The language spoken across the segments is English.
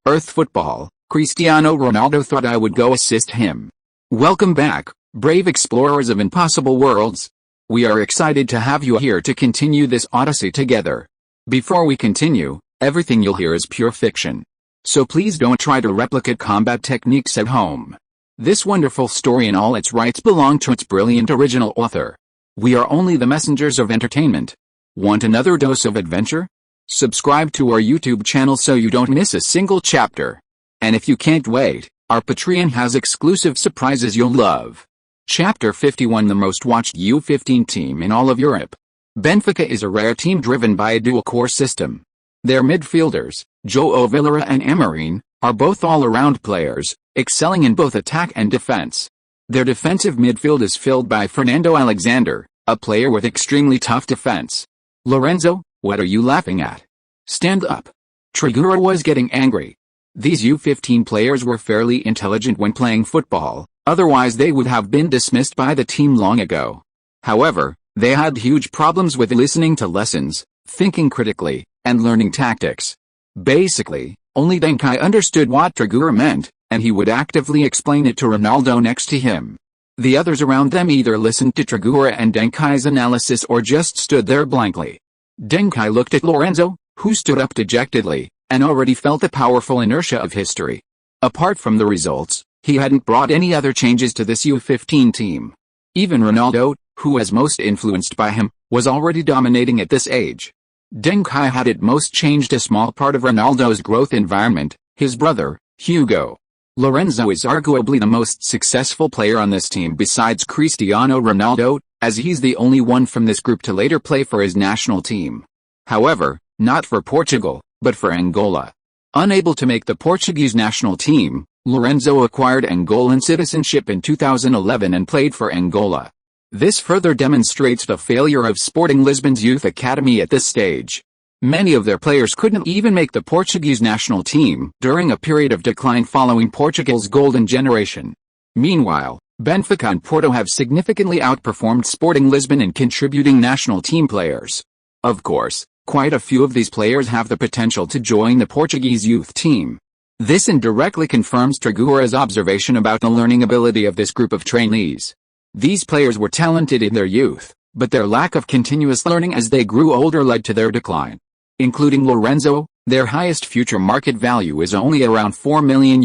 Earth football, Cristiano Ronaldo thought I would go assist him. Welcome back, brave explorers of impossible worlds. We are excited to have you here to continue this odyssey together. Before we continue, everything you'll hear is pure fiction. So please don't try to replicate combat techniques at home. This wonderful story in all its rights belong to its brilliant original author. We are only the messengers of entertainment. Want another dose of adventure? Subscribe to our YouTube channel so you don't miss a single chapter. And if you can't wait, our Patreon has exclusive surprises you'll love. Chapter 51: The most watched U15 team in all of Europe. Benfica is a rare team driven by a dual-core system. Their midfielders, João Villara and Amorim, are both all-around players, excelling in both attack and defense. Their defensive midfield is filled by Fernando Alexander, a player with extremely tough defense. Lorenzo, what are you laughing at? Stand up. Trigura was getting angry. These U15 players were fairly intelligent when playing football, otherwise they would have been dismissed by the team long ago. However, they had huge problems with listening to lessons, thinking critically, and learning tactics. Basically, only Deng Kai understood what Trigura meant, and he would actively explain it to Ronaldo next to him. The others around them either listened to Trigura and Deng Kai's analysis or just stood there blankly. Deng Kai looked at Lorenzo, who stood up dejectedly, and already felt the powerful inertia of history. Apart from the results, he hadn't brought any other changes to this U15 team. Even Ronaldo, who was most influenced by him, was already dominating at this age. Deng Kai had at most changed a small part of Ronaldo's growth environment, his brother, Hugo. Lorenzo is arguably the most successful player on this team besides Cristiano Ronaldo, as he's the only one from this group to later play for his national team. However, not for Portugal, but for Angola. Unable to make the Portuguese national team, Lorenzo acquired Angolan citizenship in 2011 and played for Angola. This further demonstrates the failure of Sporting Lisbon's youth academy at this stage. Many of their players couldn't even make the Portuguese national team during a period of decline following Portugal's golden generation. Meanwhile, Benfica and Porto have significantly outperformed Sporting Lisbon in contributing national team players. Of course, quite a few of these players have the potential to join the Portuguese youth team. This indirectly confirms Trigura's observation about the learning ability of this group of trainees. These players were talented in their youth, but their lack of continuous learning as they grew older led to their decline. Including Lorenzo, their highest future market value is only around €4 million,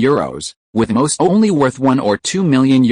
with most only worth €1 or €2 million.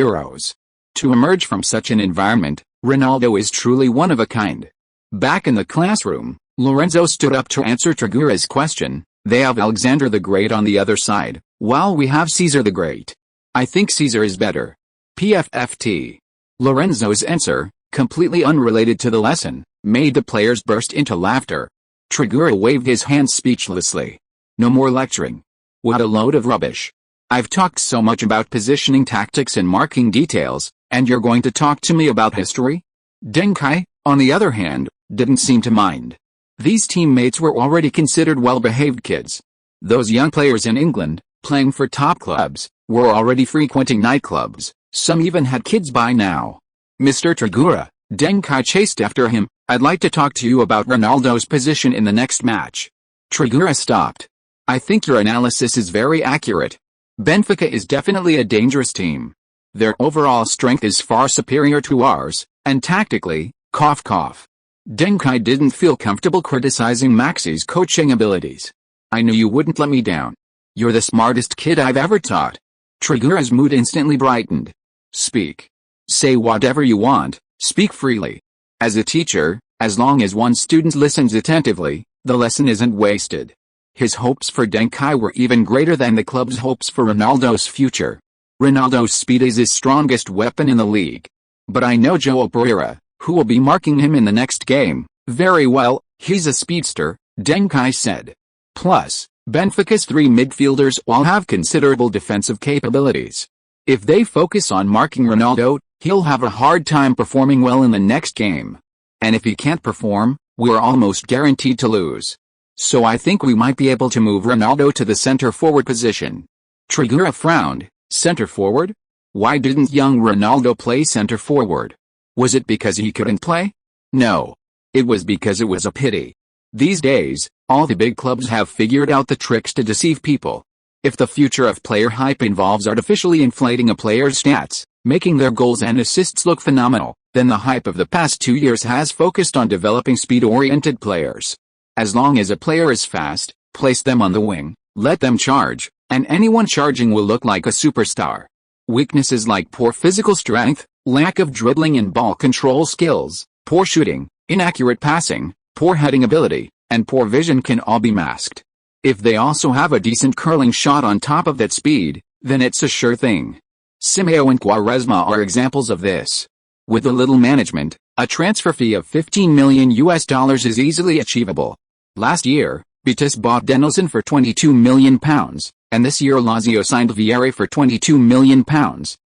To emerge from such an environment, Ronaldo is truly one of a kind. Back in the classroom, Lorenzo stood up to answer Trigura's question. They have Alexander the Great on the other side, while we have Caesar the Great. I think Caesar is better. PFFT. Lorenzo's answer, completely unrelated to the lesson, made the players burst into laughter. Trigura waved his hands speechlessly. No more lecturing. What a load of rubbish. I've talked so much about positioning tactics and marking details, and you're going to talk to me about history? Deng Kai, on the other hand, didn't seem to mind. These teammates were already considered well-behaved kids. Those young players in England, playing for top clubs, were already frequenting nightclubs. Some even had kids by now. Mr. Trigura, Deng Kai chased after him. I'd like to talk to you about Ronaldo's position in the next match. Trigura stopped. I think your analysis is very accurate. Benfica is definitely a dangerous team. Their overall strength is far superior to ours, and tactically, cough cough. Deng Kai didn't feel comfortable criticizing Maxi's coaching abilities. I knew you wouldn't let me down. You're the smartest kid I've ever taught. Trigura's mood instantly brightened. Speak. Say whatever you want, speak freely. As a teacher, as long as one student listens attentively, the lesson isn't wasted. His hopes for Deng Kai were even greater than the club's hopes for Ronaldo's future. Ronaldo's speed is his strongest weapon in the league. But I know João Pereira, who will be marking him in the next game, very well. He's a speedster, Deng Kai said. Plus, Benfica's three midfielders all have considerable defensive capabilities. If they focus on marking Ronaldo, he'll have a hard time performing well in the next game. And if he can't perform, we're almost guaranteed to lose. So I think we might be able to move Ronaldo to the center-forward position. Trigura frowned. Center-forward? Why didn't young Ronaldo play center-forward? Was it because he couldn't play? No. It was because it was a pity. These days, all the big clubs have figured out the tricks to deceive people. If the future of player hype involves artificially inflating a player's stats, making their goals and assists look phenomenal, then the hype of the past 2 years has focused on developing speed-oriented players. As long as a player is fast, place them on the wing, let them charge, and anyone charging will look like a superstar. Weaknesses like poor physical strength, lack of dribbling and ball control skills, poor shooting, inaccurate passing, poor heading ability, and poor vision can all be masked. If they also have a decent curling shot on top of that speed, then it's a sure thing. Simeo and Quaresma are examples of this. With a little management, a transfer fee of $15 million is easily achievable. Last year, Betis bought Denilson for £22 million, and this year Lazio signed Vieri for £22 million.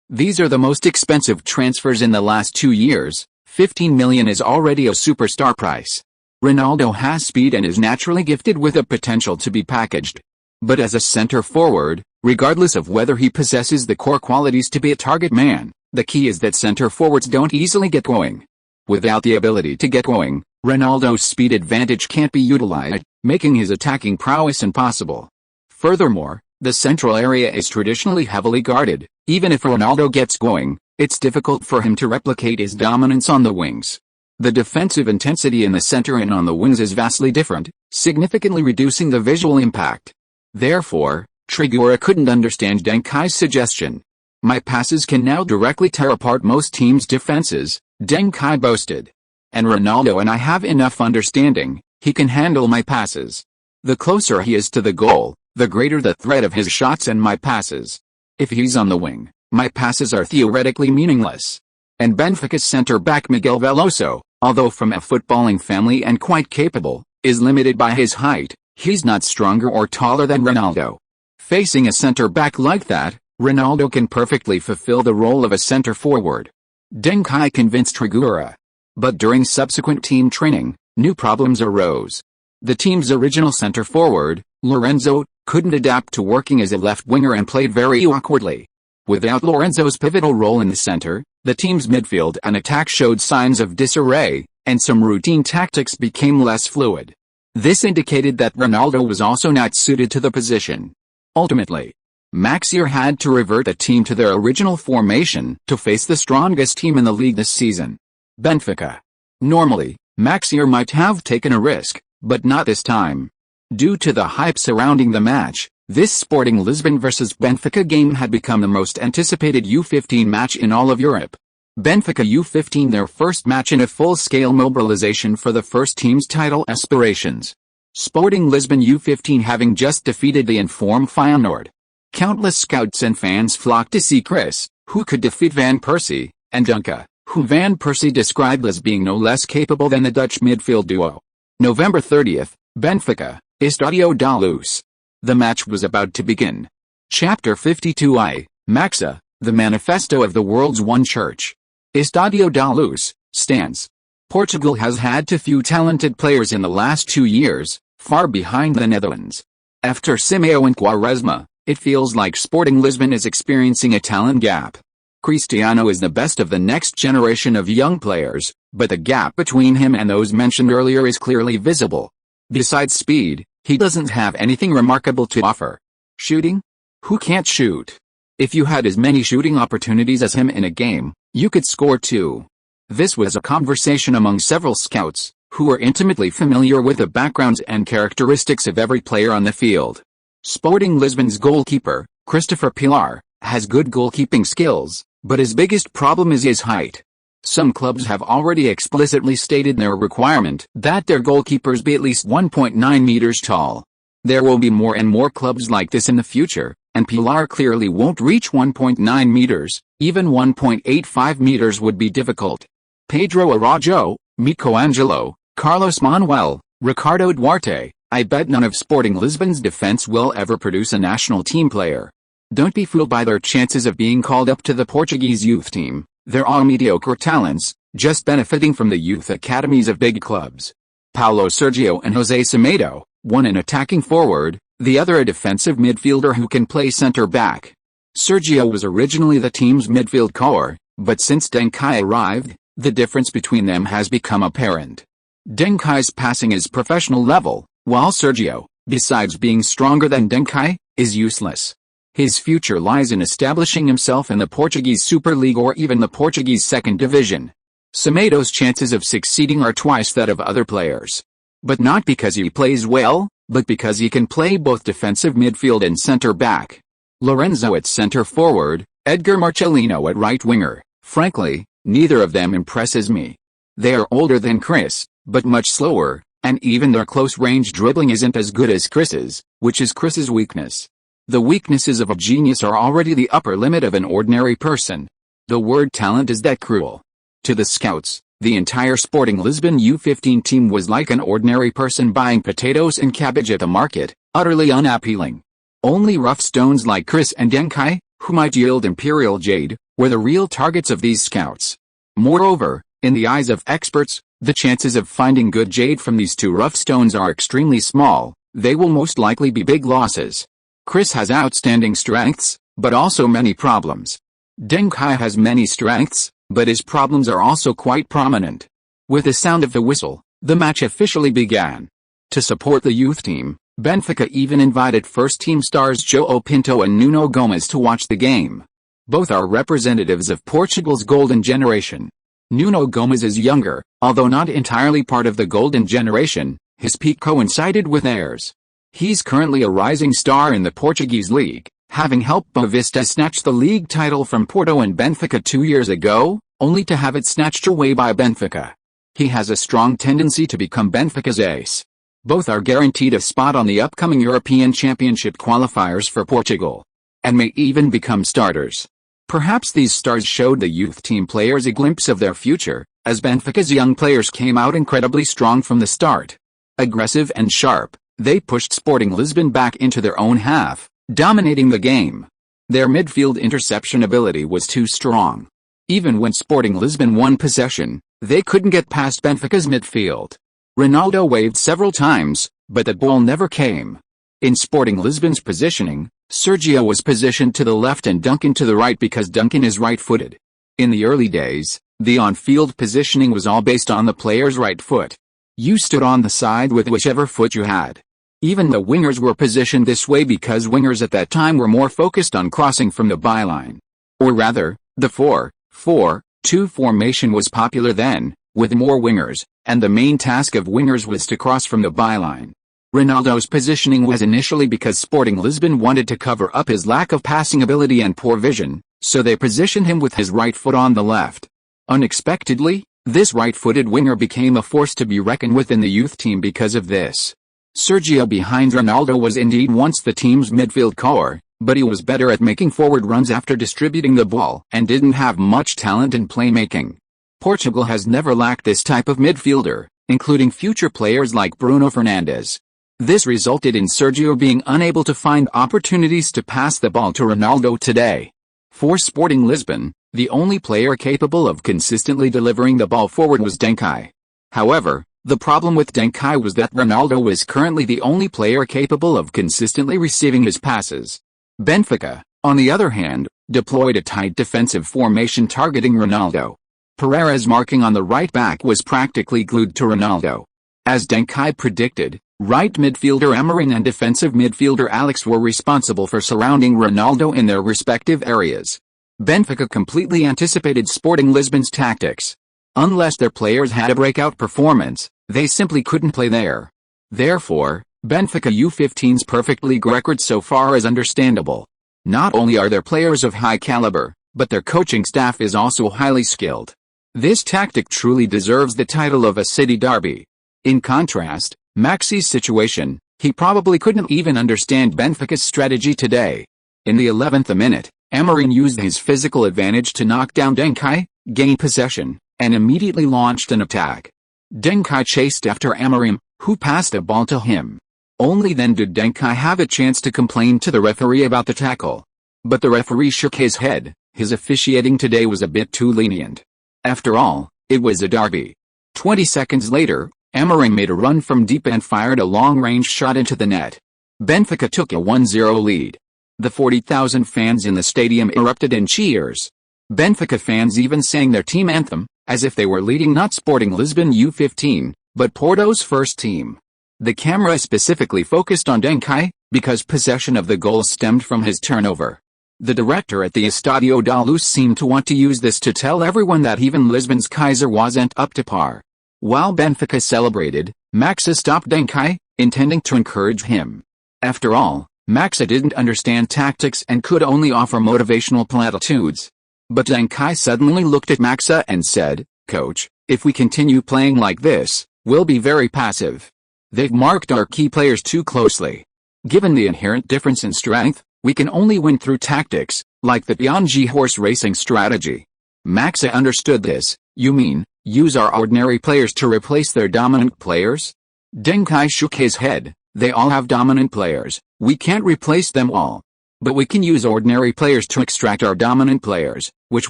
These are the most expensive transfers in the last 2 years. $15 million is already a superstar price. Ronaldo has speed and is naturally gifted with the potential to be packaged. But as a center forward, regardless of whether he possesses the core qualities to be a target man, the key is that center forwards don't easily get going. Without the ability to get going, Ronaldo's speed advantage can't be utilized, making his attacking prowess impossible. Furthermore, the central area is traditionally heavily guarded. Even if Ronaldo gets going, it's difficult for him to replicate his dominance on the wings. The defensive intensity in the center and on the wings is vastly different, significantly reducing the visual impact. Therefore, Trigura couldn't understand Deng Kai's suggestion. My passes can now directly tear apart most teams' defenses, Deng Kai boasted. And Ronaldo and I have enough understanding, he can handle my passes. The closer he is to the goal, the greater the threat of his shots and my passes. If he's on the wing, my passes are theoretically meaningless. And Benfica's centre-back Miguel Veloso, although from a footballing family and quite capable, is limited by his height. He's not stronger or taller than Ronaldo. Facing a centre-back like that, Ronaldo can perfectly fulfill the role of a centre-forward. Deng Kai convinced Trigura. But during subsequent team training, new problems arose. The team's original centre-forward, Lorenzo, couldn't adapt to working as a left winger and played very awkwardly. Without Lorenzo's pivotal role in the center, the team's midfield and attack showed signs of disarray, and some routine tactics became less fluid. This indicated that Ronaldo was also not suited to the position. Ultimately, Maxier had to revert the team to their original formation to face the strongest team in the league this season, Benfica. Normally, Maxier might have taken a risk, but not this time. Due to the hype surrounding the match, this Sporting Lisbon vs Benfica game had become the most anticipated U15 match in all of Europe. Benfica U15 their first match in a full-scale mobilization for the first team's title aspirations. Sporting Lisbon U15 having just defeated the informed Feyenoord. Countless scouts and fans flocked to see Chris, who could defeat Van Persie, and Duncan, who Van Persie described as being no less capable than the Dutch midfield duo. November 30th, Benfica, Estadio da Luz. The match was about to begin. Chapter 52I, Maxa, the Manifesto of the World's One Church. Estadio da Luz, stands. Portugal has had too few talented players in the last 2 years, far behind the Netherlands. After Simeo and Quaresma, it feels like Sporting Lisbon is experiencing a talent gap. Cristiano is the best of the next generation of young players, but the gap between him and those mentioned earlier is clearly visible. Besides speed, he doesn't have anything remarkable to offer. Shooting? Who can't shoot? If you had as many shooting opportunities as him in a game, you could score too. This was a conversation among several scouts, who were intimately familiar with the backgrounds and characteristics of every player on the field. Sporting Lisbon's goalkeeper, Christopher Pilar, has good goalkeeping skills, but his biggest problem is his height. Some clubs have already explicitly stated their requirement that their goalkeepers be at least 1.9 meters tall. There will be more and more clubs like this in the future, and Pilar clearly won't reach 1.9 meters, even 1.85 meters would be difficult. Pedro Araujo, Mico Angelo, Carlos Manuel, Ricardo Duarte, I bet none of Sporting Lisbon's defense will ever produce a national team player. Don't be fooled by their chances of being called up to the Portuguese youth team. They're all mediocre talents, just benefiting from the youth academies of big clubs. Paulo Sergio and Jose Semedo, one an attacking forward, the other a defensive midfielder who can play center-back. Sergio was originally the team's midfield core, but since Deng Kai arrived, the difference between them has become apparent. Deng Kai's passing is professional level, while Sergio, besides being stronger than Deng Kai, is useless. His future lies in establishing himself in the Portuguese Super League or even the Portuguese Second Division. Semeido's chances of succeeding are twice that of other players. But not because he plays well, but because he can play both defensive midfield and center-back. Lorenzo at center-forward, Edgar Marcelino at right-winger. Frankly, neither of them impresses me. They are older than Chris, but much slower, and even their close-range dribbling isn't as good as Chris's, which is Chris's weakness. The weaknesses of a genius are already the upper limit of an ordinary person. The word talent is that cruel. To the scouts, the entire Sporting Lisbon U15 team was like an ordinary person buying potatoes and cabbage at the market, utterly unappealing. Only rough stones like Chris and Deng Kai, who might yield imperial jade, were the real targets of these scouts. Moreover, in the eyes of experts, the chances of finding good jade from these two rough stones are extremely small. They will most likely be big losses. Chris has outstanding strengths, but also many problems. Deng Kai has many strengths, but his problems are also quite prominent. With the sound of the whistle, the match officially began. To support the youth team, Benfica even invited first-team stars João Pinto and Nuno Gomes to watch the game. Both are representatives of Portugal's golden generation. Nuno Gomes is younger, although not entirely part of the golden generation. His peak coincided with theirs. He's currently a rising star in the Portuguese league, having helped Boa Vista snatch the league title from Porto and Benfica 2 years ago, only to have it snatched away by Benfica. He has a strong tendency to become Benfica's ace. Both are guaranteed a spot on the upcoming European Championship qualifiers for Portugal, and may even become starters. Perhaps these stars showed the youth team players a glimpse of their future, as Benfica's young players came out incredibly strong from the start. Aggressive and sharp, they pushed Sporting Lisbon back into their own half, dominating the game. Their midfield interception ability was too strong. Even when Sporting Lisbon won possession, they couldn't get past Benfica's midfield. Ronaldo waved several times, but the ball never came. In Sporting Lisbon's positioning, Sergio was positioned to the left and Duncan to the right because Duncan is right-footed. In the early days, the on-field positioning was all based on the player's right foot. You stood on the side with whichever foot you had. Even the wingers were positioned this way because wingers at that time were more focused on crossing from the byline. Or rather, the 4-4-2 formation was popular then, with more wingers, and the main task of wingers was to cross from the byline. Ronaldo's positioning was initially because Sporting Lisbon wanted to cover up his lack of passing ability and poor vision, so they positioned him with his right foot on the left. Unexpectedly, this right-footed winger became a force to be reckoned with in the youth team because of this. Sergio behind Ronaldo was indeed once the team's midfield core, but he was better at making forward runs after distributing the ball and didn't have much talent in playmaking. Portugal has never lacked this type of midfielder, including future players like Bruno Fernandes. This resulted in Sergio being unable to find opportunities to pass the ball to Ronaldo today. For Sporting Lisbon, the only player capable of consistently delivering the ball forward was Deng Kai. However, the problem with Deng Kai was that Ronaldo was currently the only player capable of consistently receiving his passes. Benfica, on the other hand, deployed a tight defensive formation targeting Ronaldo. Pereira's marking on the right back was practically glued to Ronaldo. As Deng Kai predicted, right midfielder Amorim and defensive midfielder Alex were responsible for surrounding Ronaldo in their respective areas. Benfica completely anticipated Sporting Lisbon's tactics. Unless their players had a breakout performance, they simply couldn't play there. Therefore, Benfica U15's perfect league record so far is understandable. Not only are their players of high caliber, but their coaching staff is also highly skilled. This tactic truly deserves the title of a city derby. In contrast, Maxi's situation, he probably couldn't even understand Benfica's strategy today. In the 11th minute, Amorim used his physical advantage to knock down Deng Kai, gain possession, and immediately launched an attack. Deng Kai chased after Amorim, who passed the ball to him. Only then did Deng Kai have a chance to complain to the referee about the tackle. But the referee shook his head. His officiating today was a bit too lenient. After all, it was a derby. 20 seconds later, Amorim made a run from deep and fired a long-range shot into the net. Benfica took a 1-0 lead. The 40,000 fans in the stadium erupted in cheers. Benfica fans even sang their team anthem, as if they were leading not Sporting Lisbon U15, but Porto's first team. The camera specifically focused on Deng Kai, because possession of the goal stemmed from his turnover. The director at the Estadio da Luz seemed to want to use this to tell everyone that even Lisbon's Kaiser wasn't up to par. While Benfica celebrated, Maxa stopped Deng Kai, intending to encourage him. After all, Maxa didn't understand tactics and could only offer motivational platitudes. But Deng Kai suddenly looked at Maxa and said, "Coach, if we continue playing like this, we'll be very passive. They've marked our key players too closely. Given the inherent difference in strength, we can only win through tactics, like the Tianji horse racing strategy." Maxa understood this. "You mean, use our ordinary players to replace their dominant players?" Deng Kai shook his head. "They all have dominant players, we can't replace them all. But we can use ordinary players to extract our dominant players, which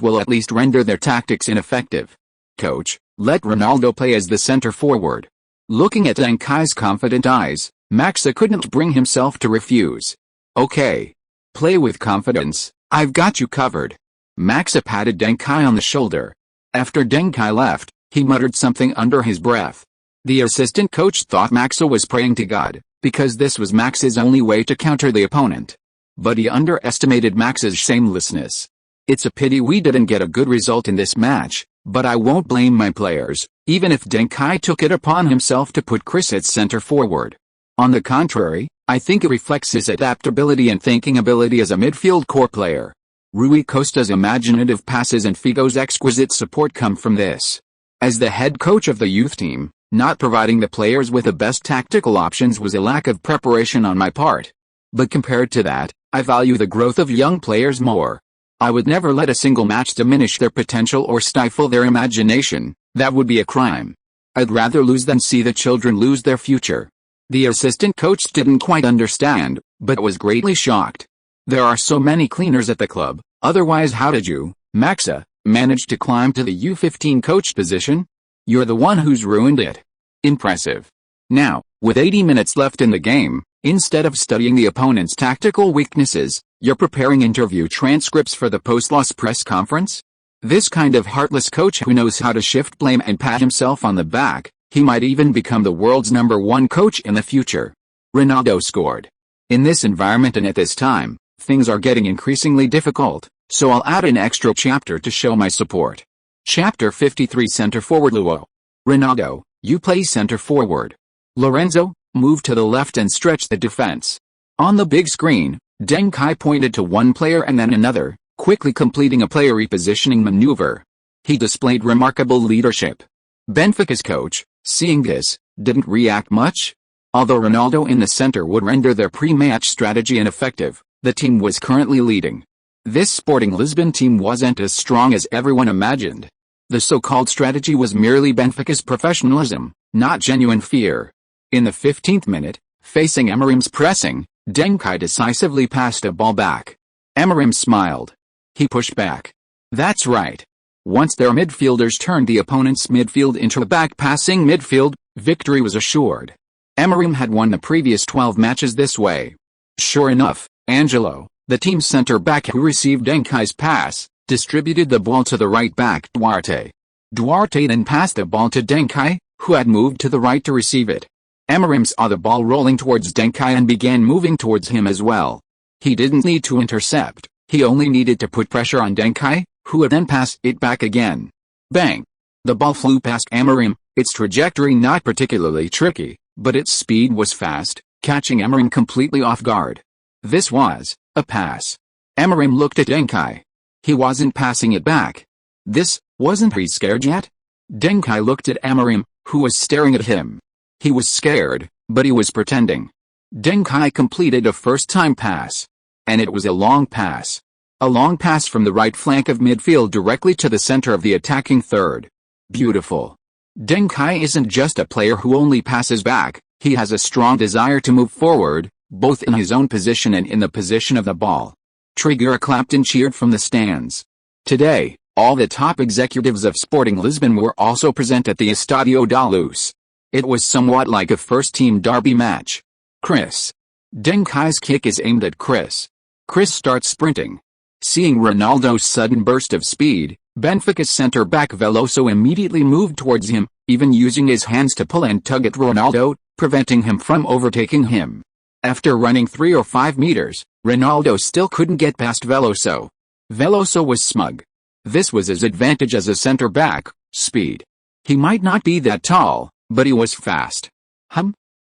will at least render their tactics ineffective. Coach, let Ronaldo play as the center forward." Looking at Deng Kai's confident eyes, Maxa couldn't bring himself to refuse. "Okay. Play with confidence, I've got you covered." Maxa patted Deng Kai on the shoulder. After Deng Kai left, he muttered something under his breath. The assistant coach thought Maxa was praying to God, because this was Maxa's only way to counter the opponent. But he underestimated Maxa's shamelessness. "It's a pity we didn't get a good result in this match, but I won't blame my players, even if Deng Kai took it upon himself to put Chris at center forward. On the contrary, I think it reflects his adaptability and thinking ability as a midfield core player. Rui Costa's imaginative passes and Figo's exquisite support come from this. As the head coach of the youth team, not providing the players with the best tactical options was a lack of preparation on my part. But compared to that, I value the growth of young players more. I would never let a single match diminish their potential or stifle their imagination. That would be a crime. I'd rather lose than see the children lose their future." The assistant coach didn't quite understand, but was greatly shocked. "There are so many cleaners at the club, otherwise how did you, Maxa, manage to climb to the U15 coach position? You're the one who's ruined it. Impressive. Now, with 80 minutes left in the game, instead of studying the opponent's tactical weaknesses, you're preparing interview transcripts for the post-loss press conference? This kind of heartless coach who knows how to shift blame and pat himself on the back, he might even become the world's #1 coach in the future." Ronaldo scored. In this environment and at this time, things are getting increasingly difficult, so I'll add an extra chapter to show my support. Chapter 53 Center Forward Luo. Ronaldo, you play center forward. Lorenzo, move to the left and stretch the defense. On the big screen, Deng Kai pointed to one player and then another, quickly completing a player repositioning maneuver. He displayed remarkable leadership. Benfica's coach, seeing this, didn't react much. Although Ronaldo in the center would render their pre-match strategy ineffective, the team was currently leading. This Sporting Lisbon team wasn't as strong as everyone imagined. The so-called strategy was merely Benfica's professionalism, not genuine fear. In the 15th minute, facing Amorim's pressing, Deng Kai decisively passed a ball back. Amorim smiled. He pushed back. That's right. Once their midfielders turned the opponent's midfield into a back-passing midfield, victory was assured. Amorim had won the previous 12 matches this way. Sure enough, Angelo, the team's centre-back who received Deng Kai's pass, distributed the ball to the right-back Duarte. Duarte then passed the ball to Deng Kai, who had moved to the right to receive it. Amorim saw the ball rolling towards Deng Kai and began moving towards him as well. He didn't need to intercept, he only needed to put pressure on Deng Kai, who would then pass it back again. Bang! The ball flew past Amorim, its trajectory not particularly tricky, but its speed was fast, catching Amorim completely off guard. This was a pass. Amorim looked at Deng Kai. He wasn't passing it back. This, wasn't he scared yet? Deng Kai looked at Amorim, who was staring at him. He was scared, but he was pretending. Deng Kai completed a first-time pass. And it was a long pass. A long pass from the right flank of midfield directly to the center of the attacking third. Beautiful. Deng Kai isn't just a player who only passes back, he has a strong desire to move forward, both in his own position and in the position of the ball. Trigueira clapped and cheered from the stands. Today, all the top executives of Sporting Lisbon were also present at the Estadio da Luz. It was somewhat like a first-team derby match. Chris. Deng Kai's kick is aimed at Chris. Chris starts sprinting. Seeing Ronaldo's sudden burst of speed, Benfica's centre-back Veloso immediately moved towards him, even using his hands to pull and tug at Ronaldo, preventing him from overtaking him. After running 3 or 5 meters, Ronaldo still couldn't get past Veloso. Veloso was smug. This was his advantage as a center-back: speed. He might not be that tall, but he was fast.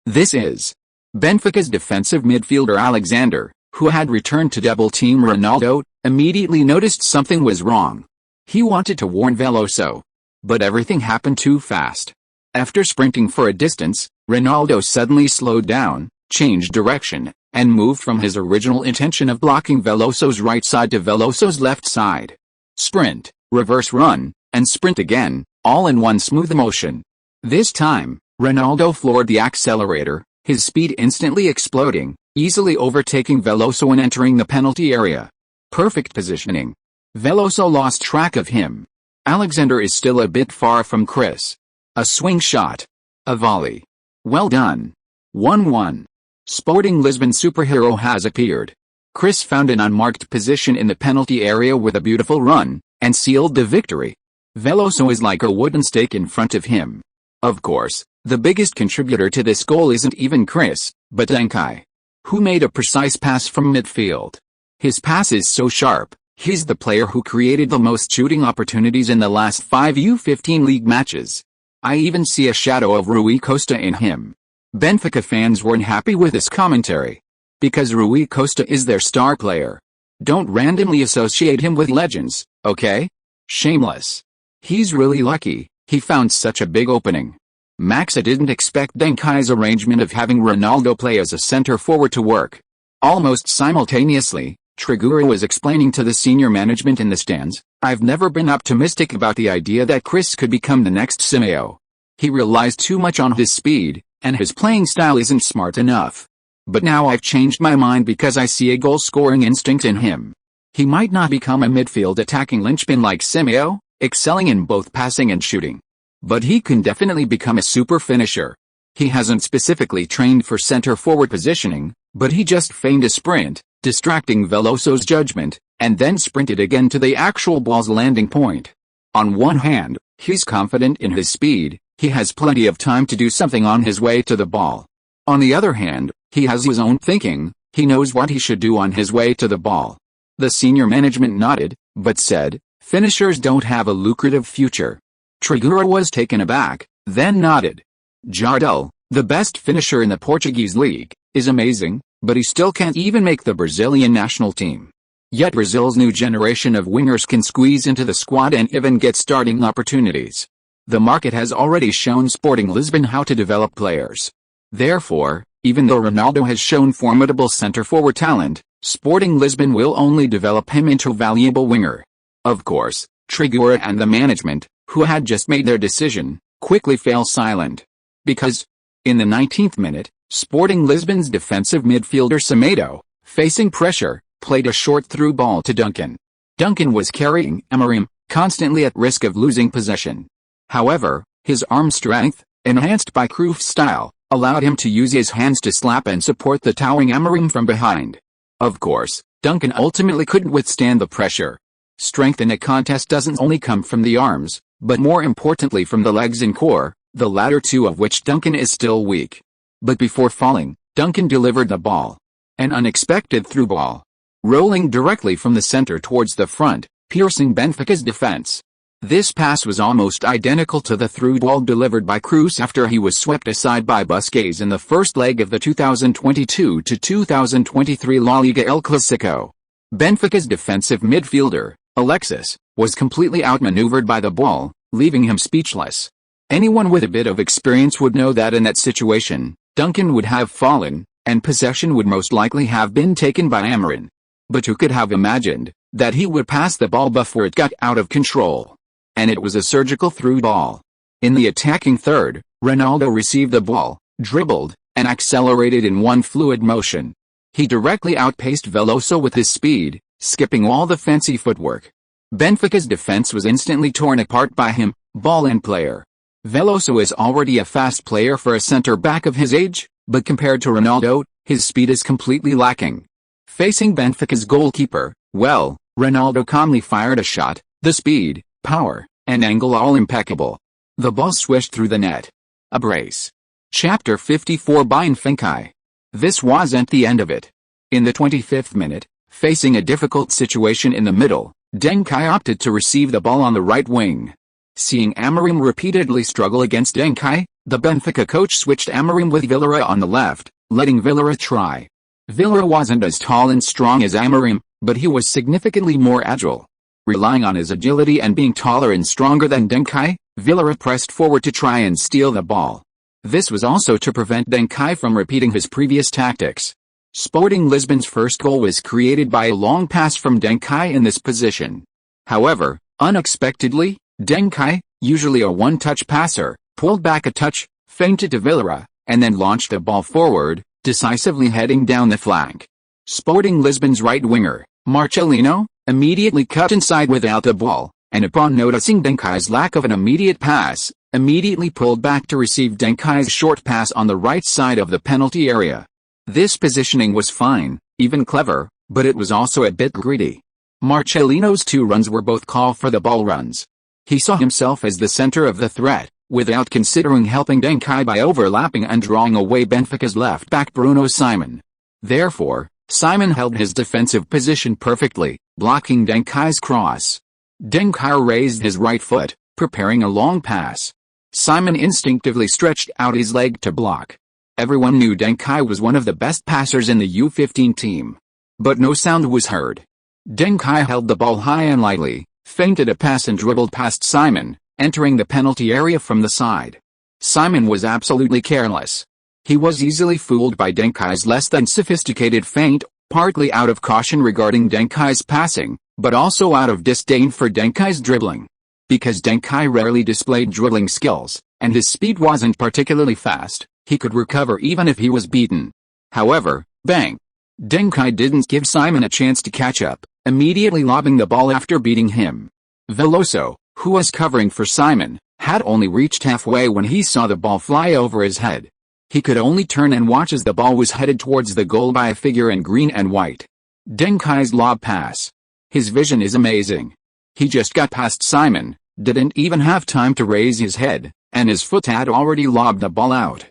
This is Benfica's defensive midfielder Alexander, who had returned to double-team Ronaldo, immediately noticed something was wrong. He wanted to warn Veloso, but everything happened too fast. After sprinting for a distance, Ronaldo suddenly slowed down, changed direction, and moved from his original intention of blocking Veloso's right side to Veloso's left side. Sprint, reverse run, and sprint again, all in one smooth motion. This time, Ronaldo floored the accelerator, his speed instantly exploding, easily overtaking Veloso and entering the penalty area. Perfect positioning. Veloso lost track of him. Alexander is still a bit far from Chris. A swing shot. A volley. Well done. 1-1. Sporting Lisbon superhero has appeared. Chris found an unmarked position in the penalty area with a beautiful run, and sealed the victory. Veloso is like a wooden stake in front of him. Of course, the biggest contributor to this goal isn't even Chris, but Deng Kai, who made a precise pass from midfield. His pass is so sharp, he's the player who created the most shooting opportunities in the last 5 U15 league matches. I even see a shadow of Rui Costa in him. Benfica fans weren't happy with this commentary, because Rui Costa is their star player. Don't randomly associate him with legends, okay? Shameless. He's really lucky, he found such a big opening. Maxa didn't expect Deng Kai's arrangement of having Ronaldo play as a center forward to work. Almost simultaneously, Trigueiro was explaining to the senior management in the stands, "I've never been optimistic about the idea that Chris could become the next Simeo. He relies too much on his speed, and his playing style isn't smart enough. But now I've changed my mind because I see a goal-scoring instinct in him. He might not become a midfield attacking linchpin like Simeo, excelling in both passing and shooting. But he can definitely become a super finisher. He hasn't specifically trained for center-forward positioning, but he just feigned a sprint, distracting Veloso's judgment, and then sprinted again to the actual ball's landing point. On one hand, he's confident in his speed, he has plenty of time to do something on his way to the ball. On the other hand, he has his own thinking, he knows what he should do on his way to the ball." The senior management nodded, but said, "Finishers don't have a lucrative future." Trigueiro was taken aback, then nodded. "Jardel, the best finisher in the Portuguese league, is amazing, but he still can't even make the Brazilian national team. Yet Brazil's new generation of wingers can squeeze into the squad and even get starting opportunities. The market has already shown Sporting Lisbon how to develop players. Therefore, even though Ronaldo has shown formidable center-forward talent, Sporting Lisbon will only develop him into a valuable winger." Of course, Trigueiro and the management, who had just made their decision, quickly fell silent. Because, in the 19th minute, Sporting Lisbon's defensive midfielder Semedo, facing pressure, played a short through ball to Duncan. Duncan was carrying Amorim, constantly at risk of losing possession. However, his arm strength, enhanced by Cruyff's style, allowed him to use his hands to slap and support the towering Amorim from behind. Of course, Duncan ultimately couldn't withstand the pressure. Strength in a contest doesn't only come from the arms, but more importantly from the legs and core, the latter two of which Duncan is still weak. But before falling, Duncan delivered the ball. An unexpected through ball, rolling directly from the center towards the front, piercing Benfica's defense. This pass was almost identical to the through ball delivered by Cruz after he was swept aside by Busquets in the first leg of the 2022-2023 La Liga El Clasico. Benfica's defensive midfielder, Alexis, was completely outmaneuvered by the ball, leaving him speechless. Anyone with a bit of experience would know that in that situation, Duncan would have fallen, and possession would most likely have been taken by Amorim. But who could have imagined that he would pass the ball before it got out of control? And it was a surgical through ball. In the attacking third, Ronaldo received the ball, dribbled, and accelerated in one fluid motion. He directly outpaced Veloso with his speed, skipping all the fancy footwork. Benfica's defense was instantly torn apart by him, ball and player. Veloso is already a fast player for a center-back of his age, but compared to Ronaldo, his speed is completely lacking. Facing Benfica's goalkeeper, well, Ronaldo calmly fired a shot, the speed, power, and angle all impeccable. The ball swished through the net. A brace. Chapter 54 by Deng Kai. This wasn't the end of it. In the 25th minute, facing a difficult situation in the middle, Deng Kai opted to receive the ball on the right wing. Seeing Amorim repeatedly struggle against Deng Kai, the Benfica coach switched Amorim with Villarreal on the left, letting Villarreal try. Villarreal wasn't as tall and strong as Amorim, but he was significantly more agile. Relying on his agility and being taller and stronger than Deng Kai, Villarreal pressed forward to try and steal the ball. This was also to prevent Deng Kai from repeating his previous tactics. Sporting Lisbon's first goal was created by a long pass from Deng Kai in this position. However, unexpectedly, Deng Kai, usually a one-touch passer, pulled back a touch, feinted to Villarreal, and then launched the ball forward, decisively heading down the flank. Sporting Lisbon's right winger, Marcelino, immediately cut inside without the ball, and upon noticing Deng Kai's lack of an immediate pass, immediately pulled back to receive Deng Kai's short pass on the right side of the penalty area. This positioning was fine, even clever, but it was also a bit greedy. Marcelino's two runs were both call for the ball runs. He saw himself as the center of the threat, without considering helping Deng Kai by overlapping and drawing away Benfica's left back Bruno Simon. Therefore, Simon held his defensive position perfectly, blocking Deng Kai's cross. Deng Kai raised his right foot, preparing a long pass. Simon instinctively stretched out his leg to block. Everyone knew Deng Kai was one of the best passers in the U15 team. But no sound was heard. Deng Kai held the ball high and lightly, feinted a pass and dribbled past Simon, entering the penalty area from the side. Simon was absolutely careless. He was easily fooled by Deng Kai's less than sophisticated feint, partly out of caution regarding Deng Kai's passing, but also out of disdain for Deng Kai's dribbling. Because Deng Kai rarely displayed dribbling skills, and his speed wasn't particularly fast, he could recover even if he was beaten. However, bang! Deng Kai didn't give Simon a chance to catch up, immediately lobbing the ball after beating him. Veloso, who was covering for Simon, had only reached halfway when he saw the ball fly over his head. He could only turn and watch as the ball was headed towards the goal by a figure in green and white. Deng Kai's lob pass. His vision is amazing. He just got past Simon, didn't even have time to raise his head, and his foot had already lobbed the ball out.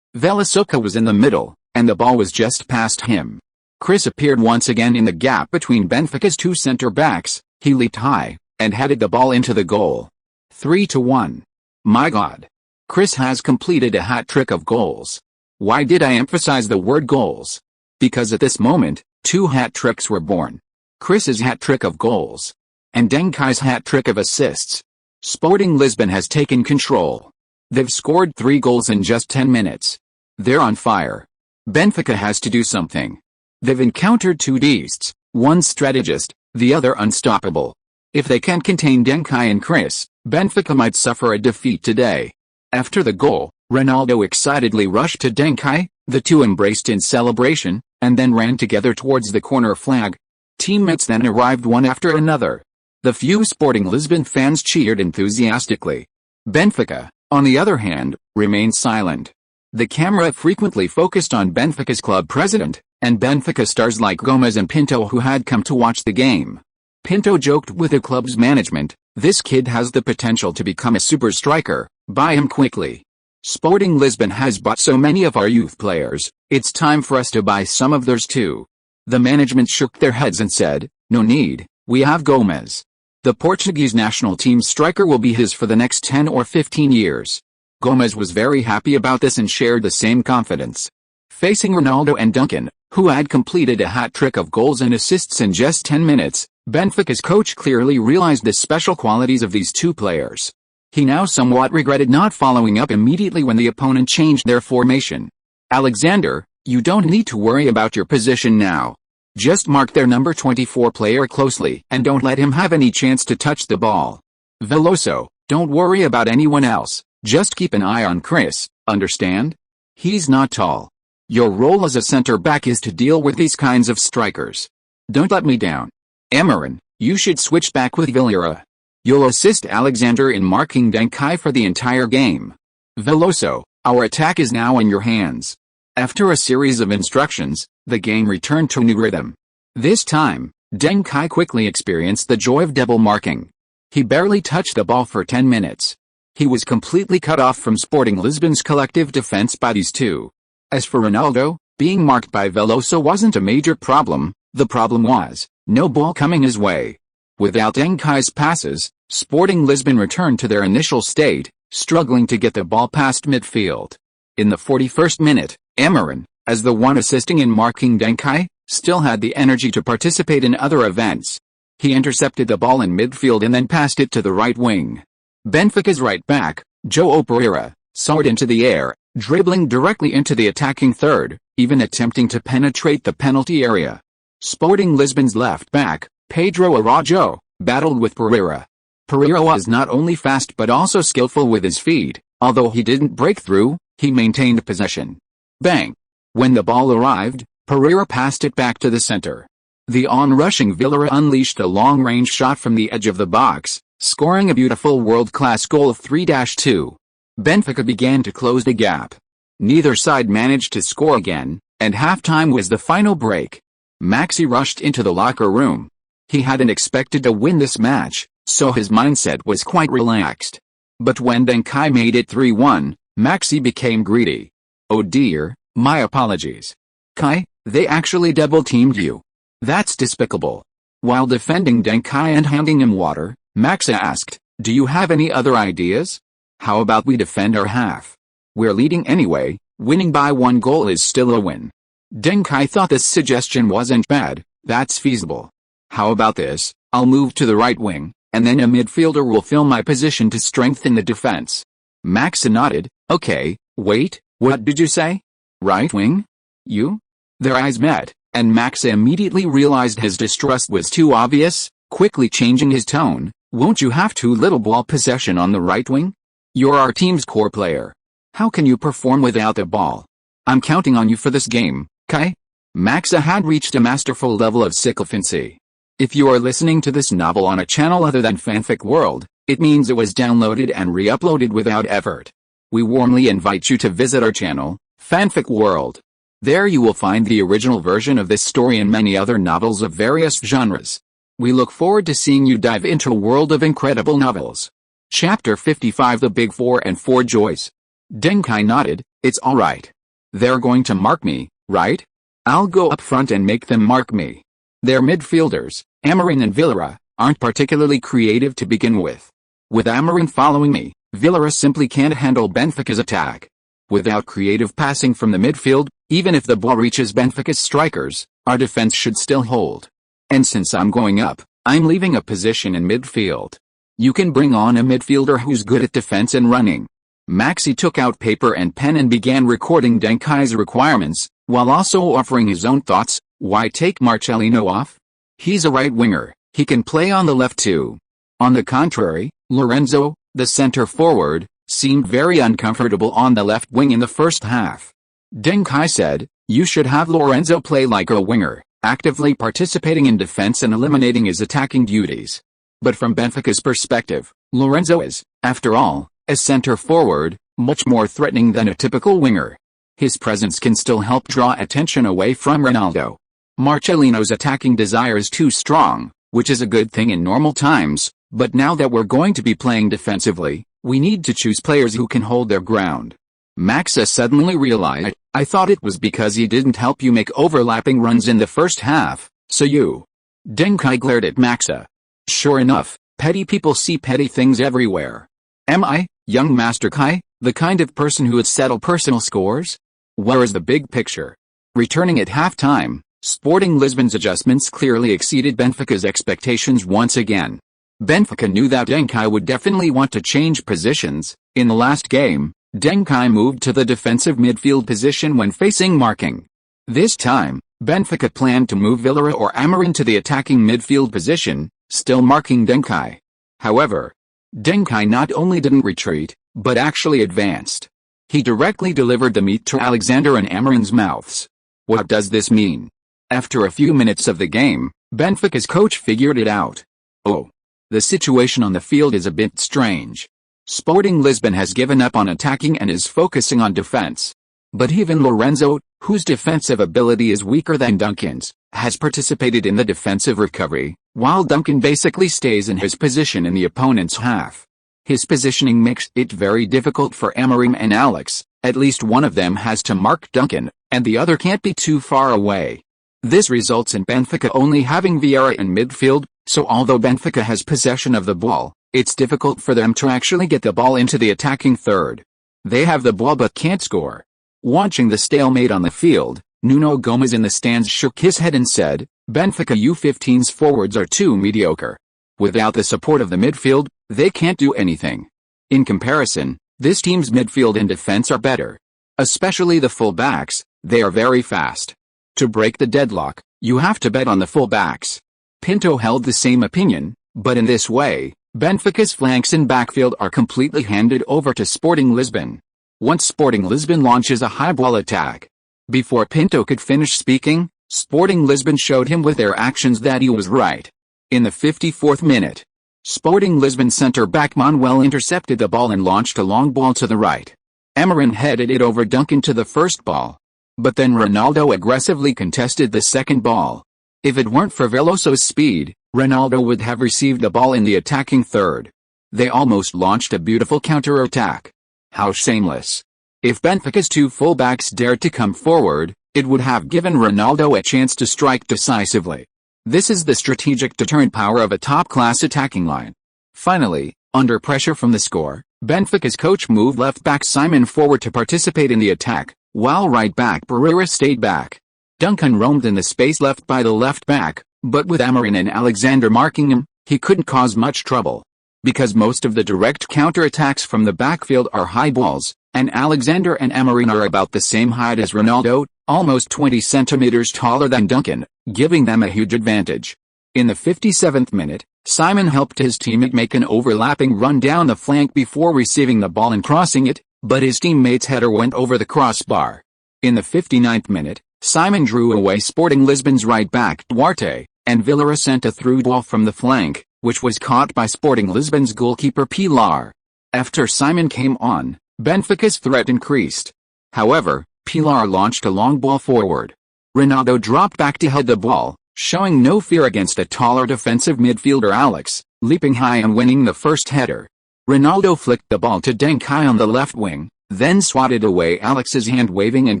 Veloso was in the middle, and the ball was just past him. Chris appeared once again in the gap between Benfica's two center-backs. He leaped high, and headed the ball into the goal. 3-1. My God. Chris has completed a hat-trick of goals. Why did I emphasize the word goals? Because at this moment, two hat-tricks were born. Chris's hat-trick of goals. And Deng Kai's hat-trick of assists. Sporting Lisbon has taken control. They've scored 3 goals in just 10 minutes. They're on fire. Benfica has to do something. They've encountered two beasts, one strategist, the other unstoppable. If they can't contain Deng Kai and Chris, Benfica might suffer a defeat today. After the goal, Ronaldo excitedly rushed to Deng Kai, the two embraced in celebration, and then ran together towards the corner flag. Teammates then arrived one after another. The few Sporting Lisbon fans cheered enthusiastically. Benfica, on the other hand, remained silent. The camera frequently focused on Benfica's club president, and Benfica stars like Gomes and Pinto who had come to watch the game. Pinto joked with the club's management, "This kid has the potential to become a super striker, buy him quickly. Sporting Lisbon has bought so many of our youth players, it's time for us to buy some of theirs too." The management shook their heads and said, "No need, we have Gomes. The Portuguese national team striker will be his for the next 10 or 15 years. Gomes was very happy about this and shared the same confidence. Facing Ronaldo and Duncan, who had completed a hat-trick of goals and assists in just 10 minutes, Benfica's coach clearly realized the special qualities of these two players. He now somewhat regretted not following up immediately when the opponent changed their formation. "Alexander, you don't need to worry about your position now. Just mark their number 24 player closely and don't let him have any chance to touch the ball. Veloso, don't worry about anyone else, just keep an eye on Chris, understand? He's not tall. Your role as a center-back is to deal with these kinds of strikers. Don't let me down. Amorim, you should switch back with Villarreal. You'll assist Alexander in marking Deng Kai for the entire game. Veloso, our attack is now in your hands." After a series of instructions, the game returned to new rhythm. This time, Deng Kai quickly experienced the joy of double marking. He barely touched the ball for 10 minutes. He was completely cut off from Sporting Lisbon's collective defense by these two. As for Ronaldo, Being marked by Veloso wasn't a major problem, the problem was no ball coming his way. Without Deng Kai's passes, Sporting Lisbon returned to their initial state, struggling to get the ball past midfield. In the 41st minute, Amorim, as the one assisting in marking Deng Kai, still had the energy to participate in other events. He intercepted the ball in midfield and then passed it to the right wing. Benfica's right back, João Pereira, soared into the air, dribbling directly into the attacking third, even attempting to penetrate the penalty area. Sporting Lisbon's left back, Pedro Araujo, battled with Pereira. Pereira was not only fast but also skillful with his feet. Although he didn't break through, he maintained possession. Bang! When the ball arrived, Pereira passed it back to the center. The on-rushing Villarreal unleashed a long-range shot from the edge of the box, scoring a beautiful world-class goal of 3-2. Benfica began to close the gap. Neither side managed to score again, and halftime was the final break. Messi rushed into the locker room. He hadn't expected to win this match, so his mindset was quite relaxed. But when Deng Kai made it 3-1, Messi became greedy. "Oh dear, my apologies. Kai, they actually double-teamed you. That's despicable." While defending Deng Kai and handing him water, Messi asked, "Do you have any other ideas? How about we defend our half? We're leading anyway, winning by 1 goal is still a win." Deng Kai thought this suggestion wasn't bad. "That's feasible. How about this, I'll move to the right wing, and then a midfielder will fill my position to strengthen the defense." Messi nodded. "Okay, wait, what did you say? Right wing? You?" Their eyes met, and Messi immediately realized his distrust was too obvious, quickly changing his tone. "Won't you have too little ball possession on the right wing? You're our team's core player. How can you perform without the ball? I'm counting on you for this game, Kai." Messi had reached a masterful level of sycophancy. If you are listening to this novel on a channel other than Fanfic World, it means it was downloaded and re-uploaded without effort. We warmly invite you to visit our channel, Fanfic World. There you will find the original version of this story and many other novels of various genres. We look forward to seeing you dive into a world of incredible novels. Chapter 55: The Big Four and Four Joys. Deng Kai nodded. "It's alright. They're going to mark me, right? I'll go up front and make them mark me." Their midfielders, Amorim and Villarreal, aren't particularly creative to begin with. With Amorim following me, Villarreal simply can't handle Benfica's attack. Without creative passing from the midfield, even if the ball reaches Benfica's strikers, our defense should still hold. And since I'm going up, I'm leaving a position in midfield. You can bring on a midfielder who's good at defense and running. Messi took out paper and pen and began recording Deng Kai's requirements, while also offering his own thoughts. "Why take Marcelino off? He's a right winger, he can play on the left too." On the contrary, Lorenzo, the center forward, seemed very uncomfortable on the left wing in the first half. Deng Kai said, "You should have Lorenzo play like a winger, actively participating in defense and eliminating his attacking duties." But from Benfica's perspective, Lorenzo is, after all, a center forward, much more threatening than a typical winger. His presence can still help draw attention away from Ronaldo. Marcelino's attacking desire is too strong, which is a good thing in normal times, but now that we're going to be playing defensively, we need to choose players who can hold their ground. Messi suddenly realized, "I thought it was because he didn't help you make overlapping runs in the first half, so you..." Deng Kai glared at Messi. Sure enough, petty people see petty things everywhere. Am I, young Master Kai, the kind of person who would settle personal scores? Where is the big picture? Returning at halftime, Sporting Lisbon's adjustments clearly exceeded Benfica's expectations once again. Benfica knew that Deng Kai would definitely want to change positions. In the last game, Deng Kai moved to the defensive midfield position when facing marking. This time, Benfica planned to move Villarreal or Amorim to the attacking midfield position, still marking Deng Kai. However, Deng Kai not only didn't retreat, but actually advanced. He directly delivered the meat to Alexander and Amorim's mouths. What does this mean? After a few minutes of the game, Benfica's coach figured it out. "Oh. The situation on the field is a bit strange. Sporting Lisbon has given up on attacking and is focusing on defense. But even Lorenzo, whose defensive ability is weaker than Duncan's, has participated in the defensive recovery, while Duncan basically stays in his position in the opponent's half. His positioning makes it very difficult for Amorim and Alex. At least one of them has to mark Duncan, and the other can't be too far away. This results in Benfica only having Vieira in midfield, so although Benfica has possession of the ball, it's difficult for them to actually get the ball into the attacking third. They have the ball but can't score. Watching the stalemate on the field, Nuno Gomes in the stands shook his head and said, "Benfica U15's forwards are too mediocre. Without the support of the midfield, they can't do anything." In comparison, this team's midfield and defense are better. Especially the full-backs, they are very fast. To break the deadlock, you have to bet on the full-backs. Pinto held the same opinion, but in this way, Benfica's flanks and backfield are completely handed over to Sporting Lisbon. Once Sporting Lisbon launches a high ball attack. Before Pinto could finish speaking, Sporting Lisbon showed him with their actions that he was right. In the 54th minute, Sporting Lisbon centre-back Manuel intercepted the ball and launched a long ball to the right. Amorim headed it over Duncan to the first ball. But then Ronaldo aggressively contested the second ball. If it weren't for Veloso's speed, Ronaldo would have received the ball in the attacking third. They almost launched a beautiful counter-attack. How shameless. If Benfica's two fullbacks dared to come forward, it would have given Ronaldo a chance to strike decisively. This is the strategic deterrent power of a top-class attacking line. Finally, under pressure from the score, Benfica's coach moved left-back Simon forward to participate in the attack, while right-back Pereira stayed back. Duncan roamed in the space left by the left-back, but with Amorim and Alexander marking him, he couldn't cause much trouble. Because most of the direct counter-attacks from the backfield are high balls, and Alexander and Amorim are about the same height as Ronaldo, almost 20 centimeters taller than Duncan, giving them a huge advantage. In the 57th minute, Simon helped his teammate make an overlapping run down the flank before receiving the ball and crossing it, but his teammate's header went over the crossbar. In the 59th minute, Simon drew away Sporting Lisbon's right-back Duarte, and Vieira sent a through ball from the flank, which was caught by Sporting Lisbon's goalkeeper Pilar. After Simon came on, Benfica's threat increased. However, Pilar launched a long ball forward. Ronaldo dropped back to head the ball, showing no fear against a taller defensive midfielder Alex, leaping high and winning the first header. Ronaldo flicked the ball to Deng Kai on the left wing, then swatted away Alex's hand waving and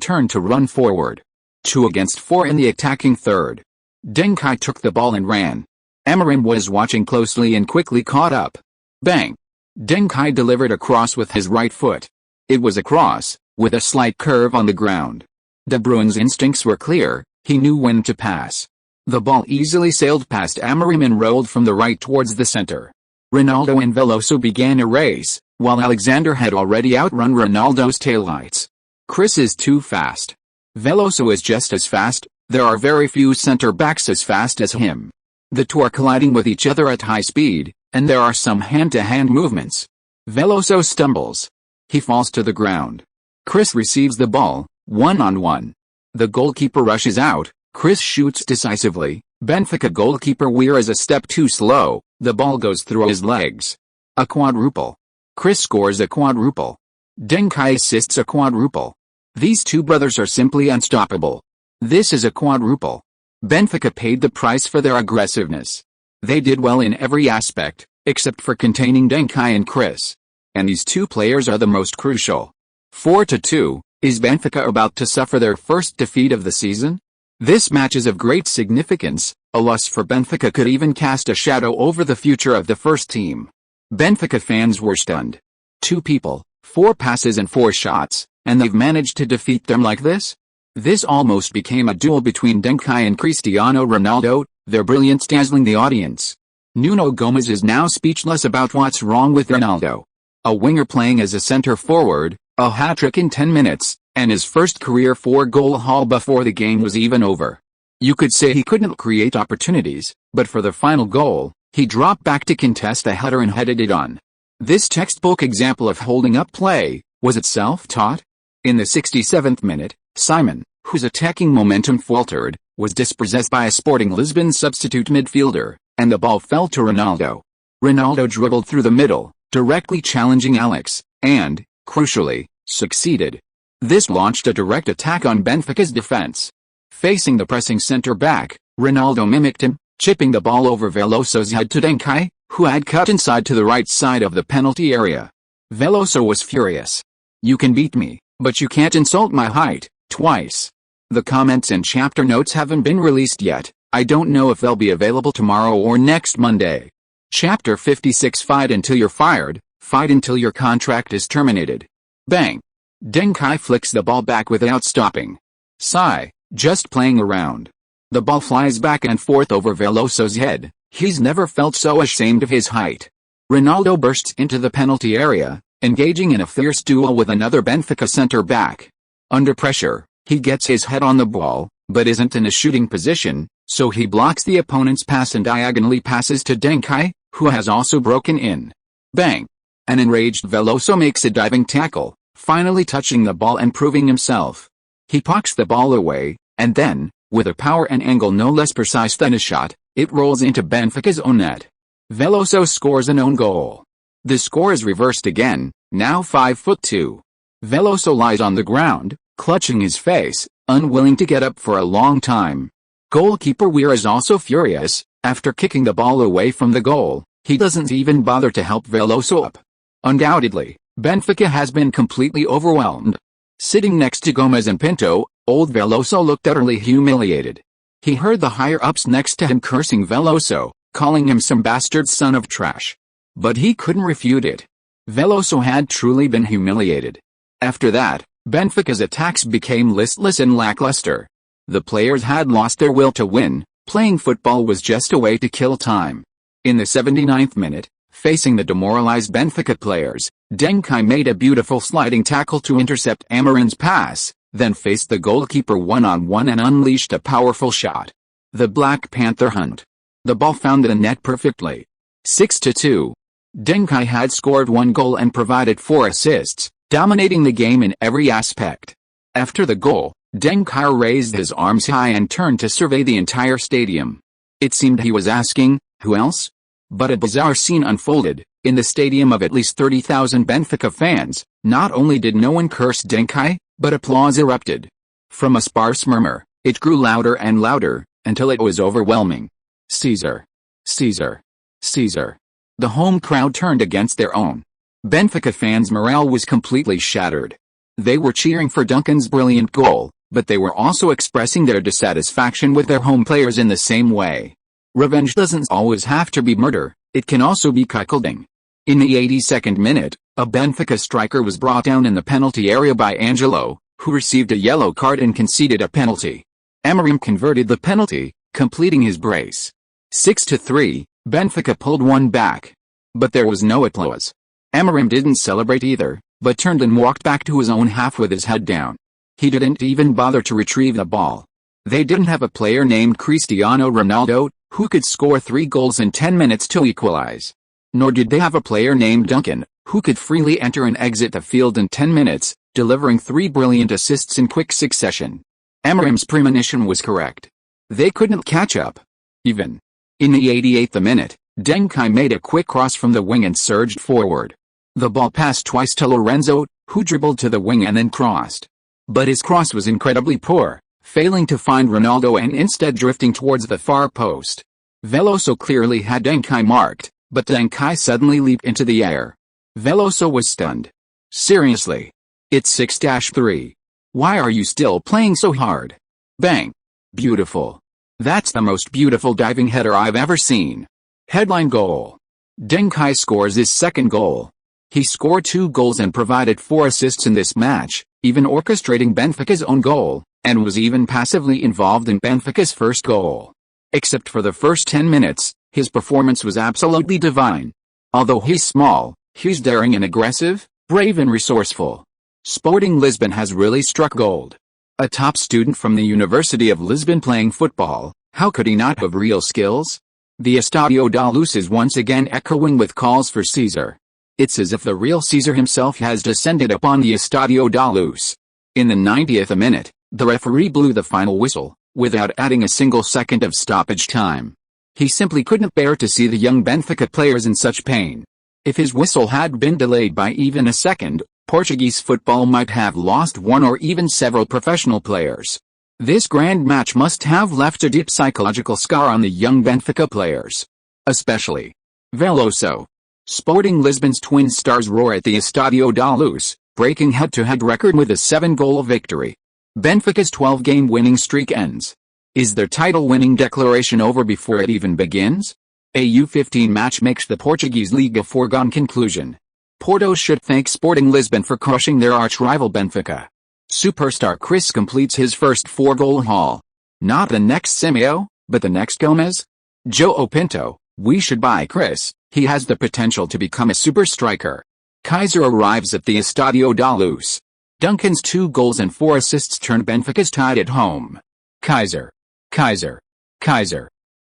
turned to run forward. 2 against 4 in the attacking third. Deng Kai took the ball and ran. Amorim was watching closely and quickly caught up. Bang! Deng Kai delivered a cross with his right foot. It was a cross, with a slight curve on the ground. De Bruyne's instincts were clear, he knew when to pass. The ball easily sailed past Amorim and rolled from the right towards the center. Ronaldo and Veloso began a race, while Alexander had already outrun Ronaldo's taillights. Chris is too fast. Veloso is just as fast, there are very few center-backs as fast as him. The two are colliding with each other at high speed, and there are some hand-to-hand movements. Veloso stumbles. He falls to the ground. Chris receives the ball, one-on-one. The goalkeeper rushes out, Chris shoots decisively, Benfica goalkeeper Vieira is a step too slow, the ball goes through his legs. A quadruple. Chris scores a quadruple. Deng Kai assists a quadruple. These two brothers are simply unstoppable. This is a quadruple. Benfica paid the price for their aggressiveness. They did well in every aspect, except for containing Deng Kai and Chris. And these two players are the most crucial. 4-2, is Benfica about to suffer their first defeat of the season? This match is of great significance, a loss for Benfica could even cast a shadow over the future of the first team. Benfica fans were stunned. 2 people, 4 passes and 4 shots, and they've managed to defeat them like this? This almost became a duel between Deng Kai and Cristiano Ronaldo, their brilliance dazzling the audience. Nuno Gomes is now speechless about what's wrong with Ronaldo. A winger playing as a center forward, a hat-trick in 10 minutes, and his first career 4-goal haul before the game was even over. You could say he couldn't create opportunities, but for the final goal, he dropped back to contest a header and headed it on. This textbook example of holding up play, was it self-taught? In the 67th minute, Simon, whose attacking momentum faltered, was dispossessed by a Sporting Lisbon substitute midfielder, and the ball fell to Ronaldo. Ronaldo dribbled through the middle, directly challenging Alex, and, crucially, succeeded. This launched a direct attack on Benfica's defense. Facing the pressing centre-back, Ronaldo mimicked him, chipping the ball over Veloso's head to Deng Kai, who had cut inside to the right side of the penalty area. Veloso was furious. "You can beat me, but you can't insult my height, twice." The comments and chapter notes haven't been released yet. I don't know if they'll be available tomorrow or next Monday. Chapter 56. Fight until you're fired. Fight until your contract is terminated. Bang. Deng Kai flicks the ball back without stopping. Sigh, just playing around. The ball flies back and forth over Veloso's head. He's never felt so ashamed of his height. Ronaldo bursts into the penalty area, engaging in a fierce duel with another Benfica center-back. Under pressure, he gets his head on the ball, but isn't in a shooting position, so he blocks the opponent's pass and diagonally passes to Deng Kai, who has also broken in. Bang! An enraged Veloso makes a diving tackle, finally touching the ball and proving himself. He pokes the ball away, and then, with a power and angle no less precise than a shot, it rolls into Benfica's own net. Veloso scores an own goal. The score is reversed again, now 5'2". Veloso lies on the ground, clutching his face, unwilling to get up for a long time. Goalkeeper Weir is also furious. After kicking the ball away from the goal, he doesn't even bother to help Veloso up. Undoubtedly, Benfica has been completely overwhelmed. Sitting next to Gomez and Pinto, old Veloso looked utterly humiliated. He heard the higher-ups next to him cursing Veloso, calling him some bastard son of trash. But he couldn't refute it. Veloso had truly been humiliated. After that, Benfica's attacks became listless and lackluster. The players had lost their will to win. Playing football was just a way to kill time. In the 79th minute, facing the demoralized Benfica players, Deng Kai made a beautiful sliding tackle to intercept Amorim's pass, then faced the goalkeeper one-on-one and unleashed a powerful shot. The Black Panther hunt. The ball found the net perfectly. 6-2. Deng Kai had scored 1 goal and provided 4 assists, dominating the game in every aspect. After the goal, Deng Kai raised his arms high and turned to survey the entire stadium. It seemed he was asking, who else? But a bizarre scene unfolded. In the stadium of at least 30,000 Benfica fans, not only did no one curse Deng Kai, but applause erupted. From a sparse murmur, it grew louder and louder, until it was overwhelming. Caesar! Caesar! Caesar! The home crowd turned against their own. Benfica fans' morale was completely shattered. They were cheering for Duncan's brilliant goal, but they were also expressing their dissatisfaction with their home players in the same way. Revenge doesn't always have to be murder, it can also be cuckolding. In the 82nd minute, a Benfica striker was brought down in the penalty area by Angelo, who received a yellow card and conceded a penalty. Amorim converted the penalty, completing his brace. 6-3, Benfica pulled one back. But there was no applause. Amorim didn't celebrate either, but turned and walked back to his own half with his head down. He didn't even bother to retrieve the ball. They didn't have a player named Cristiano Ronaldo, who could score 3 goals in 10 minutes to equalize. Nor did they have a player named Duncan, who could freely enter and exit the field in 10 minutes, delivering 3 brilliant assists in quick succession. Amorim's premonition was correct. They couldn't catch up. Even. In the 88th minute, Deng Kai made a quick cross from the wing and surged forward. The ball passed twice to Lorenzo, who dribbled to the wing and then crossed. But his cross was incredibly poor, failing to find Ronaldo and instead drifting towards the far post. Veloso clearly had Deng Kai marked, but Deng Kai suddenly leaped into the air. Veloso was stunned. Seriously? It's 6-3. Why are you still playing so hard? Bang. Beautiful. That's the most beautiful diving header I've ever seen. Headline goal. Deng Kai scores his second goal. He scored 2 goals and provided 4 assists in this match, even orchestrating Benfica's own goal, and was even passively involved in Benfica's first goal. Except for the first 10 minutes, his performance was absolutely divine. Although he's small, he's daring and aggressive, brave and resourceful. Sporting Lisbon has really struck gold. A top student from the University of Lisbon playing football, how could he not have real skills? The Estadio da Luz is once again echoing with calls for Caesar. It's as if the real Caesar himself has descended upon the Estadio da Luz. In the 90th minute, the referee blew the final whistle, without adding a single second of stoppage time. He simply couldn't bear to see the young Benfica players in such pain. If his whistle had been delayed by even a second, Portuguese football might have lost one or even several professional players. This grand match must have left a deep psychological scar on the young Benfica players. Especially Veloso. Sporting Lisbon's twin stars roar at the Estadio da Luz, breaking head-to-head record with a 7-goal victory. Benfica's 12-game winning streak ends. Is their title-winning declaration over before it even begins? A U15 match makes the Portuguese league a foregone conclusion. Porto should thank Sporting Lisbon for crushing their arch-rival Benfica. Superstar Chris completes his first 4-goal haul. Not the next Simeo, but the next Gomez? João Pinto, we should buy Chris, he has the potential to become a super striker. Kaiser arrives at the Estadio da Luz. Duncan's 2 goals and 4 assists turn Benfica's tide at home. Kaiser.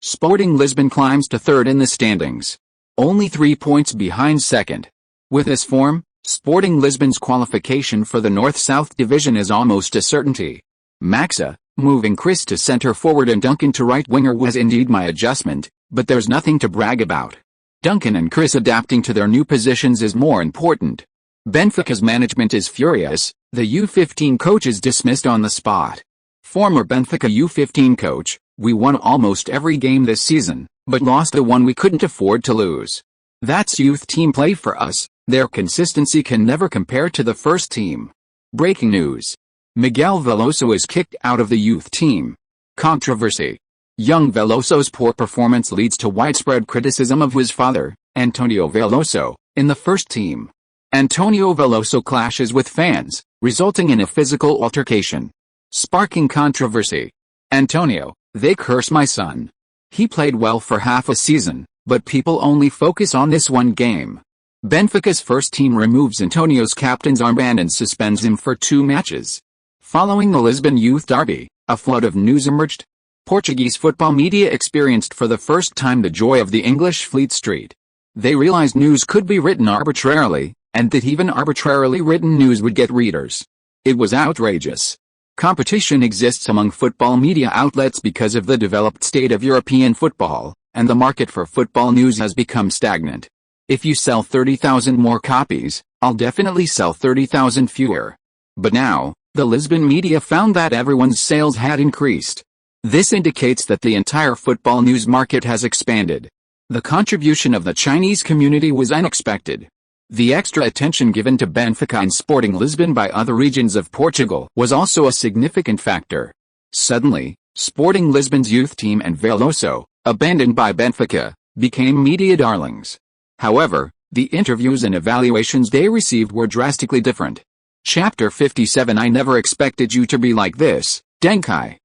Sporting Lisbon climbs to third in the standings. Only 3 points behind second. With this form, Sporting Lisbon's qualification for the North-South Division is almost a certainty. Maxa, moving Chris to center forward and Duncan to right winger was indeed my adjustment, but there's nothing to brag about. Duncan and Chris adapting to their new positions is more important. Benfica's management is furious, the U15 coach is dismissed on the spot. Former Benfica U15 coach, we won almost every game this season, but lost the one we couldn't afford to lose. That's youth team play for us, their consistency can never compare to the first team. Breaking news. Miguel Veloso is kicked out of the youth team. Controversy. Young Veloso's poor performance leads to widespread criticism of his father, Antonio Veloso, in the first team. Antonio Veloso clashes with fans, resulting in a physical altercation. Sparking controversy. Antonio, they curse my son. He played well for half a season, but people only focus on this one game. Benfica's first team removes Antonio's captain's armband and suspends him for 2 matches. Following the Lisbon youth derby, a flood of news emerged. Portuguese football media experienced for the first time the joy of the English Fleet Street. They realized news could be written arbitrarily, and that even arbitrarily written news would get readers. It was outrageous. Competition exists among football media outlets because of the developed state of European football, and the market for football news has become stagnant. If you sell 30,000 more copies, I'll definitely sell 30,000 fewer. But now, the Lisbon media found that everyone's sales had increased. This indicates that the entire football news market has expanded. The contribution of the Chinese community was unexpected. The extra attention given to Benfica and Sporting Lisbon by other regions of Portugal was also a significant factor. Suddenly, Sporting Lisbon's youth team and Veloso, abandoned by Benfica, became media darlings. However, the interviews and evaluations they received were drastically different. Chapter 57 I never expected you to be like this, Deng Kai.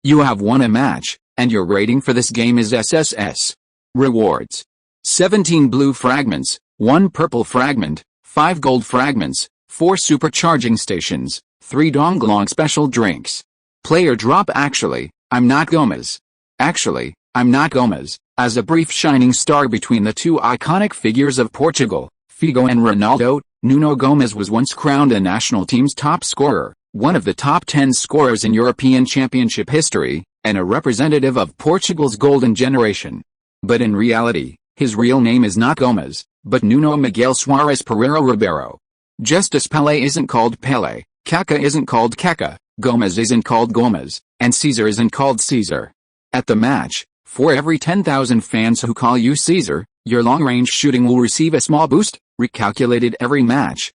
You have won a match, and your rating for this game is SSS. Rewards. 17 blue fragments, 1 purple fragment, 5 gold fragments, 4 supercharging stations, 3 donglong special drinks. Player drop I'm not Gomez. I'm not Gomez, as a brief shining star between the 2 iconic figures of Portugal, Figo and Ronaldo, Nuno Gomes was once crowned a national team's top scorer, one of the top 10 scorers in European Championship history, and a representative of Portugal's golden generation. But in reality, his real name is not Gomez, but Nuno Miguel Soares Pereira Ribeiro. Just as Pelé isn't called Pelé, Kaká isn't called Kaká, Gomez isn't called Gomez, and Caesar isn't called Caesar. At the match, for every 10,000 fans who call you Caesar, your long-range shooting will receive a small boost, recalculated every match.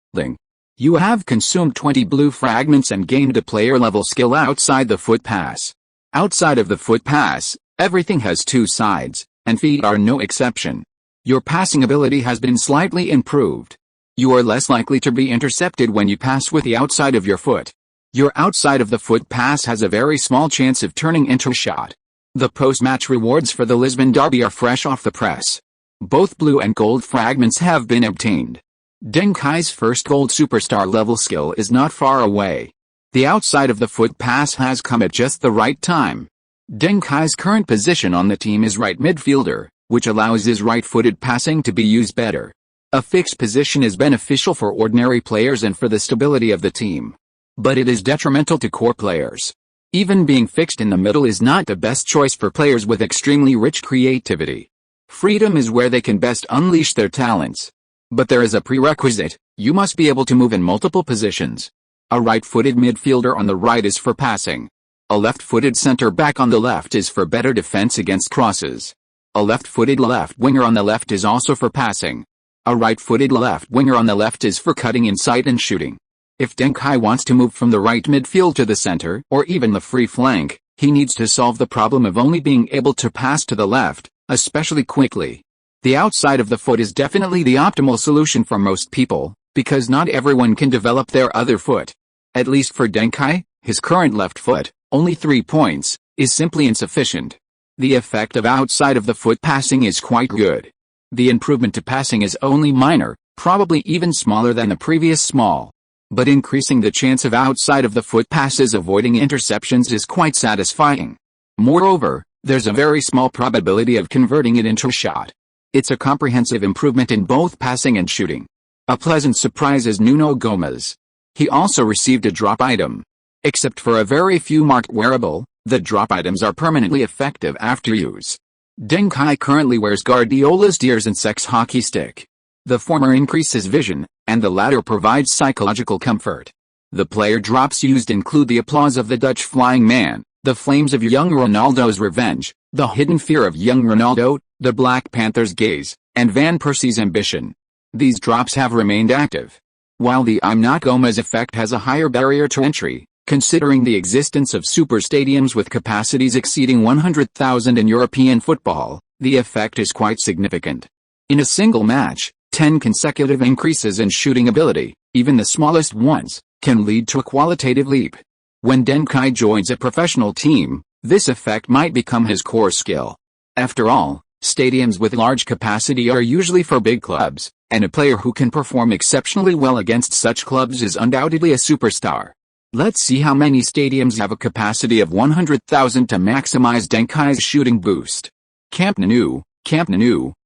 You have consumed 20 blue fragments and gained a player-level skill outside the foot pass. Outside of the foot pass, everything has 2 sides, and feet are no exception. Your passing ability has been slightly improved. You are less likely to be intercepted when you pass with the outside of your foot. Your outside of the foot pass has a very small chance of turning into a shot. The post-match rewards for the Lisbon derby are fresh off the press. Both blue and gold fragments have been obtained. Deng Kai's first gold superstar level skill is not far away. The outside of the foot pass has come at just the right time. Deng Kai's current position on the team is right midfielder, which allows his right-footed passing to be used better. A fixed position is beneficial for ordinary players and for the stability of the team. But it is detrimental to core players. Even being fixed in the middle is not the best choice for players with extremely rich creativity. Freedom is where they can best unleash their talents. But there is a prerequisite: you must be able to move in multiple positions. A right-footed midfielder on the right is for passing. A left-footed center-back on the left is for better defense against crosses. A left-footed left winger on the left is also for passing. A right-footed left winger on the left is for cutting inside and shooting. If Deng Kai wants to move from the right midfield to the center or even the free flank, he needs to solve the problem of only being able to pass to the left, especially quickly. The outside of the foot is definitely the optimal solution for most people, because not everyone can develop their other foot. At least for Deng Kai, his current left foot, only 3 points, is simply insufficient. The effect of outside of the foot passing is quite good. The improvement to passing is only minor, probably even smaller than the previous small. But increasing the chance of outside of the foot passes avoiding interceptions is quite satisfying. Moreover, there's a very small probability of converting it into a shot. It's a comprehensive improvement in both passing and shooting. A pleasant surprise is Nuno Gomes. He also received a drop item. Except for a very few marked wearable, the drop items are permanently effective after use. Deng Kai currently wears Guardiola's Deers and Sex hockey stick. The former increases vision, and the latter provides psychological comfort. The player drops used include the applause of the Dutch flying man, the flames of young Ronaldo's revenge, the hidden fear of young Ronaldo, the Black Panther's gaze, and Van Persie's ambition. These drops have remained active. While the I'm not Gomez effect has a higher barrier to entry, considering the existence of super stadiums with capacities exceeding 100,000 in European football, the effect is quite significant. In a single match, 10 consecutive increases in shooting ability, even the smallest ones, can lead to a qualitative leap. When Deng Kai joins a professional team, this effect might become his core skill. After all, stadiums with large capacity are usually for big clubs, and a player who can perform exceptionally well against such clubs is undoubtedly a superstar. Let's see how many stadiums have a capacity of 100,000 to maximize Deng Kai's shooting boost. Camp Nou,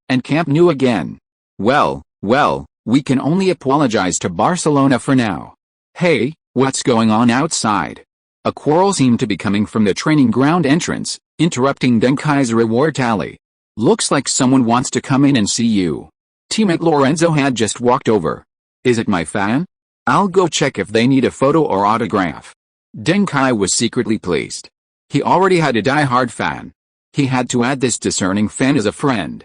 and Camp Nou again. Well, we can only apologize to Barcelona for now. Hey, what's going on outside? A quarrel seemed to be coming from the training ground entrance, interrupting Deng Kai's reward tally. Looks like someone wants to come in and see you. Teammate Lorenzo had just walked over. Is it my fan? I'll go check if they need a photo or autograph. Deng Kai was secretly pleased. He already had a die-hard fan. He had to add this discerning fan as a friend.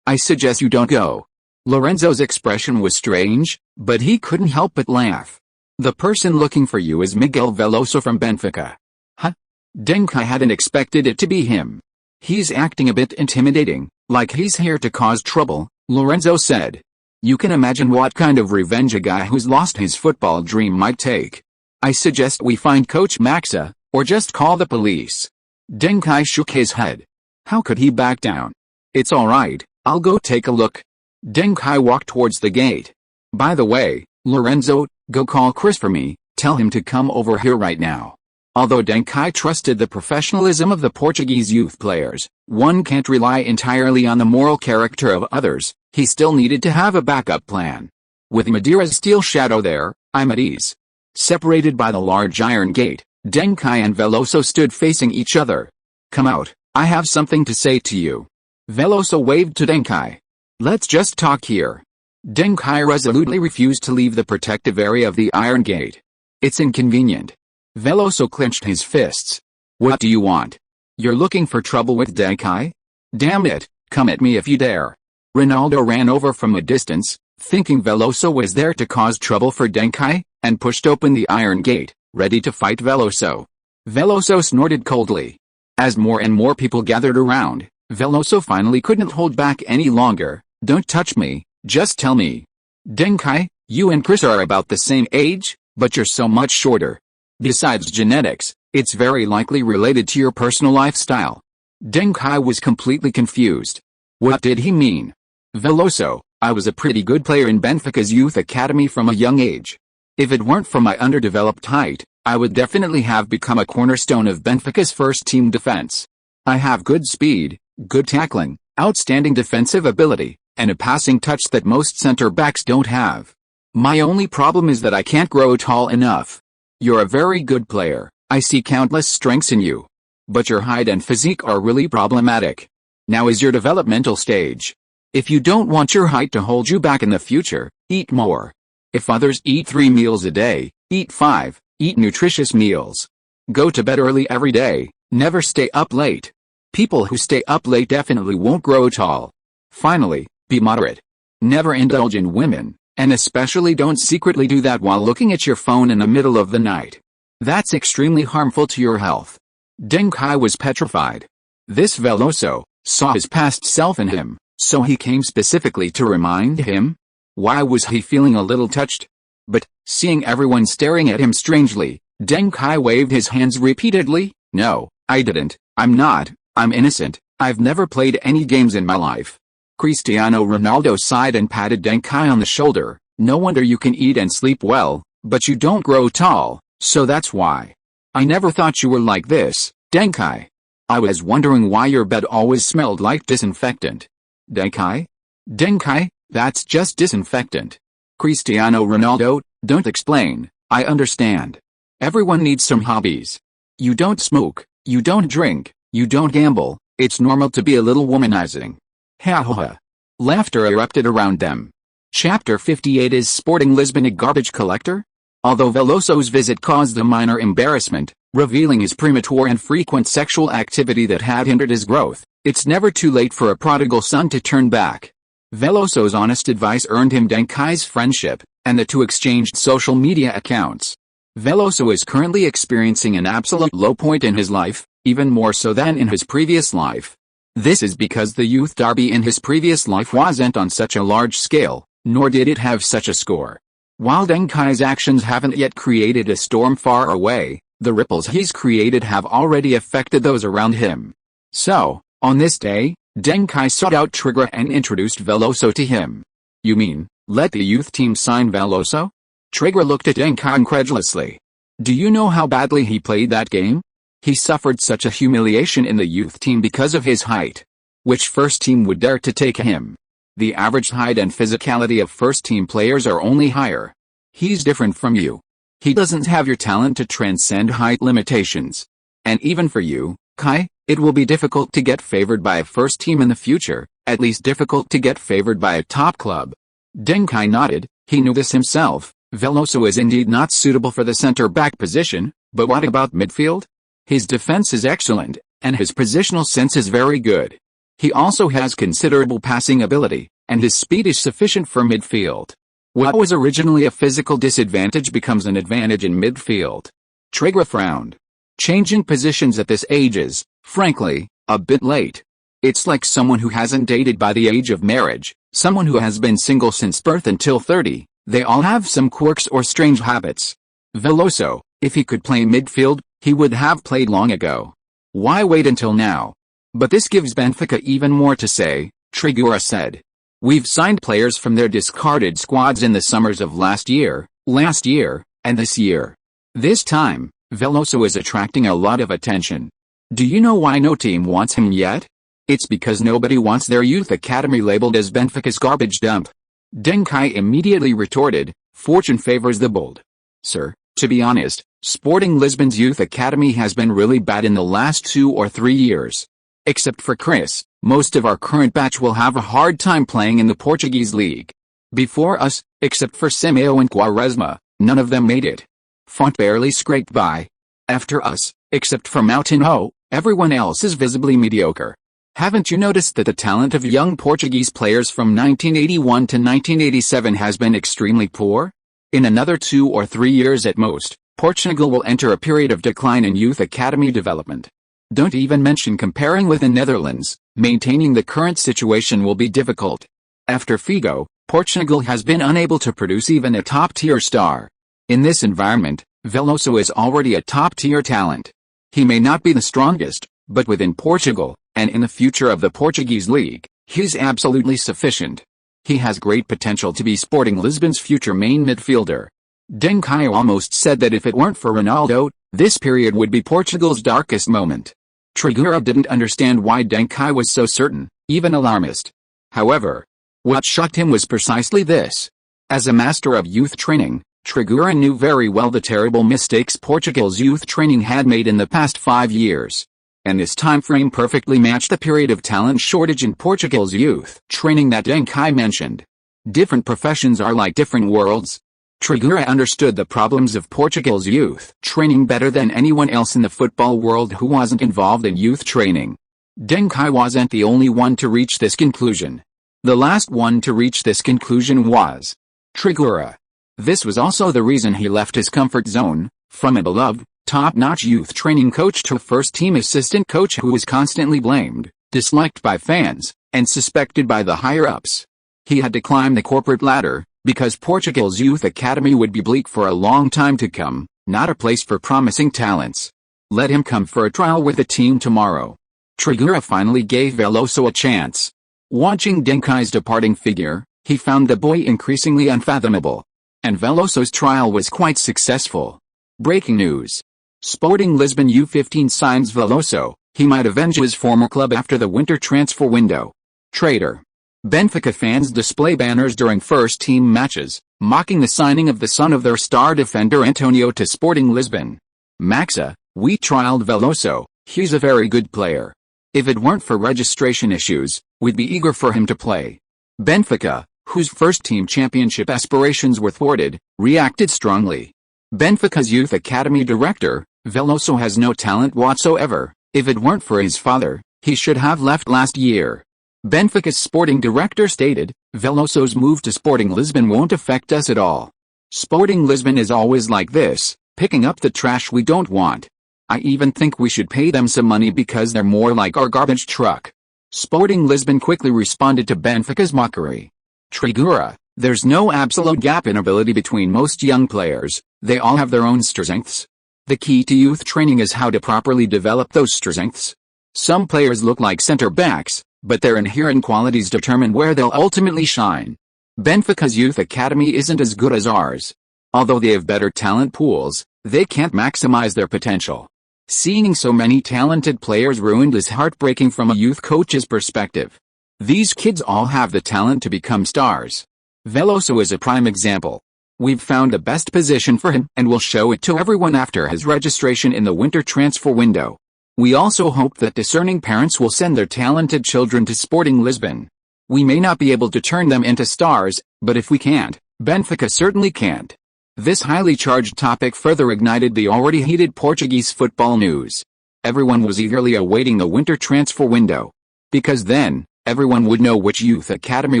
I suggest you don't go. Lorenzo's expression was strange, but he couldn't help but laugh. The person looking for you is Miguel Veloso from Benfica. Huh? Deng Kai hadn't expected it to be him. He's acting a bit intimidating, like he's here to cause trouble, Lorenzo said. You can imagine what kind of revenge a guy who's lost his football dream might take. I suggest we find Coach Maxa, or just call the police. Deng Kai shook his head. How could he back down? It's alright, I'll go take a look. Deng Kai walked towards the gate. By the way, Lorenzo, go call Chris for me, tell him to come over here right now. Although Deng Kai trusted the professionalism of the Portuguese youth players, one can't rely entirely on the moral character of others, he still needed to have a backup plan. With Madeira's steel shadow there, I'm at ease. Separated by the large iron gate, Deng Kai and Veloso stood facing each other. Come out, I have something to say to you. Veloso waved to Deng Kai. Let's just talk here. Deng Kai resolutely refused to leave the protective area of the iron gate. It's inconvenient. Veloso clenched his fists. What do you want? You're looking for trouble with Deng Kai? Damn it, come at me if you dare. Ronaldo ran over from a distance, thinking Veloso was there to cause trouble for Deng Kai, and pushed open the iron gate, ready to fight Veloso. Veloso snorted coldly. As more and more people gathered around, Veloso finally couldn't hold back any longer. Don't touch me, just tell me. Deng Kai, you and Chris are about the same age, but you're so much shorter. Besides genetics, it's very likely related to your personal lifestyle. Deng Kai was completely confused. What did he mean? Veloso, I was a pretty good player in Benfica's youth academy from a young age. If it weren't for my underdeveloped height, I would definitely have become a cornerstone of Benfica's first-team defense. I have good speed, good tackling, outstanding defensive ability, and a passing touch that most center-backs don't have. My only problem is that I can't grow tall enough. You're a very good player, I see countless strengths in you. But your height and physique are really problematic. Now is your developmental stage. If you don't want your height to hold you back in the future, eat more. If others eat 3 meals a day, eat 5, eat nutritious meals. Go to bed early every day, never stay up late. People who stay up late definitely won't grow tall. Finally, be moderate. Never indulge in women, And especially don't secretly do that while looking at your phone in the middle of the night. That's extremely harmful to your health. Deng Kai was petrified. This Veloso saw his past self in him, so he came specifically to remind him. Why was he feeling a little touched? But, seeing everyone staring at him strangely, Deng Kai waved his hands repeatedly. No, I didn't, I'm innocent, I've never played any games in my life. Cristiano Ronaldo sighed and patted Deng Kai on the shoulder. No wonder you can eat and sleep well, but you don't grow tall, so that's why. I never thought you were like this, Deng Kai. I was wondering why your bed always smelled like disinfectant. Deng Kai? Deng Kai, that's just disinfectant. Cristiano Ronaldo, don't explain, I understand. Everyone needs some hobbies. You don't smoke, you don't drink, you don't gamble, it's normal to be a little womanizing. Ha ha ha. Laughter erupted around them. Chapter 58 Is Sporting Lisbon a garbage collector? Although Veloso's visit caused a minor embarrassment, revealing his premature and frequent sexual activity that had hindered his growth, it's never too late for a prodigal son to turn back. Veloso's honest advice earned him Deng Kai's friendship, and the two exchanged social media accounts. Veloso is currently experiencing an absolute low point in his life, even more so than in his previous life. This is because the youth derby in his previous life wasn't on such a large scale, nor did it have such a score. While Deng Kai's actions haven't yet created a storm far away, the ripples he's created have already affected those around him. So, on this day, Deng Kai sought out Trigger and introduced Veloso to him. You mean, let the youth team sign Veloso? Trigger looked at Deng Kai incredulously. Do you know how badly he played that game? He suffered such a humiliation in the youth team because of his height. Which first team would dare to take him? The average height and physicality of first team players are only higher. He's different from you. He doesn't have your talent to transcend height limitations. And even for you, Kai, it will be difficult to get favored by a first team in the future, at least difficult to get favored by a top club. Deng Kai nodded, he knew this himself. Veloso is indeed not suitable for the center-back position, but what about midfield? His defense is excellent, and his positional sense is very good. He also has considerable passing ability, and his speed is sufficient for midfield. What was originally a physical disadvantage becomes an advantage in midfield. Trigger frowned. Changing positions at this age is, frankly, a bit late. It's like someone who hasn't dated by the age of marriage, someone who has been single since birth until 30, they all have some quirks or strange habits. Veloso, if he could play midfield, he would have played long ago. Why wait until now? But this gives Benfica even more to say, Trigura said. We've signed players from their discarded squads in the summers of last year, and this year. This time, Veloso is attracting a lot of attention. Do you know why no team wants him yet? It's because nobody wants their youth academy labeled as Benfica's garbage dump. Deng Kai immediately retorted, fortune favors the bold. Sir, to be honest, Sporting Lisbon's youth academy has been really bad in the last 2 or 3 years. Except for Chris, most of our current batch will have a hard time playing in the Portuguese league. Before us, except for Simeo and Quaresma, none of them made it. Font barely scraped by. After us, except for Moutinho, everyone else is visibly mediocre. Haven't you noticed that the talent of young Portuguese players from 1981 to 1987 has been extremely poor? In another 2 or 3 years at most, Portugal will enter a period of decline in youth academy development. Don't even mention comparing with the Netherlands, maintaining the current situation will be difficult. After Figo, Portugal has been unable to produce even a top-tier star. In this environment, Veloso is already a top-tier talent. He may not be the strongest, but within Portugal, and in the future of the Portuguese league, he's absolutely sufficient. He has great potential to be Sporting Lisbon's future main midfielder. Deng Kai almost said that if it weren't for Ronaldo, this period would be Portugal's darkest moment. Trigura didn't understand why Deng Kai was so certain, even alarmist. However, what shocked him was precisely this. As a master of youth training, Trigura knew very well the terrible mistakes Portugal's youth training had made in the past 5 years. And this time frame perfectly matched the period of talent shortage in Portugal's youth training that Deng Kai mentioned. Different professions are like different worlds. Trigura understood the problems of Portugal's youth training better than anyone else in the football world who wasn't involved in youth training. Deng Kai wasn't the only one to reach this conclusion. The last one to reach this conclusion was Trigura. This was also the reason he left his comfort zone, from a beloved, top-notch youth training coach to a first-team assistant coach who was constantly blamed, disliked by fans, and suspected by the higher-ups. He had to climb the corporate ladder, because Portugal's youth academy would be bleak for a long time to come, not a place for promising talents. Let him come for a trial with the team tomorrow. Trigura finally gave Veloso a chance. Watching Deng Kai's departing figure, he found the boy increasingly unfathomable. And Veloso's trial was quite successful. Breaking news. Sporting Lisbon U15 signs Veloso. He might avenge his former club after the winter transfer window. Traitor. Benfica fans display banners during first-team matches, mocking the signing of the son of their star defender Antonio to Sporting Lisbon. Maxa, we trialed Veloso, he's a very good player. If it weren't for registration issues, we'd be eager for him to play. Benfica, whose first-team championship aspirations were thwarted, reacted strongly. Benfica's youth academy director, Veloso has no talent whatsoever. If it weren't for his father, he should have left last year. Benfica's sporting director stated, Veloso's move to Sporting Lisbon won't affect us at all. Sporting Lisbon is always like this, picking up the trash we don't want. I even think we should pay them some money because they're more like our garbage truck. Sporting Lisbon quickly responded to Benfica's mockery. Trigura, there's no absolute gap in ability between most young players, they all have their own strengths. The key to youth training is how to properly develop those strengths. Some players look like center-backs, but their inherent qualities determine where they'll ultimately shine. Benfica's youth academy isn't as good as ours. Although they have better talent pools, they can't maximize their potential. Seeing so many talented players ruined is heartbreaking from a youth coach's perspective. These kids all have the talent to become stars. Veloso is a prime example. We've found the best position for him and will show it to everyone after his registration in the winter transfer window. We also hope that discerning parents will send their talented children to Sporting Lisbon. We may not be able to turn them into stars, but if we can't, Benfica certainly can't. This highly charged topic further ignited the already heated Portuguese football news. Everyone was eagerly awaiting the winter transfer window. Because then, everyone would know which youth academy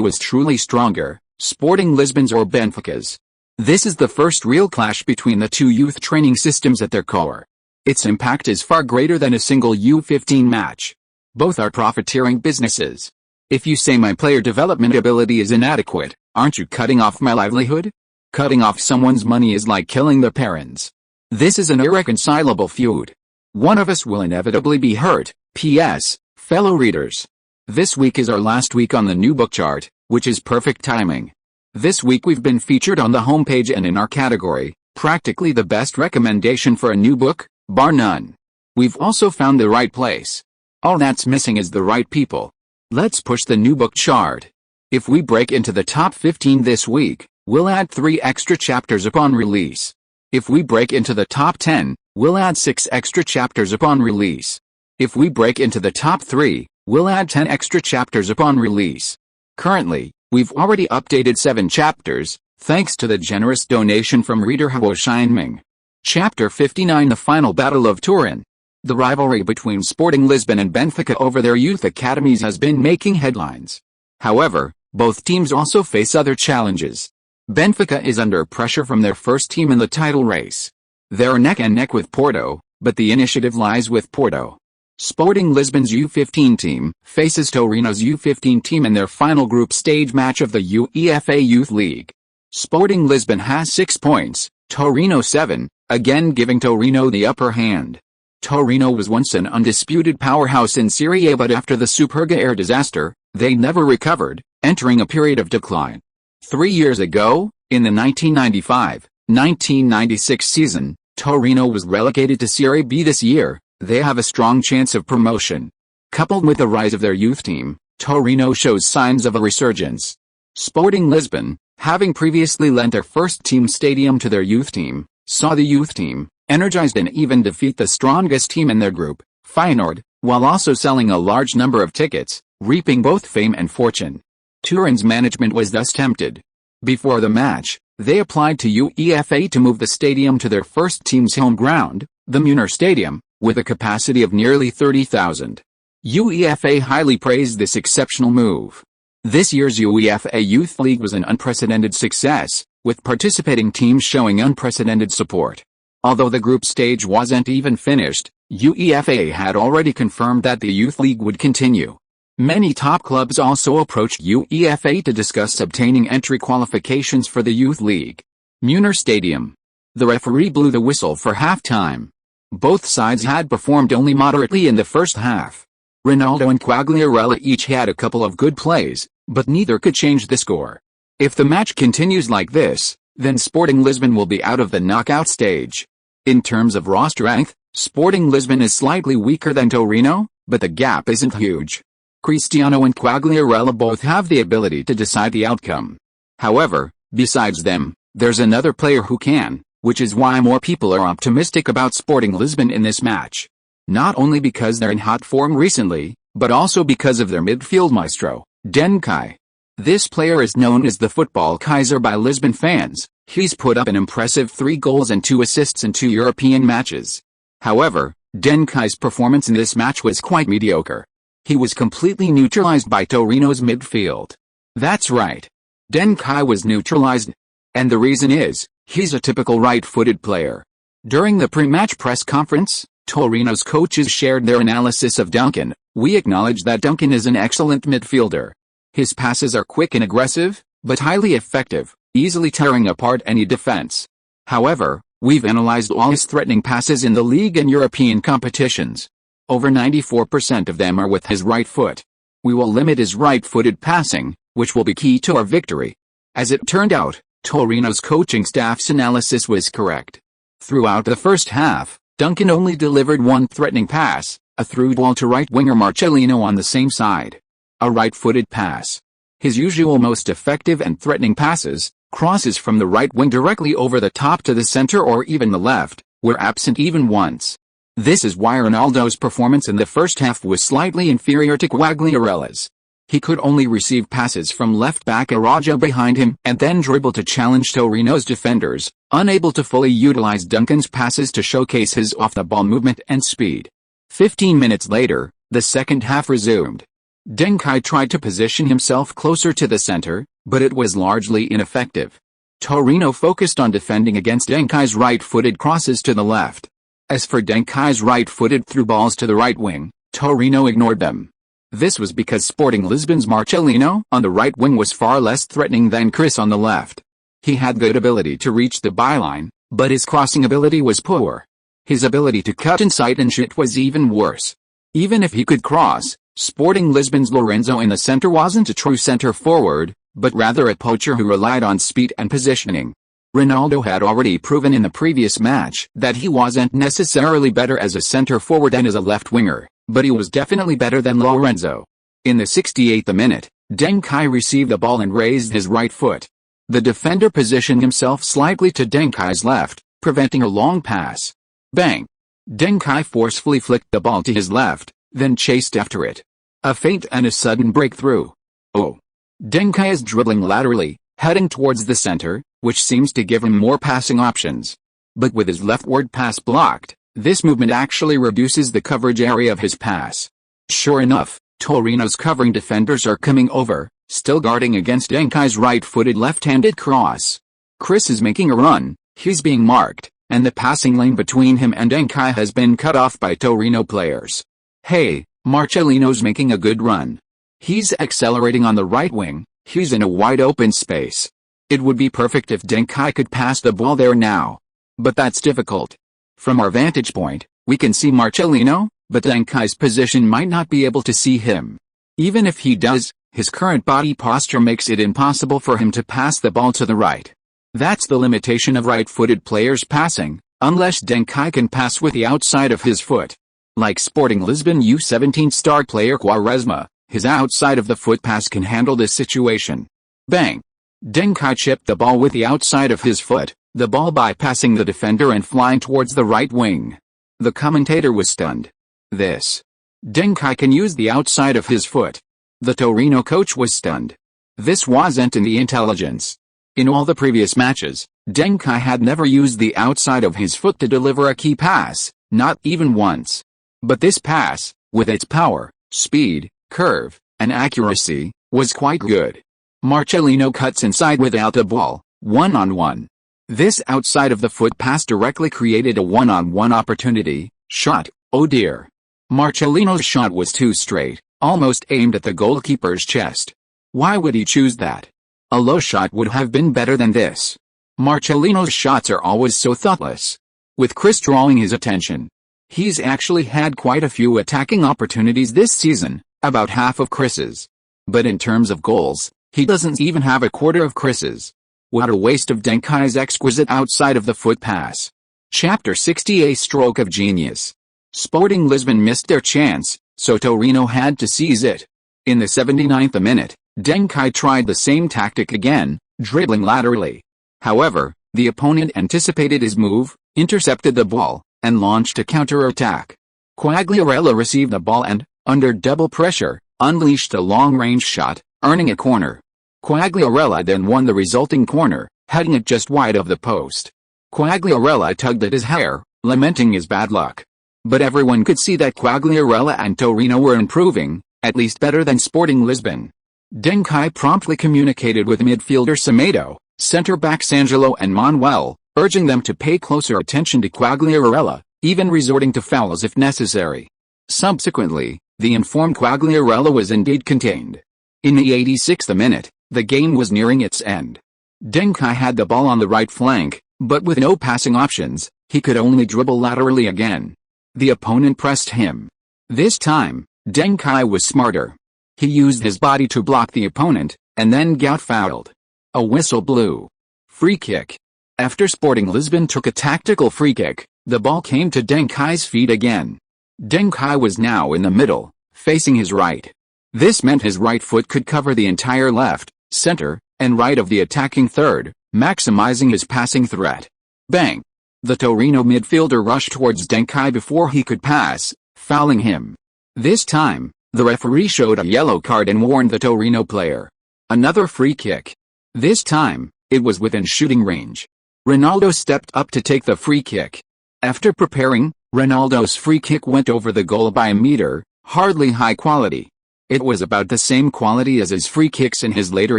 was truly stronger, Sporting Lisbon's or Benfica's. This is the first real clash between the two youth training systems at their core. Its impact is far greater than a single U15 match. Both are profiteering businesses. If you say my player development ability is inadequate, aren't you cutting off my livelihood? Cutting off someone's money is like killing their parents. This is an irreconcilable feud. One of us will inevitably be hurt. P.S. Fellow readers. This week is our last week on the new book chart, which is perfect timing. This week we've been featured on the homepage and in our category, practically the best recommendation for a new book, bar none. We've also found the right place. All that's missing is the right people. Let's push the new book chart. If we break into the top 15 this week, we'll add 3 extra chapters upon release. If we break into the top 10, we'll add 6 extra chapters upon release. If we break into the top 3, we'll add 10 extra chapters upon release. Currently, we've already updated 7 chapters, thanks to the generous donation from reader Hao Xianming. Chapter 59 The Final Battle of Turin. The rivalry between Sporting Lisbon and Benfica over their youth academies has been making headlines. However, both teams also face other challenges. Benfica is under pressure from their first team in the title race. They're neck and neck with Porto, but the initiative lies with Porto. Sporting Lisbon's U15 team faces Torino's U15 team in their final group stage match of the UEFA Youth League. Sporting Lisbon has 6 points, Torino 7, again giving Torino the upper hand. Torino was once an undisputed powerhouse in Serie A, but after the Superga air disaster, they never recovered, entering a period of decline. 3 years ago, in the 1995-1996 season, Torino was relegated to Serie B. This year, they have a strong chance of promotion. Coupled with the rise of their youth team, Torino shows signs of a resurgence. Sporting Lisbon, having previously lent their first-team stadium to their youth team, saw the youth team, energized and even defeat the strongest team in their group, Feyenoord, while also selling a large number of tickets, reaping both fame and fortune. Turin's management was thus tempted. Before the match, they applied to UEFA to move the stadium to their first team's home ground, the Muner Stadium, with a capacity of nearly 30,000. UEFA highly praised this exceptional move. This year's UEFA Youth League was an unprecedented success, with participating teams showing unprecedented support. Although the group stage wasn't even finished, UEFA had already confirmed that the Youth League would continue. Many top clubs also approached UEFA to discuss obtaining entry qualifications for the Youth League. Munich Stadium. The referee blew the whistle for halftime. Both sides had performed only moderately in the first half. Ronaldo and Quagliarella each had a couple of good plays, but neither could change the score. If the match continues like this, then Sporting Lisbon will be out of the knockout stage. In terms of raw strength, Sporting Lisbon is slightly weaker than Torino, but the gap isn't huge. Cristiano and Quagliarella both have the ability to decide the outcome. However, besides them, there's another player who can, which is why more people are optimistic about Sporting Lisbon in this match. Not only because they're in hot form recently, but also because of their midfield maestro, Deng Kai. This player is known as the Football Kaiser by Lisbon fans. He's put up an impressive 3 goals and 2 assists in 2 European matches. However, Deng Kai's performance in this match was quite mediocre. He was completely neutralized by Torino's midfield. That's right. Deng Kai was neutralized. And the reason is, he's a typical right-footed player. During the pre-match press conference, Torino's coaches shared their analysis of Duncan. We acknowledge that Duncan is an excellent midfielder. His passes are quick and aggressive, but highly effective, easily tearing apart any defense. However, we've analyzed all his threatening passes in the league and European competitions. Over 94% of them are with his right foot. We will limit his right-footed passing, which will be key to our victory. As it turned out, Torino's coaching staff's analysis was correct. Throughout the first half, Duncan only delivered one threatening pass, a through ball to right winger Marcelino on the same side. A right-footed pass. His usual most effective and threatening passes, crosses from the right wing directly over the top to the center or even the left, were absent even once. This is why Ronaldo's performance in the first half was slightly inferior to Quagliarella's. He could only receive passes from left-back Araújo behind him and then dribble to challenge Torino's defenders, unable to fully utilize Duncan's passes to showcase his off-the-ball movement and speed. 15 minutes later, the second half resumed. Deng Kai tried to position himself closer to the center, but it was largely ineffective. Torino focused on defending against Deng Kai's right-footed crosses to the left. As for Deng Kai's right-footed through balls to the right wing, Torino ignored them. This was because Sporting Lisbon's Marcelino on the right wing was far less threatening than Chris on the left. He had good ability to reach the byline, but his crossing ability was poor. His ability to cut inside and shoot was even worse. Even if he could cross, Sporting Lisbon's Lorenzo in the center wasn't a true center forward, but rather a poacher who relied on speed and positioning. Ronaldo had already proven in the previous match that he wasn't necessarily better as a center forward than as a left winger, but he was definitely better than Lorenzo. In the 68th minute, Deng Kai received the ball and raised his right foot. The defender positioned himself slightly to Deng Kai's left, preventing a long pass. Bang! Deng Kai forcefully flicked the ball to his left, then chased after it. A feint and a sudden breakthrough. Oh! Deng Kai is dribbling laterally, heading towards the center, which seems to give him more passing options. But with his leftward pass blocked, this movement actually reduces the coverage area of his pass. Sure enough, Torino's covering defenders are coming over, still guarding against Deng Kai's right-footed left-handed cross. Chris is making a run, he's being marked, and the passing lane between him and Deng Kai has been cut off by Torino players. Hey, Marcelino's making a good run. He's accelerating on the right wing, he's in a wide open space. It would be perfect if Deng Kai could pass the ball there now. But that's difficult. From our vantage point, we can see Marcelino, but Deng Kai's position might not be able to see him. Even if he does, his current body posture makes it impossible for him to pass the ball to the right. That's the limitation of right-footed players passing, unless Deng Kai can pass with the outside of his foot. Like Sporting Lisbon U17 star player Quaresma, his outside of the foot pass can handle this situation. Bang! Deng Kai chipped the ball with the outside of his foot, the ball bypassing the defender and flying towards the right wing. The commentator was stunned. Deng Kai can use the outside of his foot. The Torino coach was stunned. This wasn't in the intelligence. In all the previous matches, Deng Kai had never used the outside of his foot to deliver a key pass, not even once. But this pass, with its power, speed, curve, and accuracy, was quite good. Marcelino cuts inside without the ball, one-on-one. This outside of the foot pass directly created a one-on-one opportunity. Shot, oh dear. Marcelino's shot was too straight, almost aimed at the goalkeeper's chest. Why would he choose that? A low shot would have been better than this. Marcelino's shots are always so thoughtless. With Chris drawing his attention. He's actually had quite a few attacking opportunities this season, about half of Chris's. But in terms of goals, he doesn't even have a quarter of Chris's. What a waste of Deng Kai's exquisite outside of the foot pass. Chapter 60, a stroke of genius. Sporting Lisbon missed their chance, so Torino had to seize it. In the 79th minute, Deng Kai tried the same tactic again, dribbling laterally. However, the opponent anticipated his move, intercepted the ball, and launched a counter-attack. Quagliarella received the ball and, under double pressure, unleashed a long-range shot, earning a corner. Quagliarella then won the resulting corner, heading it just wide of the post. Quagliarella tugged at his hair, lamenting his bad luck. But everyone could see that Quagliarella and Torino were improving, at least better than Sporting Lisbon. Deng Kai promptly communicated with midfielder Semedo, centre-backs Angelo and Manuel, urging them to pay closer attention to Quagliarella, even resorting to fouls if necessary. Subsequently, the informed Quagliarella was indeed contained. In the 86th minute, the game was nearing its end. Deng Kai had the ball on the right flank, but with no passing options, he could only dribble laterally again. The opponent pressed him. This time, Deng Kai was smarter. He used his body to block the opponent, and then got fouled. A whistle blew. Free kick. After Sporting Lisbon took a tactical free kick, the ball came to Deng Kai's feet again. Deng Kai was now in the middle, facing his right. This meant his right foot could cover the entire left, center, and right of the attacking third, maximizing his passing threat. Bang! The Torino midfielder rushed towards Deng Kai before he could pass, fouling him. This time, the referee showed a yellow card and warned the Torino player. Another free kick. This time, it was within shooting range. Ronaldo stepped up to take the free kick. After preparing, Ronaldo's free kick went over the goal by a meter, hardly high quality. It was about the same quality as his free kicks in his later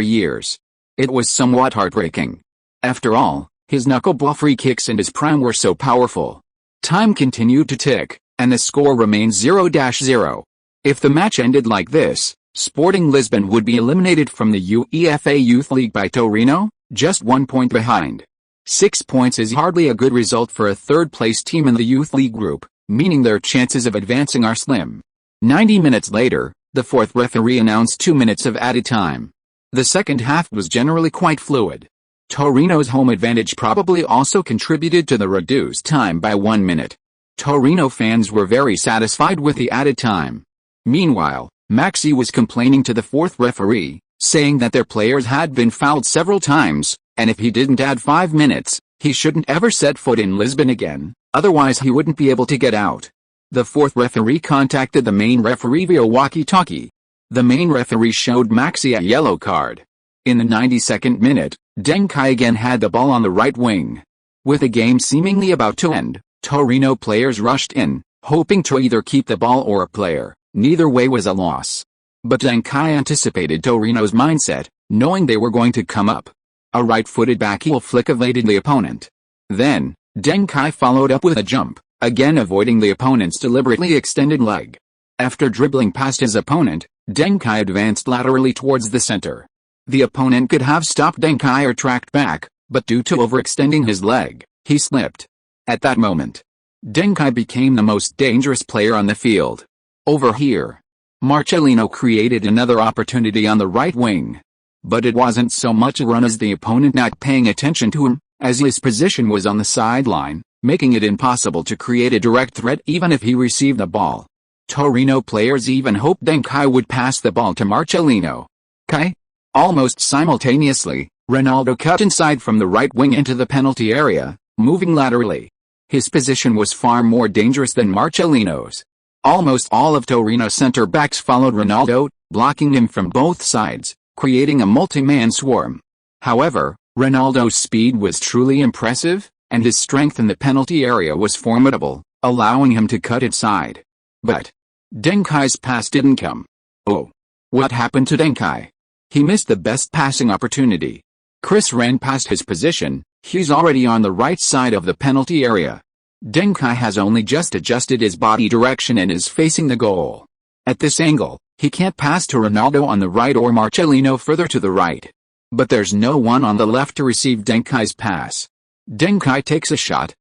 years. It was somewhat heartbreaking. After all, his knuckleball free kicks in his prime were so powerful. Time continued to tick, and the score remained 0-0. If the match ended like this, Sporting Lisbon would be eliminated from the UEFA Youth League by Torino, just 1 point behind. 6 points is hardly a good result for a third-place team in the Youth League group, meaning their chances of advancing are slim. 90 minutes later, the fourth referee announced 2 minutes of added time. The second half was generally quite fluid. Torino's home advantage probably also contributed to the reduced time by 1 minute. Torino fans were very satisfied with the added time. Meanwhile, Messi was complaining to the fourth referee, saying that their players had been fouled several times, and if he didn't add 5 minutes, he shouldn't ever set foot in Lisbon again, otherwise he wouldn't be able to get out. The fourth referee contacted the main referee via walkie-talkie. The main referee showed Messi a yellow card. In the 92nd minute, Deng Kai again had the ball on the right wing. With the game seemingly about to end, Torino players rushed in, hoping to either keep the ball or a player. Neither way was a loss. But Deng Kai anticipated Torino's mindset, knowing they were going to come up. A right-footed backheel flick evaded the opponent. Then, Deng Kai followed up with a jump, again avoiding the opponent's deliberately extended leg. After dribbling past his opponent, Deng Kai advanced laterally towards the center. The opponent could have stopped Deng Kai or tracked back, but due to overextending his leg, he slipped. At that moment, Deng Kai became the most dangerous player on the field. Over here, Marcelino created another opportunity on the right wing. But it wasn't so much a run as the opponent not paying attention to him, as his position was on the sideline, making it impossible to create a direct threat even if he received the ball. Torino players even hoped Deng Kai would pass the ball to Marcelino. Kai? Almost simultaneously, Ronaldo cut inside from the right wing into the penalty area, moving laterally. His position was far more dangerous than Marcelino's. Almost all of Torino's centre-backs followed Ronaldo, blocking him from both sides, creating a multi-man swarm. However, Ronaldo's speed was truly impressive, and his strength in the penalty area was formidable, allowing him to cut inside. But Deng Kai's pass didn't come. Oh. What happened to Deng Kai? He missed the best passing opportunity. Chris ran past his position. He's already on the right side of the penalty area. Deng Kai has only just adjusted his body direction and is facing the goal. At this angle, he can't pass to Ronaldo on the right or Marcelino further to the right. But there's no one on the left to receive Deng Kai's pass. Deng Kai takes a shot.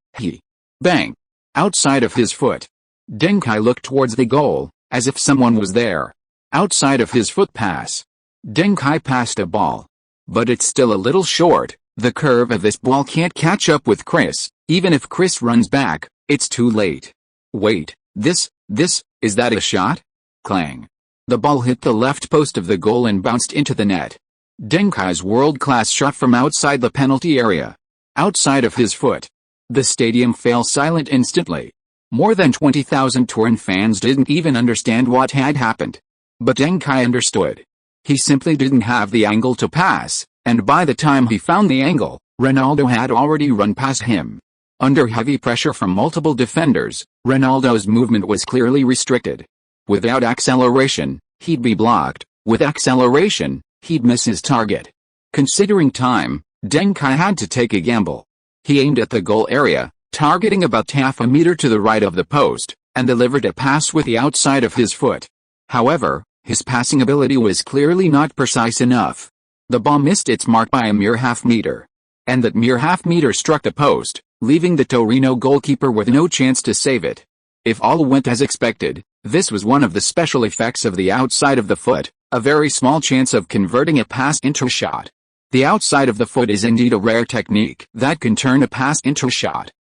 Bang! Outside of his foot. Deng Kai looked towards the goal, as if someone was there. Outside of his foot pass. Deng Kai passed a ball. But it's still a little short. The curve of this ball can't catch up with Chris. Even if Chris runs back, it's too late. Wait, is that a shot? Clang. The ball hit the left post of the goal and bounced into the net. Deng Kai's world-class shot from outside the penalty area. Outside of his foot. The stadium fell silent instantly. More than 20,000 Turin fans didn't even understand what had happened. But Deng Kai understood. He simply didn't have the angle to pass, and by the time he found the angle, Ronaldo had already run past him. Under heavy pressure from multiple defenders, Ronaldo's movement was clearly restricted. Without acceleration, he'd be blocked. With acceleration, he'd miss his target. Considering time, Deng Kai had to take a gamble. He aimed at the goal area, targeting about half a meter to the right of the post, and delivered a pass with the outside of his foot. However, his passing ability was clearly not precise enough. The ball missed its mark by a mere half meter. And that mere half meter struck the post, leaving the Torino goalkeeper with no chance to save it. If all went as expected, this was one of the special effects of the outside of the foot, a very small chance of converting a pass into a shot. The outside of the foot is indeed a rare technique that can turn a pass into a shot.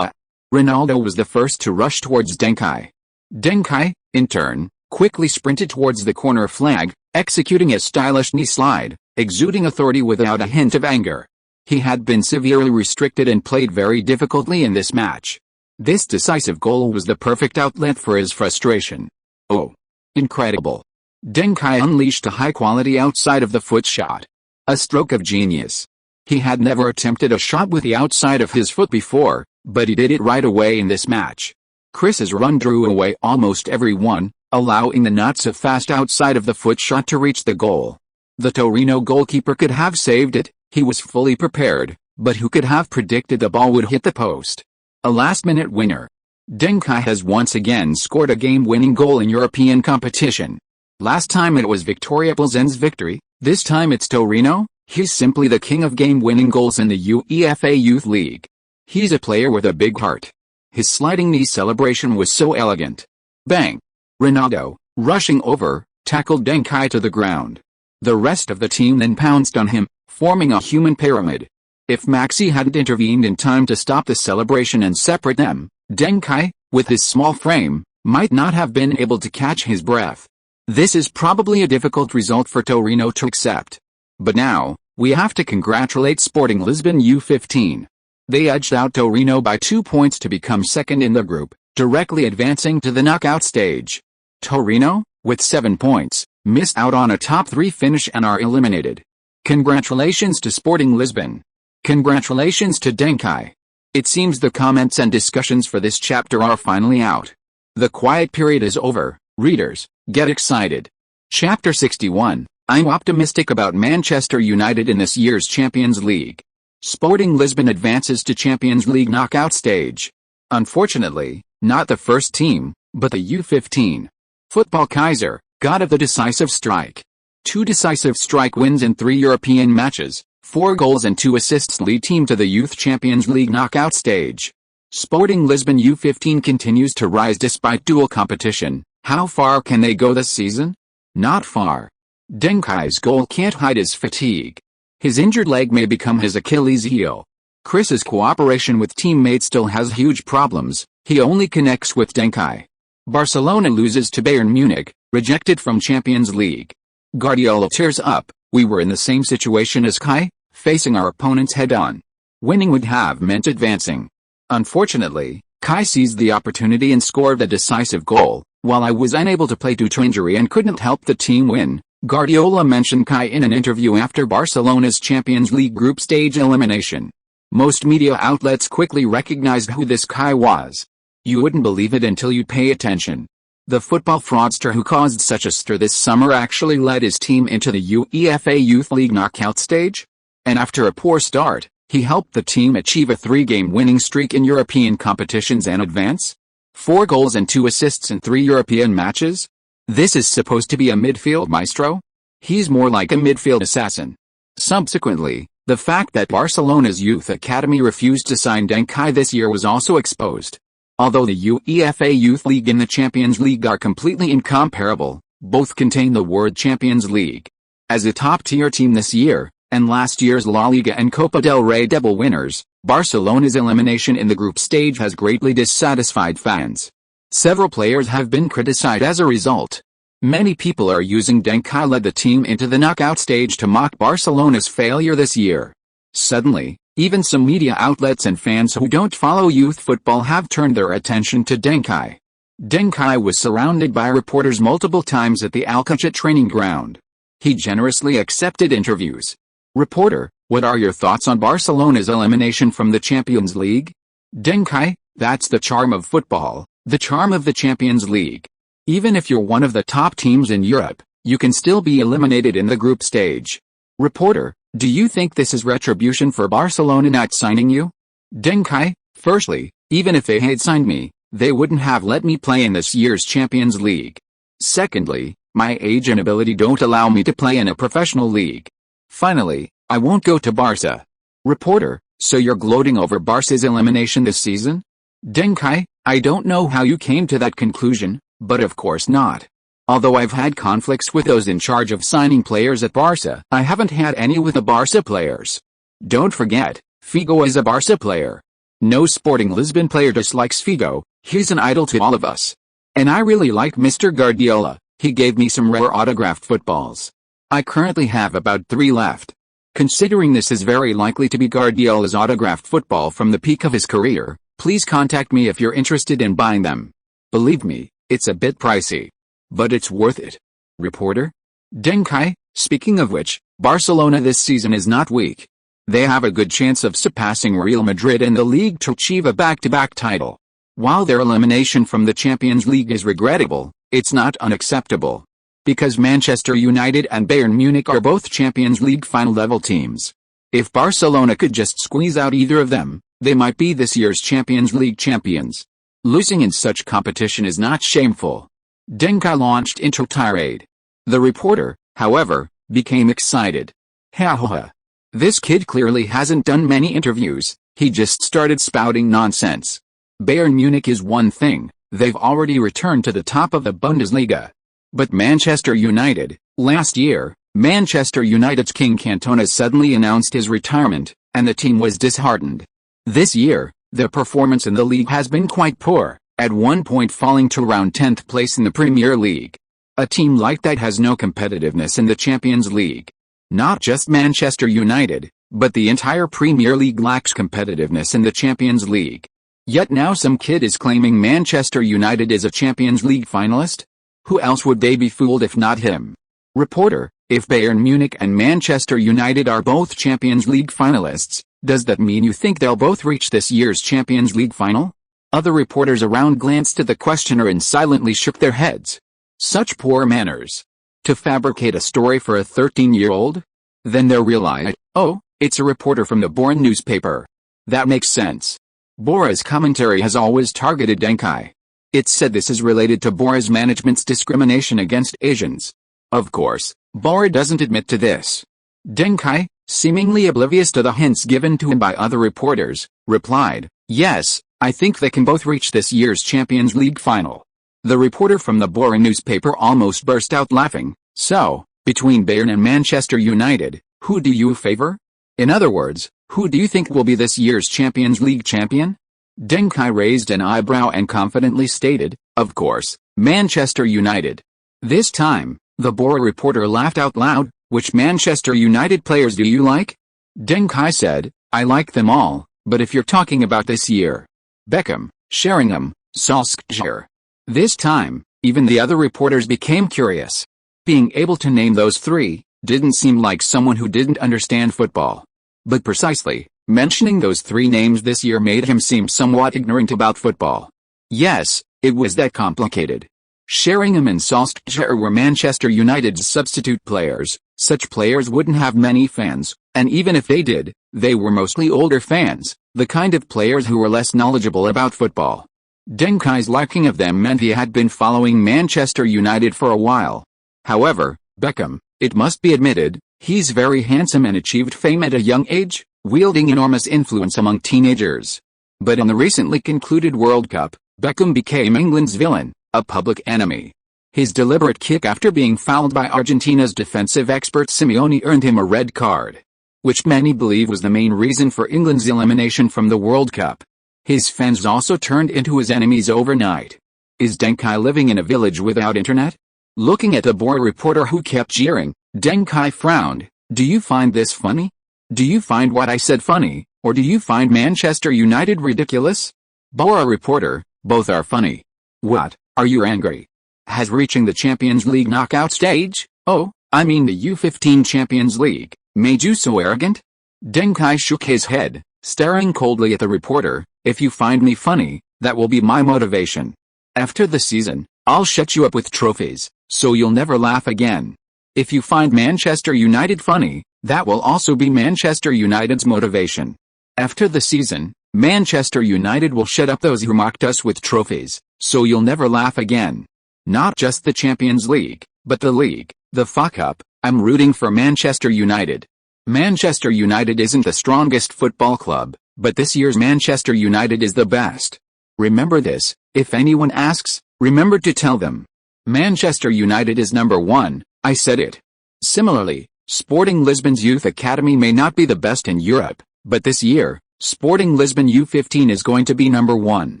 Ronaldo was the first to rush towards Deng Kai. Deng Kai, in turn, quickly sprinted towards the corner flag, executing a stylish knee slide, exuding authority without a hint of anger. He had been severely restricted and played very difficultly in this match. This decisive goal was the perfect outlet for his frustration. Oh! Incredible! Deng Kai unleashed a high-quality outside-of-the-foot shot. A stroke of genius. He had never attempted a shot with the outside of his foot before, but he did it right away in this match. Chris's run drew away almost every one, allowing the not-so-fast outside-of-the-foot shot to reach the goal. The Torino goalkeeper could have saved it. He was fully prepared, but who could have predicted the ball would hit the post? A last-minute winner. Deng Kai has once again scored a game-winning goal in European competition. Last time it was Victoria Pilsen's victory, this time it's Torino. He's simply the king of game-winning goals in the UEFA Youth League. He's a player with a big heart. His sliding knee celebration was so elegant. Bang! Ronaldo, rushing over, tackled Deng Kai to the ground. The rest of the team then pounced on him, forming a human pyramid. If Messi hadn't intervened in time to stop the celebration and separate them, Deng Kai, with his small frame, might not have been able to catch his breath. This is probably a difficult result for Torino to accept. But now, we have to congratulate Sporting Lisbon U15. They edged out Torino by 2 points to become second in the group, directly advancing to the knockout stage. Torino, with 7 points, missed out on a top 3 finish and are eliminated. Congratulations to Sporting Lisbon. Congratulations to Deng Kai. It seems the comments and discussions for this chapter are finally out. The quiet period is over, readers, get excited. Chapter 61, I'm optimistic about Manchester United in this year's Champions League. Sporting Lisbon advances to Champions League knockout stage. Unfortunately, not the first team, but the U15. Football Kaiser, god of the decisive strike. 2 decisive strike wins in 3 European matches, 4 goals and 2 assists lead team to the Youth Champions League knockout stage. Sporting Lisbon U15 continues to rise despite dual competition. How far can they go this season? Not far. Deng Kai's goal can't hide his fatigue. His injured leg may become his Achilles heel. Chris's cooperation with teammates still has huge problems. He only connects with Deng Kai. Barcelona loses to Bayern Munich, rejected from Champions League. Guardiola tears up. We were in the same situation as Kai, facing our opponents head-on. Winning would have meant advancing. Unfortunately, Kai seized the opportunity and scored the decisive goal. While I was unable to play due to injury and couldn't help the team win, Guardiola mentioned Kai in an interview after Barcelona's Champions League group stage elimination. Most media outlets quickly recognized who this Kai was. You wouldn't believe it until you'd pay attention. The football fraudster who caused such a stir this summer actually led his team into the UEFA Youth League knockout stage. And after a poor start, he helped the team achieve a 3-game winning streak in European competitions and advance. 4 goals and 2 assists in 3 European matches? This is supposed to be a midfield maestro? He's more like a midfield assassin. Subsequently, the fact that Barcelona's youth academy refused to sign Deng Kai this year was also exposed. Although the UEFA Youth League and the Champions League are completely incomparable, both contain the word Champions League. As a top-tier team this year, and last year's La Liga and Copa del Rey double winners, Barcelona's elimination in the group stage has greatly dissatisfied fans. Several players have been criticized as a result. Many people are using Deng Kai led the team into the knockout stage to mock Barcelona's failure this year. Suddenly, even some media outlets and fans who don't follow youth football have turned their attention to Deng Kai. Deng Kai was surrounded by reporters multiple times at the Alcachat training ground. He generously accepted interviews. Reporter, what are your thoughts on Barcelona's elimination from the Champions League? Deng Kai, that's the charm of football, the charm of the Champions League. Even if you're one of the top teams in Europe, you can still be eliminated in the group stage. Reporter, do you think this is retribution for Barcelona not signing you? Deng Kai, firstly, even if they had signed me, they wouldn't have let me play in this year's Champions League. Secondly, my age and ability don't allow me to play in a professional league. Finally, I won't go to Barca. Reporter, so you're gloating over Barca's elimination this season? Deng Kai, I don't know how you came to that conclusion, but of course not. Although I've had conflicts with those in charge of signing players at Barca, I haven't had any with the Barca players. Don't forget, Figo is a Barca player. No Sporting Lisbon player dislikes Figo, he's an idol to all of us. And I really like Mr. Guardiola, he gave me some rare autographed footballs. I currently have about 3 left. Considering this is very likely to be Guardiola's autographed football from the peak of his career, please contact me if you're interested in buying them. Believe me, it's a bit pricey. But it's worth it. Reporter? Deng Kai, speaking of which, Barcelona this season is not weak. They have a good chance of surpassing Real Madrid in the league to achieve a back-to-back title. While their elimination from the Champions League is regrettable, it's not unacceptable. Because Manchester United and Bayern Munich are both Champions League final-level teams. If Barcelona could just squeeze out either of them, they might be this year's Champions League champions. Losing in such competition is not shameful. Deng Kai launched into a tirade. The reporter, however, became excited. Ha ha ha. This kid clearly hasn't done many interviews, he just started spouting nonsense. Bayern Munich is one thing, they've already returned to the top of the Bundesliga. But Manchester United, last year, Manchester United's King Cantona suddenly announced his retirement, and the team was disheartened. This year, their performance in the league has been quite poor, at one point falling to around 10th place in the Premier League. A team like that has no competitiveness in the Champions League. Not just Manchester United, but the entire Premier League lacks competitiveness in the Champions League. Yet now some kid is claiming Manchester United is a Champions League finalist? Who else would they be fooled if not him? Reporter, if Bayern Munich and Manchester United are both Champions League finalists, does that mean you think they'll both reach this year's Champions League final? Other reporters around glanced at the questioner and silently shook their heads. Such poor manners. To fabricate a story for a 13-year-old? Then they realized, oh, it's a reporter from the Born newspaper. That makes sense. Bora's commentary has always targeted Deng Kai. It's said this is related to Bora's management's discrimination against Asians. Of course, Bora doesn't admit to this. Deng Kai, seemingly oblivious to the hints given to him by other reporters, replied, yes, I think they can both reach this year's Champions League final. The reporter from the Bora newspaper almost burst out laughing. So, between Bayern and Manchester United, who do you favor? In other words, who do you think will be this year's Champions League champion? Deng Kai raised an eyebrow and confidently stated, of course, Manchester United. This time, the Bora reporter laughed out loud. Which Manchester United players do you like? Deng Kai said, I like them all, but if you're talking about this year, Beckham, Sheringham, Solskjaer. This time, even the other reporters became curious. Being able to name those 3 didn't seem like someone who didn't understand football. But precisely, mentioning those 3 names this year made him seem somewhat ignorant about football. Yes, it was that complicated. Sheringham and Solskjaer were Manchester United's substitute players. Such players wouldn't have many fans, and even if they did, they were mostly older fans, the kind of players who were less knowledgeable about football. Deng Kai's liking of them meant he had been following Manchester United for a while. However, Beckham, it must be admitted, he's very handsome and achieved fame at a young age, wielding enormous influence among teenagers. But in the recently concluded World Cup, Beckham became England's villain, a public enemy. His deliberate kick after being fouled by Argentina's defensive expert Simeone earned him a red card, which many believe was the main reason for England's elimination from the World Cup. His fans also turned into his enemies overnight. Is Deng Kai living in a village without internet? Looking at the bored reporter who kept jeering, Deng Kai frowned. Do you find this funny? Do you find what I said funny, or do you find Manchester United ridiculous? Bored reporter, both are funny. What, are you angry? Has reaching the Champions League knockout stage, I mean the U15 Champions League, made you so arrogant? Deng Kai shook his head, staring coldly at the reporter. If you find me funny, that will be my motivation. After the season, I'll shut you up with trophies, so you'll never laugh again. If you find Manchester United funny, that will also be Manchester United's motivation. After the season, Manchester United will shut up those who mocked us with trophies, so you'll never laugh again. Not just the Champions League, but the league, the FA Cup. I'm rooting for Manchester United. Manchester United isn't the strongest football club, but this year's Manchester United is the best. Remember this, if anyone asks, remember to tell them. Manchester United is number one, I said it. Similarly, Sporting Lisbon's youth academy may not be the best in Europe, but this year, Sporting Lisbon U15 is going to be number one.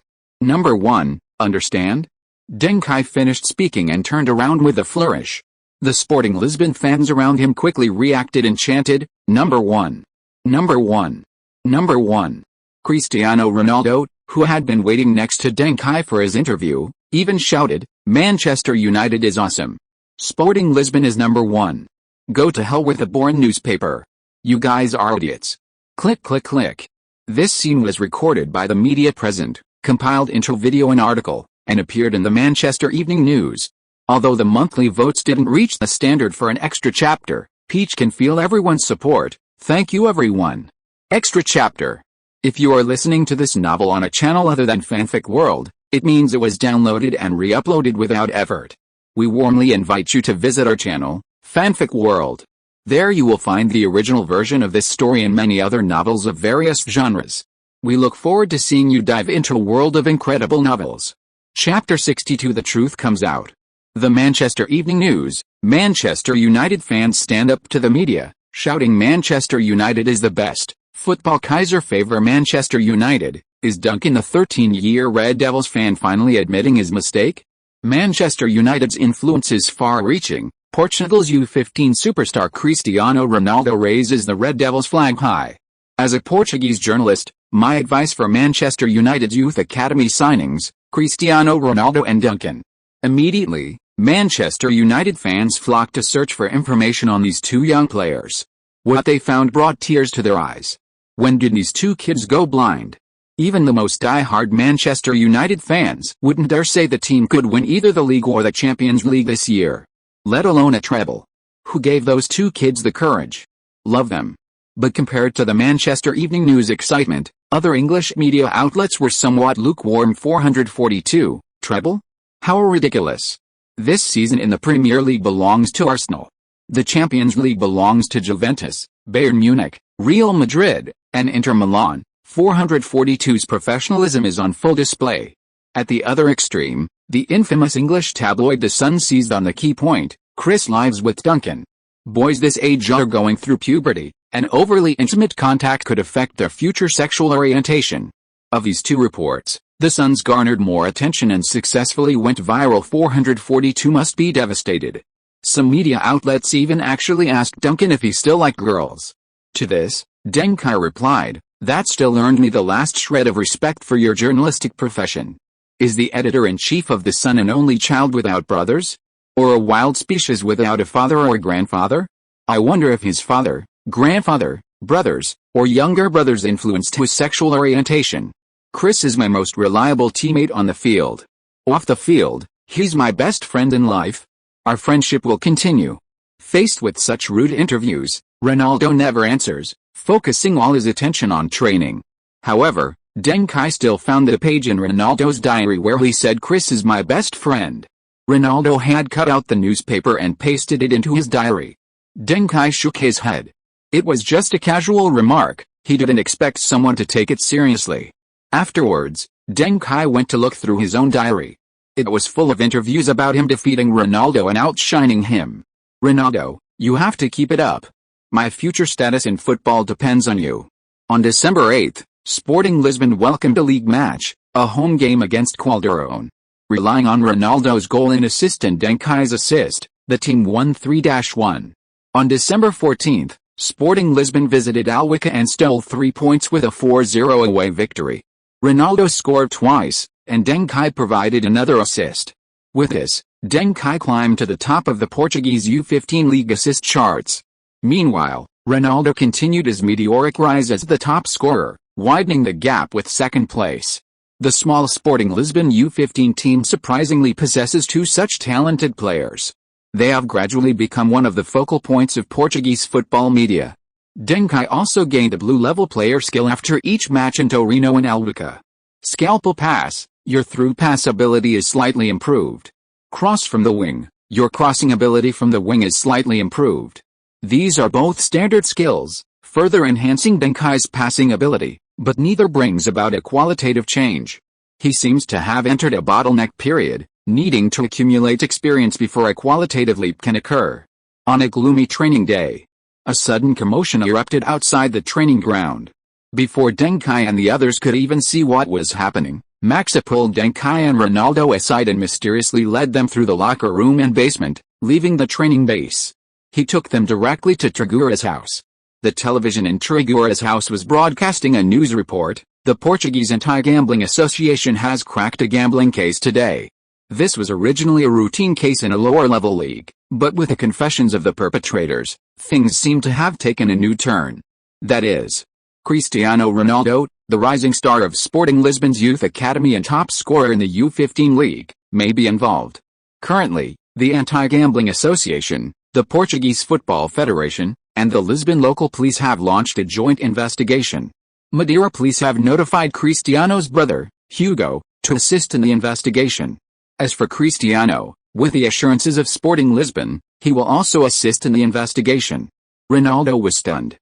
Number one, understand? Deng Kai finished speaking and turned around with a flourish. The Sporting Lisbon fans around him quickly reacted and chanted, number one. Number one. Number one. Cristiano Ronaldo, who had been waiting next to Deng Kai for his interview, even shouted, Manchester United is awesome. Sporting Lisbon is number one. Go to hell with the boring newspaper. You guys are idiots. Click click click. This scene was recorded by the media present, compiled into video and article, and appeared in the Manchester Evening News. Although the monthly votes didn't reach the standard for an extra chapter, Peach can feel everyone's support. Thank you everyone. Extra chapter. If you are listening to this novel on a channel other than Fanfic World, it means it was downloaded and re-uploaded without effort. We warmly invite you to visit our channel, Fanfic World. There you will find the original version of this story and many other novels of various genres. We look forward to seeing you dive into a world of incredible novels. Chapter 62 The Truth Comes Out. The Manchester Evening News. Manchester United fans stand up to the media, shouting Manchester United is the best. Football Kaiser favor Manchester United. Is Duncan, the 13-year Red Devils fan, finally admitting his mistake? Manchester United's influence is far-reaching. Portugal's U15 superstar Cristiano Ronaldo raises the Red Devils flag high. As a Portuguese journalist, my advice for Manchester United's youth academy signings, Cristiano Ronaldo and Duncan. Immediately, Manchester United fans flocked to search for information on these two young players. What they found brought tears to their eyes. When did these two kids go blind? Even the most die-hard Manchester United fans wouldn't dare say the team could win either the league or the Champions League this year, let alone a treble. Who gave those two kids the courage? Love them. But compared to the Manchester Evening News excitement, other English media outlets were somewhat lukewarm. 442, treble? How ridiculous. This season in the Premier League belongs to Arsenal. The Champions League belongs to Juventus, Bayern Munich, Real Madrid, and Inter Milan. 442's professionalism is on full display. At the other extreme, the infamous English tabloid The Sun seized on the key point. Chris lives with Duncan. Boys this age are going through puberty, and overly intimate contact could affect their future sexual orientation. Of these two reports, The Sun's garnered more attention and successfully went viral. 442 must be devastated. Some media outlets even actually asked Duncan if he still liked girls. To this, Deng Kai replied, that still earned me the last shred of respect for your journalistic profession. Is the editor-in-chief of The Sun an only child without brothers? Or a wild species without a father or grandfather? I wonder if his father, grandfather, brothers, or younger brothers influenced his sexual orientation. Chris is my most reliable teammate on the field. Off the field, He's my best friend in life. Our friendship will continue. Faced with such rude interviews, Ronaldo never answers, focusing all his attention on training. However, Deng Kai still found the page in Ronaldo's diary where he said Chris is my best friend. Ronaldo had cut out the newspaper and pasted it into his diary. Deng Kai shook his head. It was just a casual remark, he didn't expect someone to take it seriously. Afterwards, Deng Kai went to look through his own diary. It was full of interviews about him defeating Ronaldo and outshining him. Ronaldo, you have to keep it up. My future status in football depends on you. On December 8th, Sporting Lisbon welcomed a league match, a home game against Calderon. Relying on Ronaldo's goal and assist and Deng Kai's assist, the team won 3-1. On December 14th, Sporting Lisbon visited Alwica and stole 3 points with a 4-0 away victory. Ronaldo scored twice, and Deng Kai provided another assist. With this, Deng Kai climbed to the top of the Portuguese U15 league assist charts. Meanwhile, Ronaldo continued his meteoric rise as the top scorer, widening the gap with second place. The small Sporting Lisbon U15 team surprisingly possesses two such talented players. They have gradually become one of the focal points of Portuguese football media. Deng Kai also gained a blue-level player skill after each match in Torino and Alwica. Scalpel pass, your through pass ability is slightly improved. Cross from the wing, your crossing ability from the wing is slightly improved. These are both standard skills, further enhancing Deng Kai's passing ability, but neither brings about a qualitative change. He seems to have entered a bottleneck period, needing to accumulate experience before a qualitative leap can occur. On a gloomy training day, a sudden commotion erupted outside the training ground. Before Deng Kai and the others could even see what was happening, Maxa pulled Deng Kai and Ronaldo aside and mysteriously led them through the locker room and basement, leaving the training base. He took them directly to Trigura's house. The television in Trigura's house was broadcasting a news report. The Portuguese Anti-Gambling Association has cracked a gambling case today. This was originally a routine case in a lower-level league, but with the confessions of the perpetrators, things seem to have taken a new turn. That is, Cristiano Ronaldo, the rising star of Sporting Lisbon's youth academy and top scorer in the U15 league, may be involved. Currently, the Anti-Gambling Association, the Portuguese Football Federation, and the Lisbon local police have launched a joint investigation. Madeira police have notified Cristiano's brother, Hugo, to assist in the investigation. As for Cristiano, with the assurances of Sporting Lisbon, he will also assist in the investigation. Ronaldo was stunned.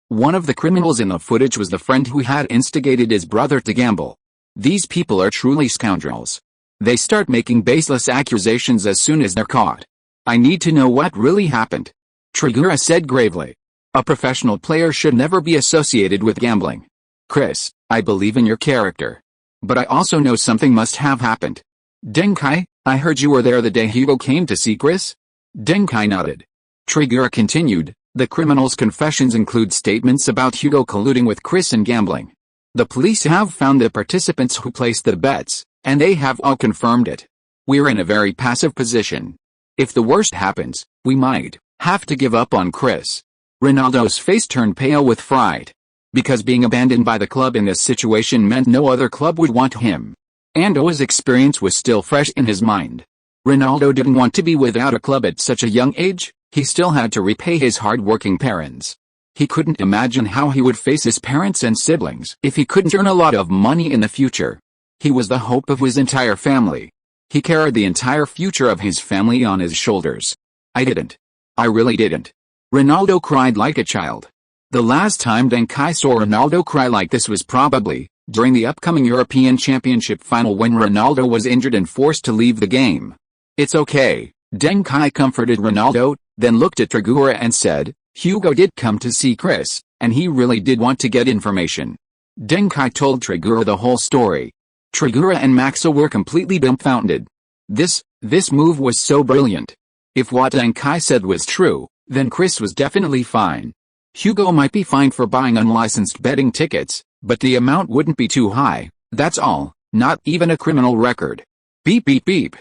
One of the criminals in the footage was the friend who had instigated his brother to gamble. These people are truly scoundrels. They start making baseless accusations as soon as they're caught. I need to know what really happened. Trigura said gravely. A professional player should never be associated with gambling. Chris, I believe in your character. But I also know something must have happened. Deng Kai, I heard you were there the day Hugo came to see Chris? Deng Kai nodded. Trigura continued, the criminal's confessions include statements about Hugo colluding with Chris in gambling. The police have found the participants who placed the bets, and they have all confirmed it. We're in a very passive position. If the worst happens, we might have to give up on Chris. Ronaldo's face turned pale with fright. Because being abandoned by the club in this situation meant no other club would want him. Ando's experience was still fresh in his mind. Ronaldo didn't want to be without a club at such a young age. He still had to repay his hard-working parents. He couldn't imagine how he would face his parents and siblings if he couldn't earn a lot of money in the future. He was the hope of his entire family. He carried the entire future of his family on his shoulders. I really didn't. Ronaldo cried like a child. The last time Deng Kai saw Ronaldo cry like this was probably during the upcoming European Championship final when Ronaldo was injured and forced to leave the game. It's okay, Deng Kai comforted Ronaldo, then looked at Trigura and said, Hugo did come to see Chris, and he really did want to get information. Deng Kai told Trigura the whole story. Trigura and Maxa were completely dumbfounded. This move was so brilliant. If what Deng Kai said was true, then Chris was definitely fine. Hugo might be fined for buying unlicensed betting tickets, but the amount wouldn't be too high, that's all, not even a criminal record. Beep beep beep.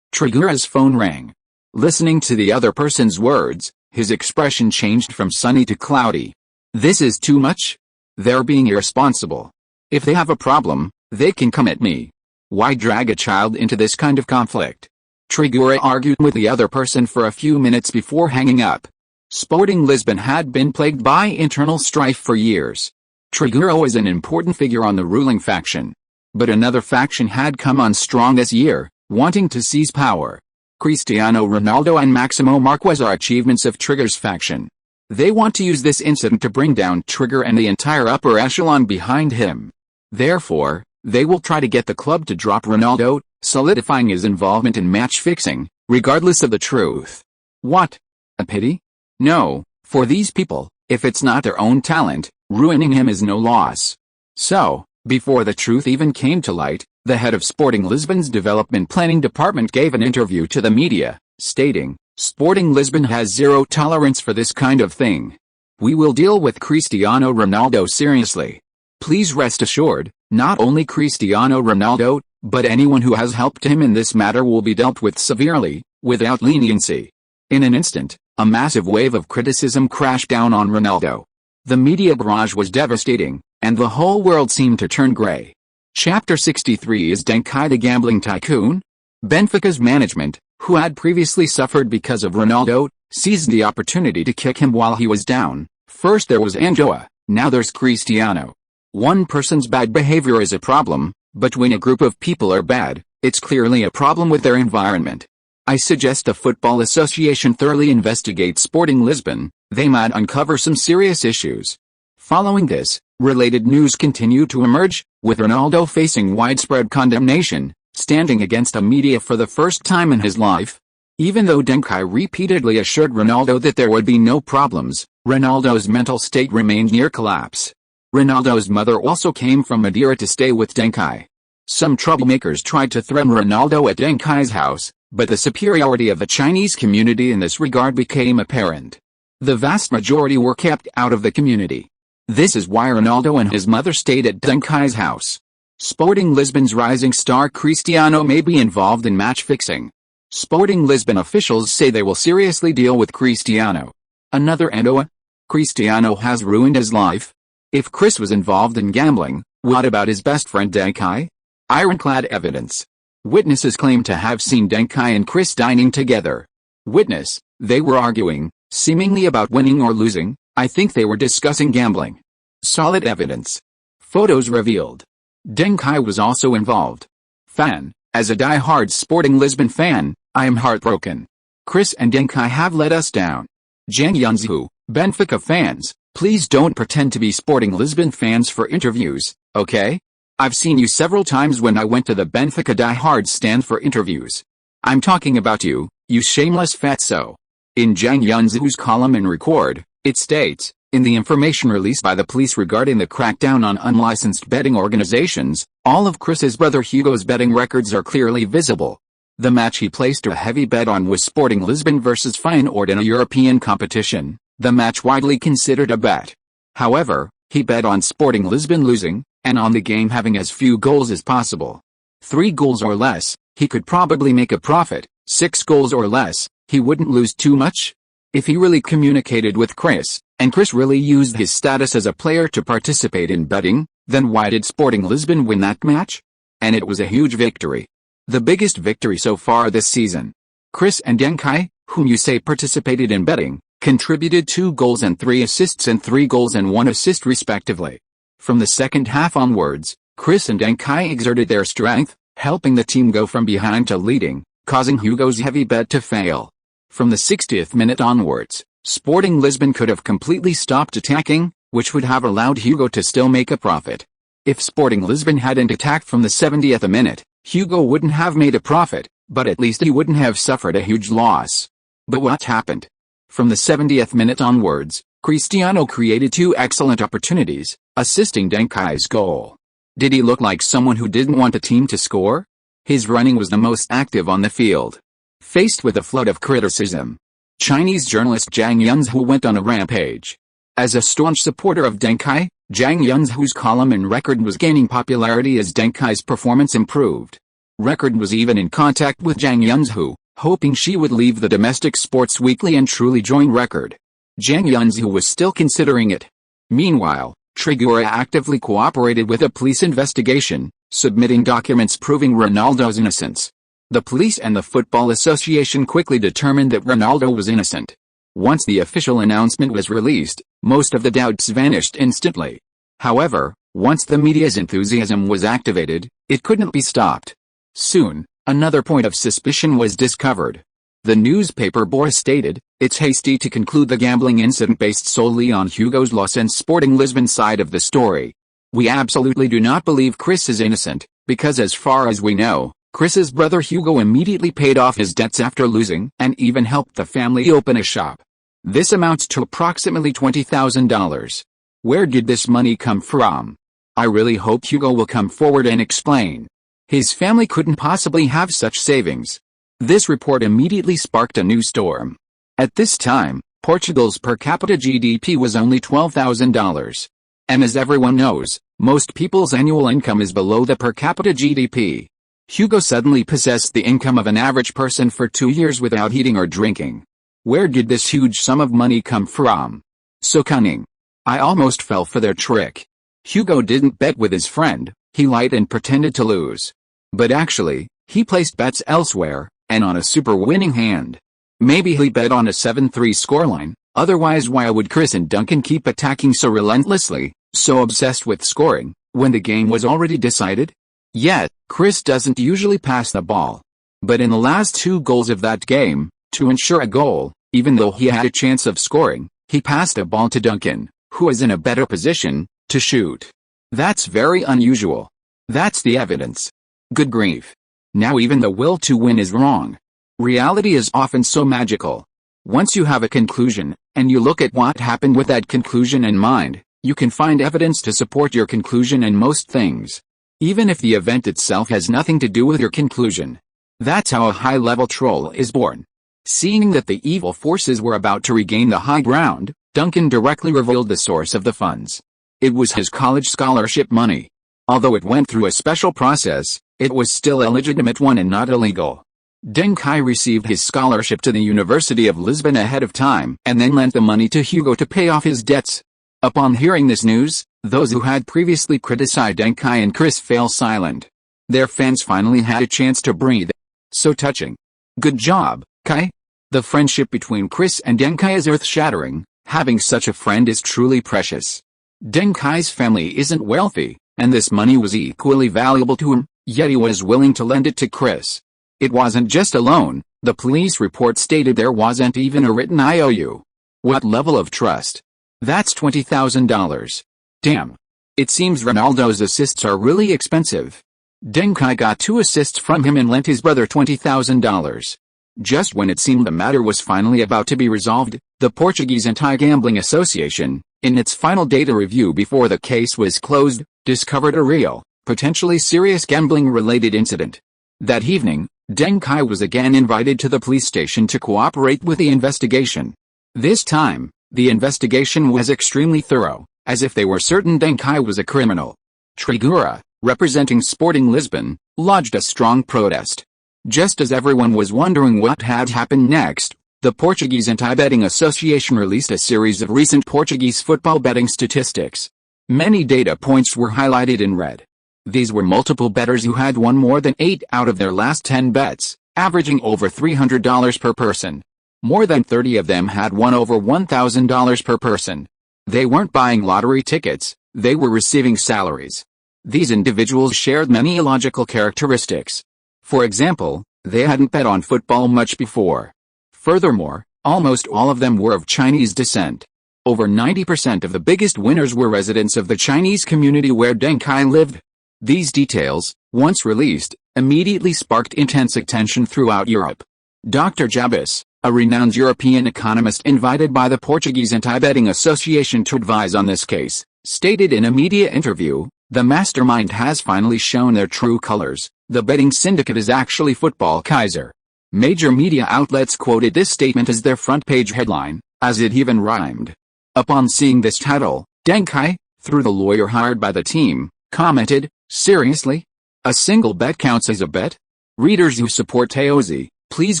Trigura's phone rang. Listening to the other person's words, his expression changed from sunny to cloudy. This is too much? They're being irresponsible. If they have a problem, they can come at me. Why drag a child into this kind of conflict? Trigueiro argued with the other person for a few minutes before hanging up. Sporting Lisbon had been plagued by internal strife for years. Trigueiro is an important figure on the ruling faction. But another faction had come on strong this year, wanting to seize power. Cristiano Ronaldo and Maximo Marquez are achievements of Trigueiro's faction. They want to use this incident to bring down Trigueiro and the entire upper echelon behind him. Therefore, they will try to get the club to drop Ronaldo, solidifying his involvement in match fixing, regardless of the truth. What? A pity? No, for these people, if it's not their own talent, ruining him is no loss. So, before the truth even came to light, the head of Sporting Lisbon's development planning department gave an interview to the media, stating, "Sporting Lisbon has zero tolerance for this kind of thing. We will deal with Cristiano Ronaldo seriously. Please rest assured, not only Cristiano Ronaldo, but anyone who has helped him in this matter will be dealt with severely, without leniency." In an instant, a massive wave of criticism crashed down on Ronaldo. The media barrage was devastating, and the whole world seemed to turn grey. Chapter 63 is Deng Kai the gambling tycoon? Benfica's management, who had previously suffered because of Ronaldo, seized the opportunity to kick him while he was down. First there was Andoa, now there's Cristiano. One person's bad behavior is a problem, but when a group of people are bad, it's clearly a problem with their environment. I suggest the Football Association thoroughly investigate Sporting Lisbon. They might uncover some serious issues. Following this, related news continued to emerge, with Ronaldo facing widespread condemnation, standing against the media for the first time in his life. Even though Deng Kai repeatedly assured Ronaldo that there would be no problems, Ronaldo's mental state remained near collapse. Ronaldo's mother also came from Madeira to stay with Deng Kai. Some troublemakers tried to threaten Ronaldo at Deng Kai's house, but the superiority of the Chinese community in this regard became apparent. The vast majority were kept out of the community. This is why Ronaldo and his mother stayed at Deng Kai's house. Sporting Lisbon's rising star Cristiano may be involved in match fixing. Sporting Lisbon officials say they will seriously deal with Cristiano. Another Andoa? Cristiano has ruined his life? If Chris was involved in gambling, what about his best friend Deng Kai? Ironclad evidence. Witnesses claim to have seen Deng Kai and Chris dining together. Witness, they were arguing, seemingly about winning or losing. I think they were discussing gambling. Solid evidence. Photos revealed. Deng Kai was also involved. Fan, as a die-hard Sporting Lisbon fan, I am heartbroken. Chris and Deng Kai have let us down. Zhang Yunzhu, Benfica fans, please don't pretend to be Sporting Lisbon fans for interviews, okay? I've seen you several times when I went to the Benfica die-hard stand for interviews. I'm talking about you, you shameless fatso. In Zhang Yunzhu's column in Record, it states, in the information released by the police regarding the crackdown on unlicensed betting organizations, all of Chris's brother Hugo's betting records are clearly visible. The match he placed a heavy bet on was Sporting Lisbon versus Feyenoord in a European competition, the match widely considered a bet. However, he bet on Sporting Lisbon losing, and on the game having as few goals as possible. 3 goals or less, he could probably make a profit. 6 goals or less, he wouldn't lose too much. If he really communicated with Chris, and Chris really used his status as a player to participate in betting, then why did Sporting Lisbon win that match? And it was a huge victory. The biggest victory so far this season. Chris and Deng Kai, whom you say participated in betting, contributed 2 goals and 3 assists and 3 goals and 1 assist respectively. From the second half onwards, Chris and Deng Kai exerted their strength, helping the team go from behind to leading, causing Hugo's heavy bet to fail. From the 60th minute onwards, Sporting Lisbon could have completely stopped attacking, which would have allowed Hugo to still make a profit. If Sporting Lisbon hadn't attacked from the 70th minute, Hugo wouldn't have made a profit, but at least he wouldn't have suffered a huge loss. But what happened? From the 70th minute onwards, Cristiano created 2 excellent opportunities, assisting Deng Kai's goal. Did he look like someone who didn't want a team to score? His running was the most active on the field. Faced with a flood of criticism, Chinese journalist Zhang Yunzhu went on a rampage. As a staunch supporter of Deng Kai, Zhang Yunzhu's column in Record was gaining popularity as Deng Kai's performance improved. Record was even in contact with Zhang Yunzhu, hoping she would leave the domestic sports weekly and truly join Record. Zhang Yunzhu was still considering it. Meanwhile, Trigueiro actively cooperated with a police investigation, submitting documents proving Ronaldo's innocence. The police and the Football Association quickly determined that Ronaldo was innocent. Once the official announcement was released, most of the doubts vanished instantly. However, once the media's enthusiasm was activated, it couldn't be stopped. Soon, another point of suspicion was discovered. The newspaper Boy stated, "It's hasty to conclude the gambling incident based solely on Hugo's loss and Sporting Lisbon side of the story. We absolutely do not believe Chris is innocent, because as far as we know, Chris's brother Hugo immediately paid off his debts after losing and even helped the family open a shop. This amounts to approximately $20,000. Where did this money come from? I really hope Hugo will come forward and explain. His family couldn't possibly have such savings." This report immediately sparked a new storm. At this time, Portugal's per capita GDP was only $12,000. And as everyone knows, most people's annual income is below the per capita GDP. Hugo suddenly possessed the income of an average person for 2 years without eating or drinking. Where did this huge sum of money come from? So cunning. I almost fell for their trick. Hugo didn't bet with his friend, he lied and pretended to lose. But actually, he placed bets elsewhere, and on a super winning hand. Maybe he bet on a 7-3 scoreline, otherwise why would Chris and Duncan keep attacking so relentlessly, so obsessed with scoring, when the game was already decided? Yet, Chris doesn't usually pass the ball. But in the last 2 goals of that game, to ensure a goal, even though he had a chance of scoring, he passed a ball to Duncan, who was in a better position to shoot. That's very unusual. That's the evidence. Good grief. Now even the will to win is wrong. Reality is often so magical. Once you have a conclusion, and you look at what happened with that conclusion in mind, you can find evidence to support your conclusion in most things. Even if the event itself has nothing to do with your conclusion. That's how a high-level troll is born. Seeing that the evil forces were about to regain the high ground, Duncan directly revealed the source of the funds. It was his college scholarship money. Although it went through a special process, it was still a legitimate one and not illegal. Deng Kai received his scholarship to the University of Lisbon ahead of time and then lent the money to Hugo to pay off his debts. Upon hearing this news, those who had previously criticized Deng Kai and Chris fell silent. Their fans finally had a chance to breathe. So touching. Good job, Kai. The friendship between Chris and Deng Kai is earth-shattering. Having such a friend is truly precious. Deng Kai's family isn't wealthy, and this money was equally valuable to him, yet he was willing to lend it to Chris. It wasn't just a loan, the police report stated there wasn't even a written IOU. What level of trust? That's $20,000. Damn. It seems Ronaldo's assists are really expensive. Deng Kai got 2 assists from him and lent his brother $20,000. Just when it seemed the matter was finally about to be resolved, the Portuguese Anti-Gambling Association, in its final data review before the case was closed, discovered a real, potentially serious gambling-related incident. That evening, Deng Kai was again invited to the police station to cooperate with the investigation. This time, the investigation was extremely thorough, as if they were certain Deng Kai was a criminal. Trigura, representing Sporting Lisbon, lodged a strong protest. Just as everyone was wondering what had happened next, the Portuguese Anti-Betting Association released a series of recent Portuguese football betting statistics. Many data points were highlighted in red. These were multiple bettors who had won more than 8 out of their last 10 bets, averaging over $300 per person. More than 30 of them had won over $1,000 per person. They weren't buying lottery tickets, they were receiving salaries. These individuals shared many illogical characteristics. For example, they hadn't bet on football much before. Furthermore, almost all of them were of Chinese descent. Over 90% of the biggest winners were residents of the Chinese community where Deng Kai lived. These details, once released, immediately sparked intense attention throughout Europe. Dr. Jabas, a renowned European economist invited by the Portuguese Anti-Betting Association to advise on this case, stated in a media interview, "The mastermind has finally shown their true colors. The betting syndicate is actually Football Kaiser." Major media outlets quoted this statement as their front-page headline, as it even rhymed. Upon seeing this title, Deng Kai, through the lawyer hired by the team, commented, "Seriously? A single bet counts as a bet? Readers who support Teozi, please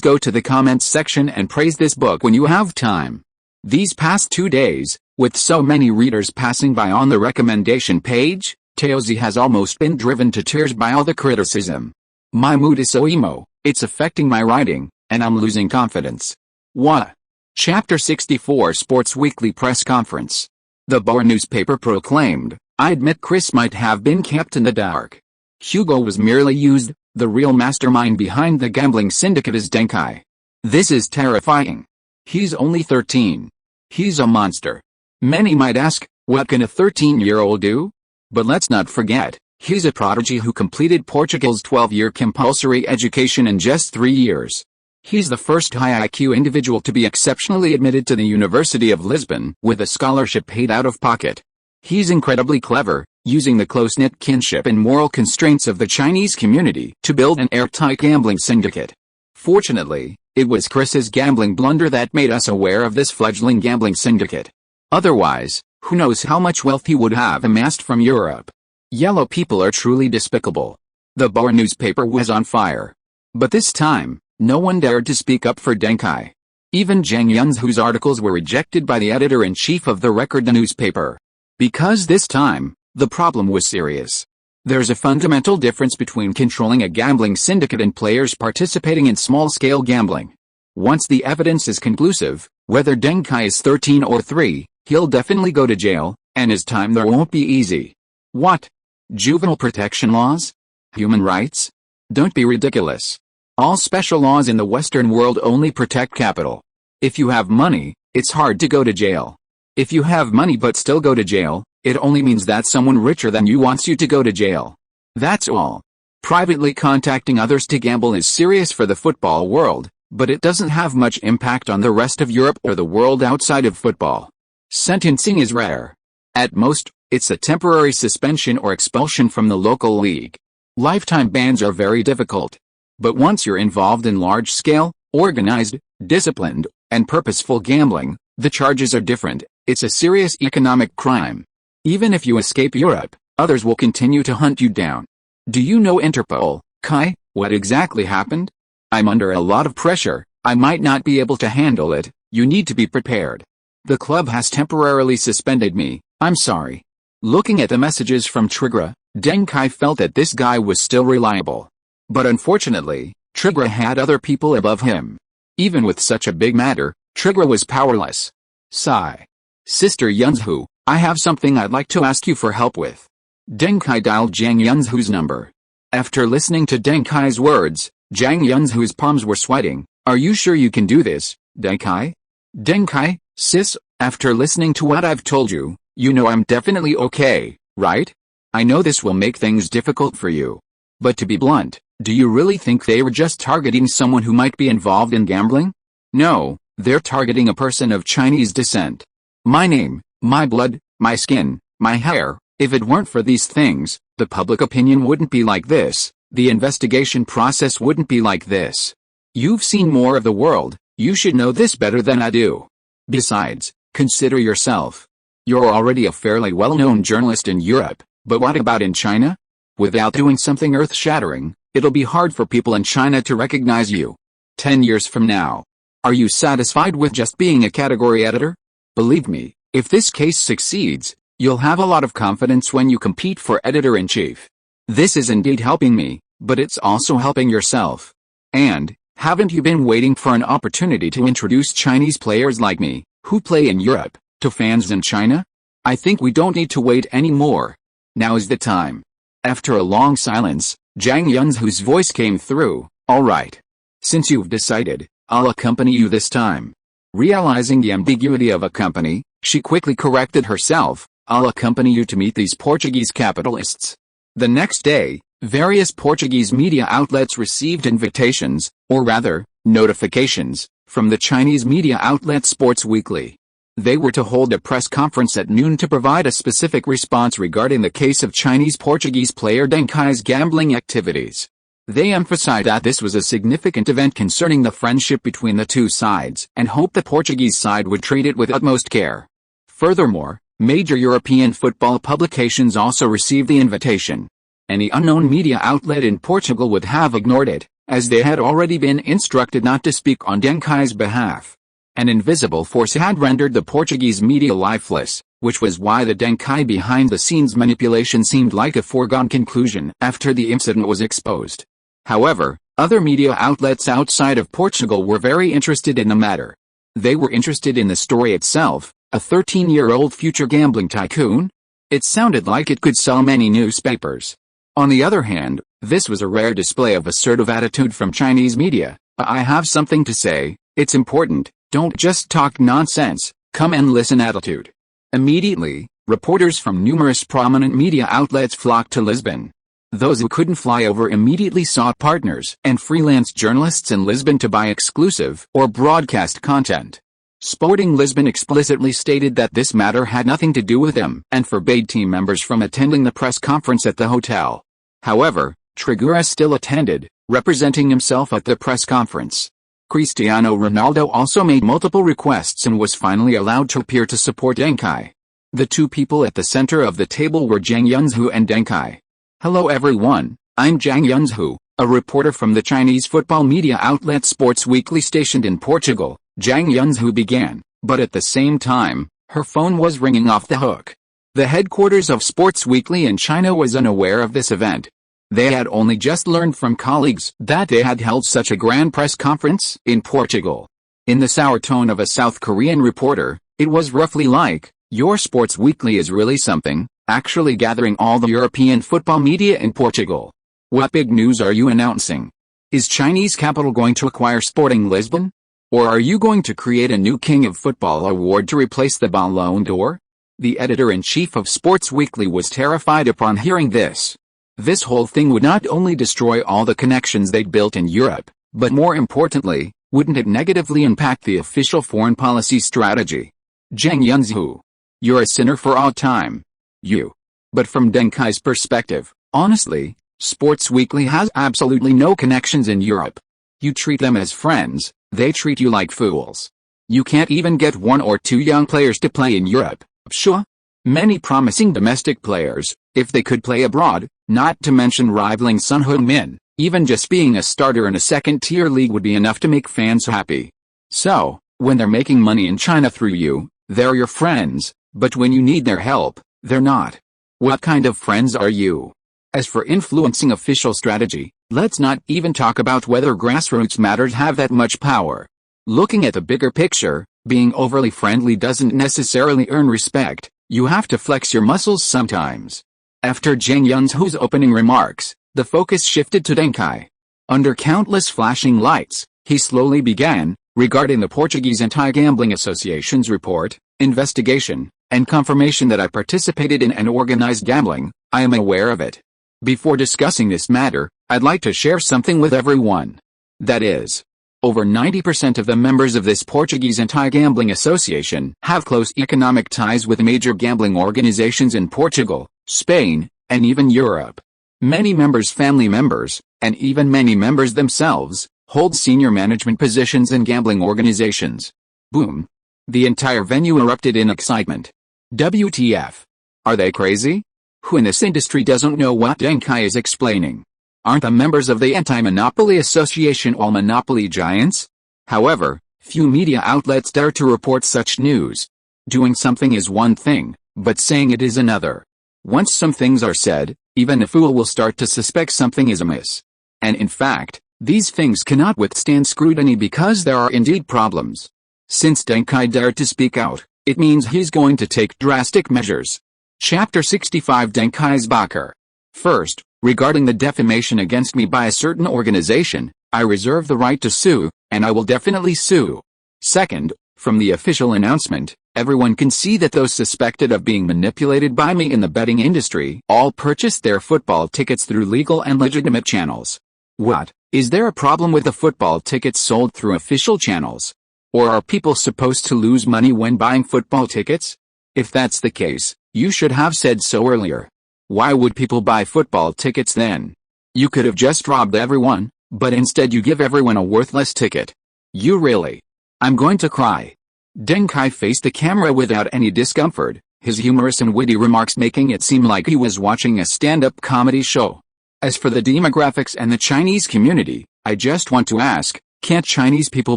go to the comments section and praise this book when you have time." These past 2 days, with so many readers passing by on the recommendation page, Teozi has almost been driven to tears by all the criticism. My mood is so emo, It's affecting my writing, and I'm losing confidence. What? Chapter 64 Sports Weekly Press Conference. The Bar newspaper proclaimed, "I admit Chris might have been kept in the dark. Hugo was merely used, the real mastermind behind the gambling syndicate is Deng Kai. This is terrifying. He's only 13. He's a monster." Many might ask, what can a 13-year-old do? But let's not forget, he's a prodigy who completed Portugal's 12-year compulsory education in just 3 years. He's the first high IQ individual to be exceptionally admitted to the University of Lisbon with a scholarship paid out of pocket. He's incredibly clever, using the close-knit kinship and moral constraints of the Chinese community to build an airtight gambling syndicate. Fortunately, it was Chris's gambling blunder that made us aware of this fledgling gambling syndicate. Otherwise, who knows how much wealth he would have amassed from Europe. Yellow people are truly despicable. The Bar newspaper was on fire. But this time, no one dared to speak up for Deng Kai. Even Zhang Yun's articles were rejected by the editor-in-chief of the Record newspaper. Because this time, the problem was serious. There's a fundamental difference between controlling a gambling syndicate and players participating in small-scale gambling. Once the evidence is conclusive, whether Deng Kai is 13 or 3, he'll definitely go to jail, and his time there won't be easy. What? Juvenile protection laws? Human rights? Don't be ridiculous. All special laws in the Western world only protect capital. If you have money, it's hard to go to jail. If you have money but still go to jail, it only means that someone richer than you wants you to go to jail. That's all. Privately contacting others to gamble is serious for the football world, but it doesn't have much impact on the rest of Europe or the world outside of football. Sentencing is rare. At most, it's a temporary suspension or expulsion from the local league. Lifetime bans are very difficult. But once you're involved in large-scale, organized, disciplined, and purposeful gambling, the charges are different. It's a serious economic crime. Even if you escape Europe, others will continue to hunt you down. Do you know Interpol, Kai? What exactly happened? I'm under a lot of pressure. I might not be able to handle it. You need to be prepared. The club has temporarily suspended me. I'm sorry. Looking at the messages from Trigra, Deng Kai felt that this guy was still reliable. But unfortunately, Trigra had other people above him. Even with such a big matter, Trigra was powerless. Sigh. Sister Yunzhu, I have something I'd like to ask you for help with. Deng Kai dialed Zhang Yunzhu's number. After listening to Deng Kai's words, Zhang Yunzhu's palms were sweating. Are you sure you can do this, Deng Kai? Deng Kai, sis, after listening to what I've told you, you know I'm definitely okay, right? I know this will make things difficult for you. But to be blunt, do you really think they were just targeting someone who might be involved in gambling? No, they're targeting a person of Chinese descent. My name, my blood, my skin, my hair. If it weren't for these things, the public opinion wouldn't be like this, the investigation process wouldn't be like this. You've seen more of the world, you should know this better than I do. Besides, consider yourself. You're already a fairly well-known journalist in Europe, but what about in China? Without doing something earth-shattering, it'll be hard for people in China to recognize you. 10 years from now. Are you satisfied with just being a category editor? Believe me, if this case succeeds, you'll have a lot of confidence when you compete for editor-in-chief. This is indeed helping me, but it's also helping yourself. And, haven't you been waiting for an opportunity to introduce Chinese players like me, who play in Europe, to fans in China? I think we don't need to wait anymore. Now is the time. After a long silence, Zhang Yunzhu's voice came through. All right. Since you've decided, I'll accompany you this time. Realizing the ambiguity of accompany, she quickly corrected herself. I'll accompany you to meet these Portuguese capitalists. The next day, various Portuguese media outlets received invitations, or rather, notifications, from the Chinese media outlet Sports Weekly. They were to hold a press conference at noon to provide a specific response regarding the case of Chinese-Portuguese player Deng Kai's gambling activities. They emphasized that this was a significant event concerning the friendship between the two sides and hoped the Portuguese side would treat it with utmost care. Furthermore, major European football publications also received the invitation. Any unknown media outlet in Portugal would have ignored it, as they had already been instructed not to speak on Deng Kai's behalf. An invisible force had rendered the Portuguese media lifeless, which was why the Deng Kai behind-the-scenes manipulation seemed like a foregone conclusion after the incident was exposed. However, Other media outlets outside of Portugal were very interested in the matter. They were interested in the story itself, a 13-year-old future gambling tycoon? It sounded like it could sell many newspapers. On the other hand, this was a rare display of assertive attitude from Chinese media. I have something to say, it's important, don't just talk nonsense, come and listen attitude. Immediately, reporters from numerous prominent media outlets flocked to Lisbon. Those who couldn't fly over immediately sought partners and freelance journalists in Lisbon to buy exclusive or broadcast content. Sporting Lisbon explicitly stated that this matter had nothing to do with them and forbade team members from attending the press conference at the hotel. However, Trigueros still attended, representing himself at the press conference. Cristiano Ronaldo also made multiple requests and was finally allowed to appear to support Deng Kai. The two people at the center of the table were Zhang Yunzhu and Deng Kai. Hello everyone, I'm Zhang Yunzhu, a reporter from the Chinese football media outlet Sports Weekly stationed in Portugal. Zhang Yunzhu began, but at the same time, her phone was ringing off the hook. The headquarters of Sports Weekly in China was unaware of this event. They had only just learned from colleagues that they had held such a grand press conference in Portugal. In the sour tone of a South Korean reporter, it was roughly like, "Your Sports Weekly is really something, actually gathering all the European football media in Portugal. What big news are you announcing? Is Chinese capital going to acquire Sporting Lisbon? Or are you going to create a new King of Football award to replace the Ballon d'Or?" The editor-in-chief of Sports Weekly was terrified upon hearing this. This whole thing would not only destroy all the connections they'd built in Europe, but more importantly, wouldn't it negatively impact the official foreign policy strategy? Zhang Yunzhu. You're a sinner for all time. You. But from Deng Kai's perspective, honestly, Sports Weekly has absolutely no connections in Europe. You treat them as friends, they treat you like fools. You can't even get one or two young players to play in Europe, sure? Many promising domestic players, if they could play abroad, not to mention rivaling Son Heung-min, even just being a starter in a second-tier league would be enough to make fans happy. So, when they're making money in China through you, they're your friends, but when you need their help, they're not. What kind of friends are you? As for influencing official strategy, let's not even talk about whether grassroots matters have that much power. Looking at the bigger picture, being overly friendly doesn't necessarily earn respect, you have to flex your muscles sometimes. After Zhang Yunzhu's opening remarks, the focus shifted to Deng Kai. Under countless flashing lights, he slowly began, regarding the Portuguese Anti-Gambling Association's report, investigation, and confirmation that I participated in an organized gambling, I am aware of it. Before discussing this matter, I'd like to share something with everyone. That is, over 90% of the members of this Portuguese Anti-Gambling Association have close economic ties with major gambling organizations in Portugal, Spain, and even Europe. Many members' family members, and even many members themselves, hold senior management positions in gambling organizations. Boom. The entire venue erupted in excitement. WTF? Are they crazy? Who in this industry doesn't know what Deng Kai is explaining? Aren't the members of the Anti-Monopoly Association all monopoly giants? However, few media outlets dare to report such news. Doing something is one thing, but saying it is another. Once some things are said, even a fool will start to suspect something is amiss. And in fact, these things cannot withstand scrutiny because there are indeed problems. Since Deng Kai dared to speak out, it means he's going to take drastic measures. Chapter 65 Deng Kai's Backer. First, regarding the defamation against me by a certain organization, I reserve the right to sue, and I will definitely sue. Second, from the official announcement, everyone can see that those suspected of being manipulated by me in the betting industry all purchased their football tickets through legal and legitimate channels. What? Is there a problem with the football tickets sold through official channels? Or are people supposed to lose money when buying football tickets? If that's the case, you should have said so earlier. Why would people buy football tickets then? You could have just robbed everyone, but instead you give everyone a worthless ticket. You really? I'm going to cry. Deng Kai faced the camera without any discomfort, his humorous and witty remarks making it seem like he was watching a stand-up comedy show. As for the demographics and the Chinese community, I just want to ask, can't Chinese people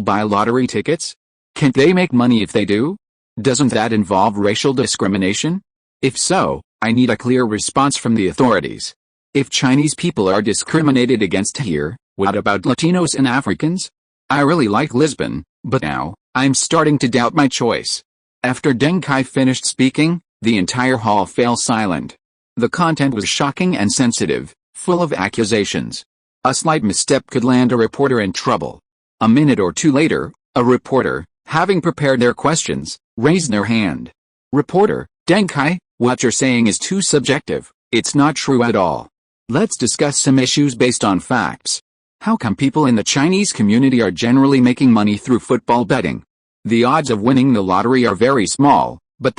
buy lottery tickets? Can't they make money if they do? Doesn't that involve racial discrimination? If so, I need a clear response from the authorities. If Chinese people are discriminated against here, What about Latinos and Africans? I really like Lisbon, but now, I'm starting to doubt my choice. After Deng Kai finished speaking, the entire hall fell silent. The content was shocking and sensitive, full of accusations. A slight misstep could land a reporter in trouble. A minute or two later, a reporter, having prepared their questions, raised their hand. Reporter, Deng Kai, what you're saying is too subjective. It's not true at all. Let's discuss some issues based on facts. How come people in the Chinese community are generally making money through football betting? The odds of winning the lottery are very small, but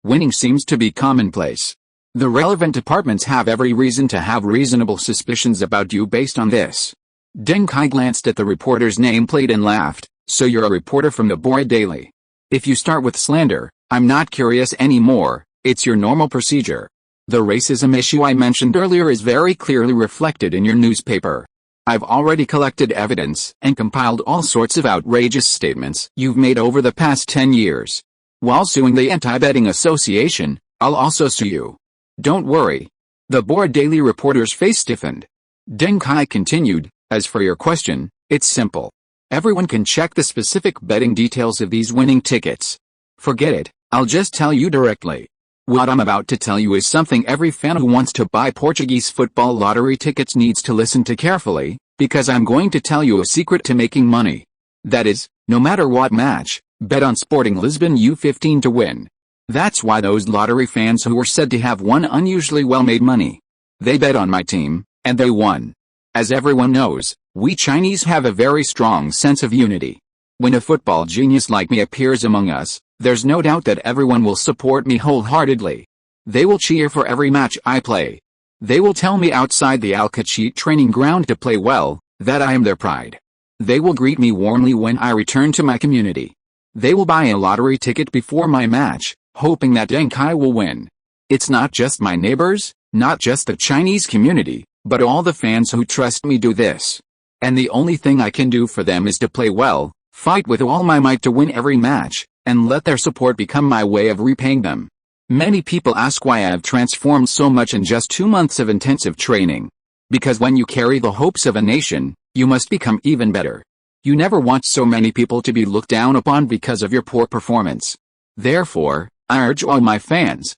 winning seems to be commonplace. The relevant departments have every reason to have reasonable suspicions about you based on this. Deng Kai glanced at the reporter's nameplate and laughed. So you're a reporter from the Board Daily. If you start with slander, I'm not curious anymore. It's your normal procedure. The racism issue I mentioned earlier is very clearly reflected in your newspaper. I've already collected evidence and compiled all sorts of outrageous statements you've made over the past 10 years. While suing the Anti-Betting Association, I'll also sue you. Don't worry. The Board Daily reporter's face stiffened. Deng Kai continued, as for your question, it's simple. Everyone can check the specific betting details of these winning tickets. Forget it, I'll just tell you directly. What I'm about to tell you is something every fan who wants to buy Portuguese football lottery tickets needs to listen to carefully, because I'm going to tell you a secret to making money. That is, no matter what match, bet on Sporting Lisbon U15 to win. That's why those lottery fans who were said to have won unusually well made money. They bet on my team, and they won. As everyone knows, we Chinese have a very strong sense of unity. When a football genius like me appears among us, there's no doubt that everyone will support me wholeheartedly. They will cheer for every match I play. They will tell me outside the Al-Kachit training ground to play well, that I am their pride. They will greet me warmly when I return to my community. They will buy a lottery ticket before my match, hoping that Deng Kai will win. It's not just my neighbors, not just the Chinese community, but all the fans who trust me do this. And the only thing I can do for them is to play well, fight with all my might to win every match, and let their support become my way of repaying them. Many people ask why I have transformed so much in just 2 months of intensive training. Because when you carry the hopes of a nation, you must become even better. You never want so many people to be looked down upon because of your poor performance. Therefore, I urge all my fans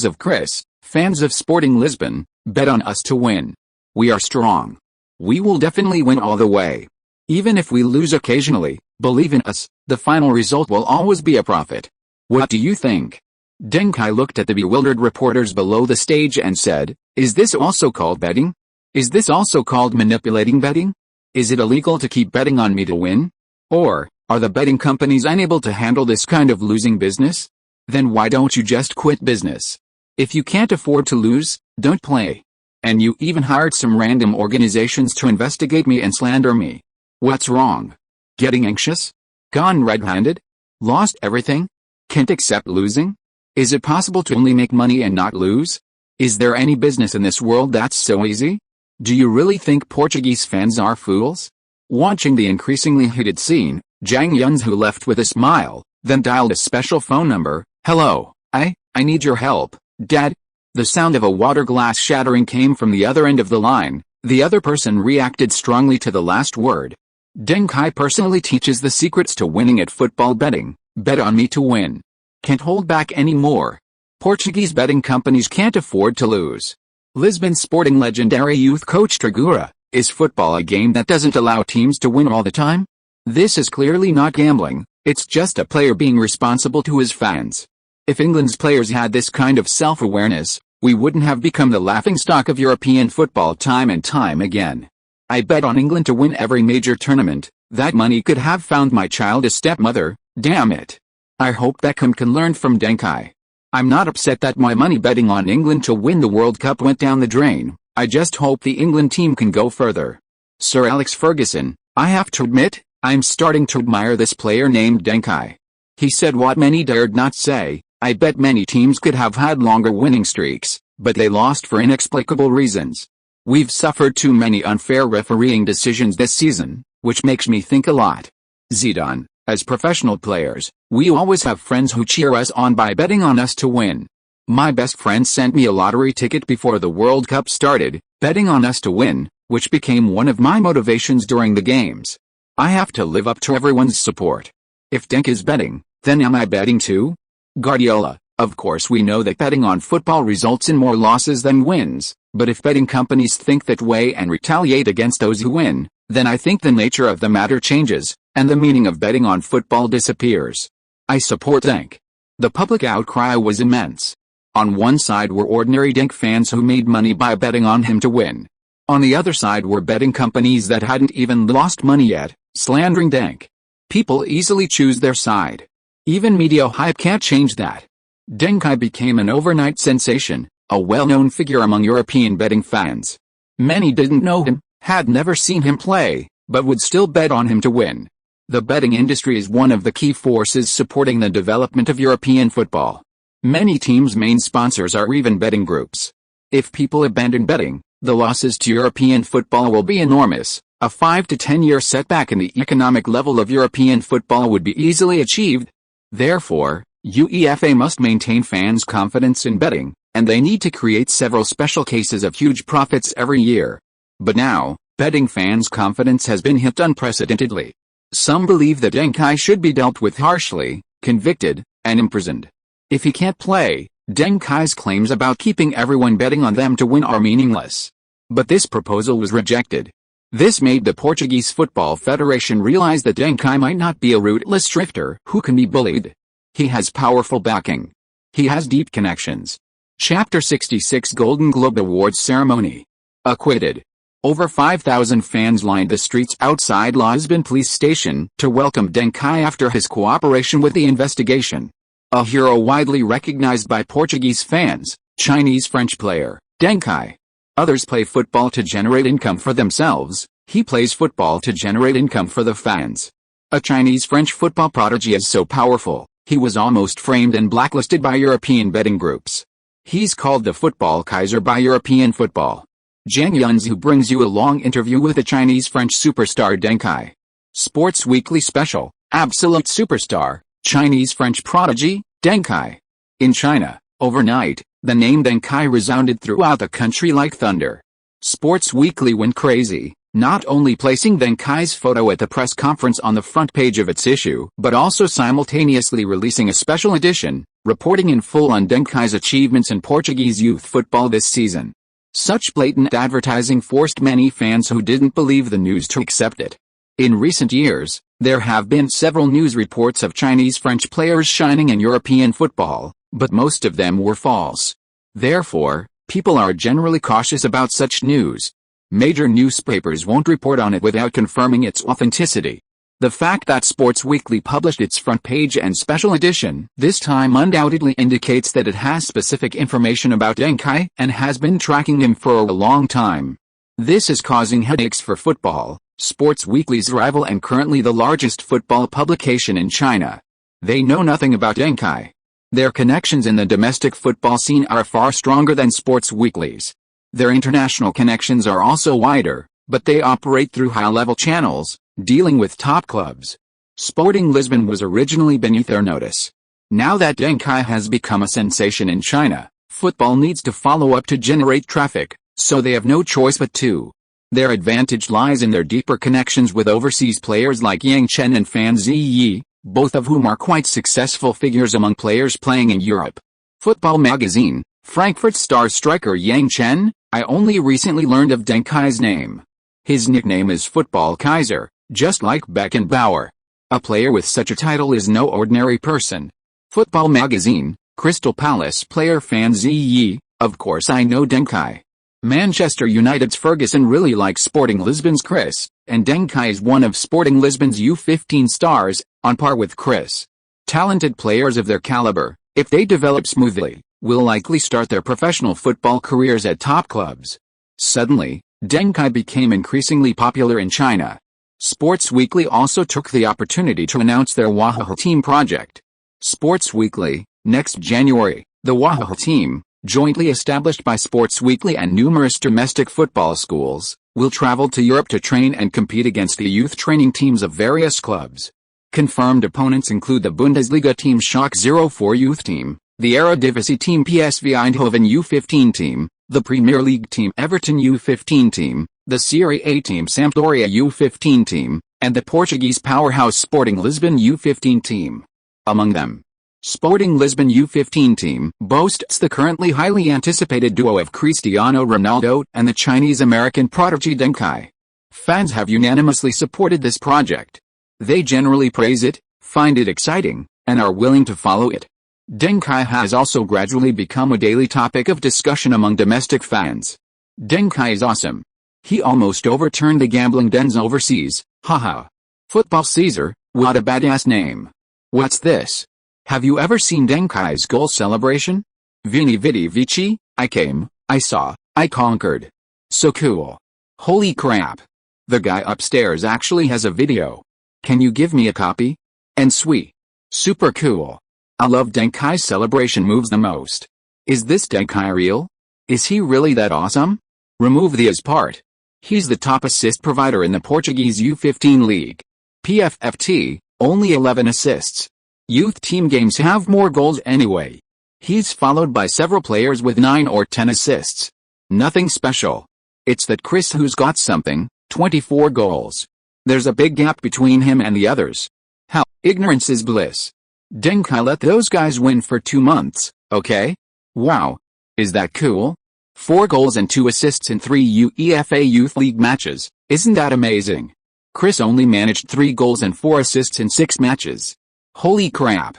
of Chris, fans of Sporting Lisbon, bet on us to win. We are strong. We will definitely win all the way. Even if we lose occasionally, believe in us, the final result will always be a profit. What do you think? Deng Kai looked at the bewildered reporters below the stage and said, is this also called betting? Is this also called manipulating betting? Is it illegal to keep betting on me to win? Or, are the betting companies unable to handle this kind of losing business? Then why don't you just quit business? If you can't afford to lose, don't play. And you even hired some random organizations to investigate me and slander me. What's wrong? Getting anxious? Gone red-handed? Lost everything? Can't accept losing? Is it possible to only make money and not lose? Is there any business in this world that's so easy? Do you really think Portuguese fans are fools? Watching the increasingly heated scene, Zhang Yunzhu left with a smile, then dialed a special phone number. Hello, I need your help, Dad. The sound of a water glass shattering came from the other end of the line. The other person reacted strongly to the last word. Deng Kai personally teaches the secrets to winning at football betting. Bet on me to win. Can't hold back anymore. Portuguese betting companies can't afford to lose. Lisbon Sporting legendary youth coach Tragura, is football a game that doesn't allow teams to win all the time? This is clearly not gambling, it's just a player being responsible to his fans. If England's players had this kind of self-awareness, we wouldn't have become the laughingstock of European football time and time again. I bet on England to win every major tournament. That money could have found my child a stepmother, damn it. I hope Beckham can learn from Deng Kai. I'm not upset that my money betting on England to win the World Cup went down the drain. I just hope the England team can go further. Sir Alex Ferguson, I have to admit, I'm starting to admire this player named Deng Kai. He said what many dared not say. I bet many teams could have had longer winning streaks, but they lost for inexplicable reasons. We've suffered too many unfair refereeing decisions this season, which makes me think a lot. Zidane, as professional players, we always have friends who cheer us on by betting on us to win. My best friend sent me a lottery ticket before the World Cup started, betting on us to win. which became one of my motivations during the games. I have to live up to everyone's support. If Deng is betting, then am I betting too? Guardiola: of course we know that betting on football results in more losses than wins, but if betting companies think that way and retaliate against those who win, then I think the nature of the matter changes, and the meaning of betting on football disappears. I support Deng. The public outcry was immense. On one side were ordinary Deng fans who made money by betting on him to win. On the other side were betting companies that hadn't even lost money yet, slandering Deng. People easily choose their side. Even media hype can't change that. Deng Kai became an overnight sensation, a well-known figure among European betting fans. Many didn't know him, had never seen him play, but would still bet on him to win. The betting industry is one of the key forces supporting the development of European football. Many teams' main sponsors are even betting groups. If people abandon betting, the losses to European football will be enormous. A 5 to 10 year setback in the economic level of European football would be easily achieved. Therefore, UEFA must maintain fans' confidence in betting, and they need to create several special cases of huge profits every year. But now, betting fans' confidence has been hit unprecedentedly. Some believe that Deng Kai should be dealt with harshly, convicted, and imprisoned. If he can't play, Deng Kai's claims about keeping everyone betting on them to win are meaningless. But this proposal was rejected. This made the Portuguese Football Federation realize that Deng Kai might not be a rootless drifter who can be bullied. He has powerful backing. He has deep connections. Chapter 66 Golden Globe Awards Ceremony. Acquitted. Over 5,000 fans lined the streets outside Lisbon Police Station to welcome Deng Kai after his cooperation with the investigation. A hero widely recognized by Portuguese fans, Chinese-French player, Deng Kai. Others play football to generate income for themselves, he plays football to generate income for the fans. A Chinese-French football prodigy is so powerful, he was almost framed and blacklisted by European betting groups. He's called the Football Kaiser by European football. Zhang Yunzu brings you a long interview with the Chinese-French superstar Deng Kai. Sports Weekly Special, Absolute Superstar, Chinese-French prodigy, Deng Kai. In China, overnight, the name Deng Kai resounded throughout the country like thunder. Sports Weekly went crazy, not only placing Deng Kai's photo at the press conference on the front page of its issue, but also simultaneously releasing a special edition, reporting in full on Deng Kai's achievements in Portuguese youth football this season. Such blatant advertising forced many fans who didn't believe the news to accept it. In recent years, there have been several news reports of Chinese-French players shining in European football, but most of them were false. Therefore, people are generally cautious about such news. Major newspapers won't report on it without confirming its authenticity. The fact that Sports Weekly published its front page and special edition this time undoubtedly indicates that it has specific information about Deng Kai and has been tracking him for a long time. This is causing headaches for football, Sports Weekly's rival and currently the largest football publication in China. They know nothing about Deng Kai. Their connections in the domestic football scene are far stronger than Sports Weekly's. Their international connections are also wider, but they operate through high-level channels, dealing with top clubs. Sporting Lisbon was originally beneath their notice. Now that Deng Kai has become a sensation in China, football needs to follow up to generate traffic, so they have no choice but to. Their advantage lies in their deeper connections with overseas players like Yang Chen and Fan Ziyi, both of whom are quite successful figures among players playing in Europe. Football Magazine, Frankfurt star striker Yang Chen, I only recently learned of Deng Kai's name. His nickname is Football Kaiser, just like Beckenbauer. A player with such a title is no ordinary person. Football Magazine, Crystal Palace player Fan Ziyi, of course I know Deng Kai. Manchester United's Ferguson really likes Sporting Lisbon's Chris, and Deng Kai is one of Sporting Lisbon's U15 stars, on par with Chris. Talented players of their caliber, if they develop smoothly, will likely start their professional football careers at top clubs. Suddenly, Deng Kai became increasingly popular in China. Sports Weekly also took the opportunity to announce their Wahaha Team project. Sports Weekly, next January, the Wahaha Team, jointly established by Sports Weekly and numerous domestic football schools, will travel to Europe to train and compete against the youth training teams of various clubs. Confirmed opponents include the Bundesliga team Schalke 04 youth team, the Eredivisie team PSV Eindhoven U15 team, the Premier League team Everton U15 team, the Serie A team Sampdoria U15 team, and the Portuguese powerhouse Sporting Lisbon U15 team. Among them, Sporting Lisbon U15 team boasts the currently highly anticipated duo of Cristiano Ronaldo and the Chinese-American prodigy Deng Kai. Fans have unanimously supported this project. They generally praise it, find it exciting, and are willing to follow it. Deng Kai has also gradually become a daily topic of discussion among domestic fans. Deng Kai is awesome. He almost overturned the gambling dens overseas, haha. Football Caesar, what a badass name. What's this? Have you ever seen Deng Kai's goal celebration? Vini vidi vici, I came, I saw, I conquered. So cool. Holy crap. The guy upstairs actually has a video. Can you give me a copy? And sweet. Super cool. I love Deng Kai's celebration moves the most. Is this Deng Kai real? Is he really that awesome? Remove the as part. He's the top assist provider in the Portuguese U15 league. PFFT, only 11 assists. Youth team games have more goals anyway. He's followed by several players with 9 or 10 assists. Nothing special. It's that Chris who's got something, 24 goals. There's a big gap between him and the others. Hell, ignorance is bliss. Deng Kai let those guys win for 2 months, okay? Wow. Is that cool? 4 goals and 2 assists in 3 UEFA Youth League matches, isn't that amazing? Chris only managed 3 goals and 4 assists in 6 matches. Holy crap.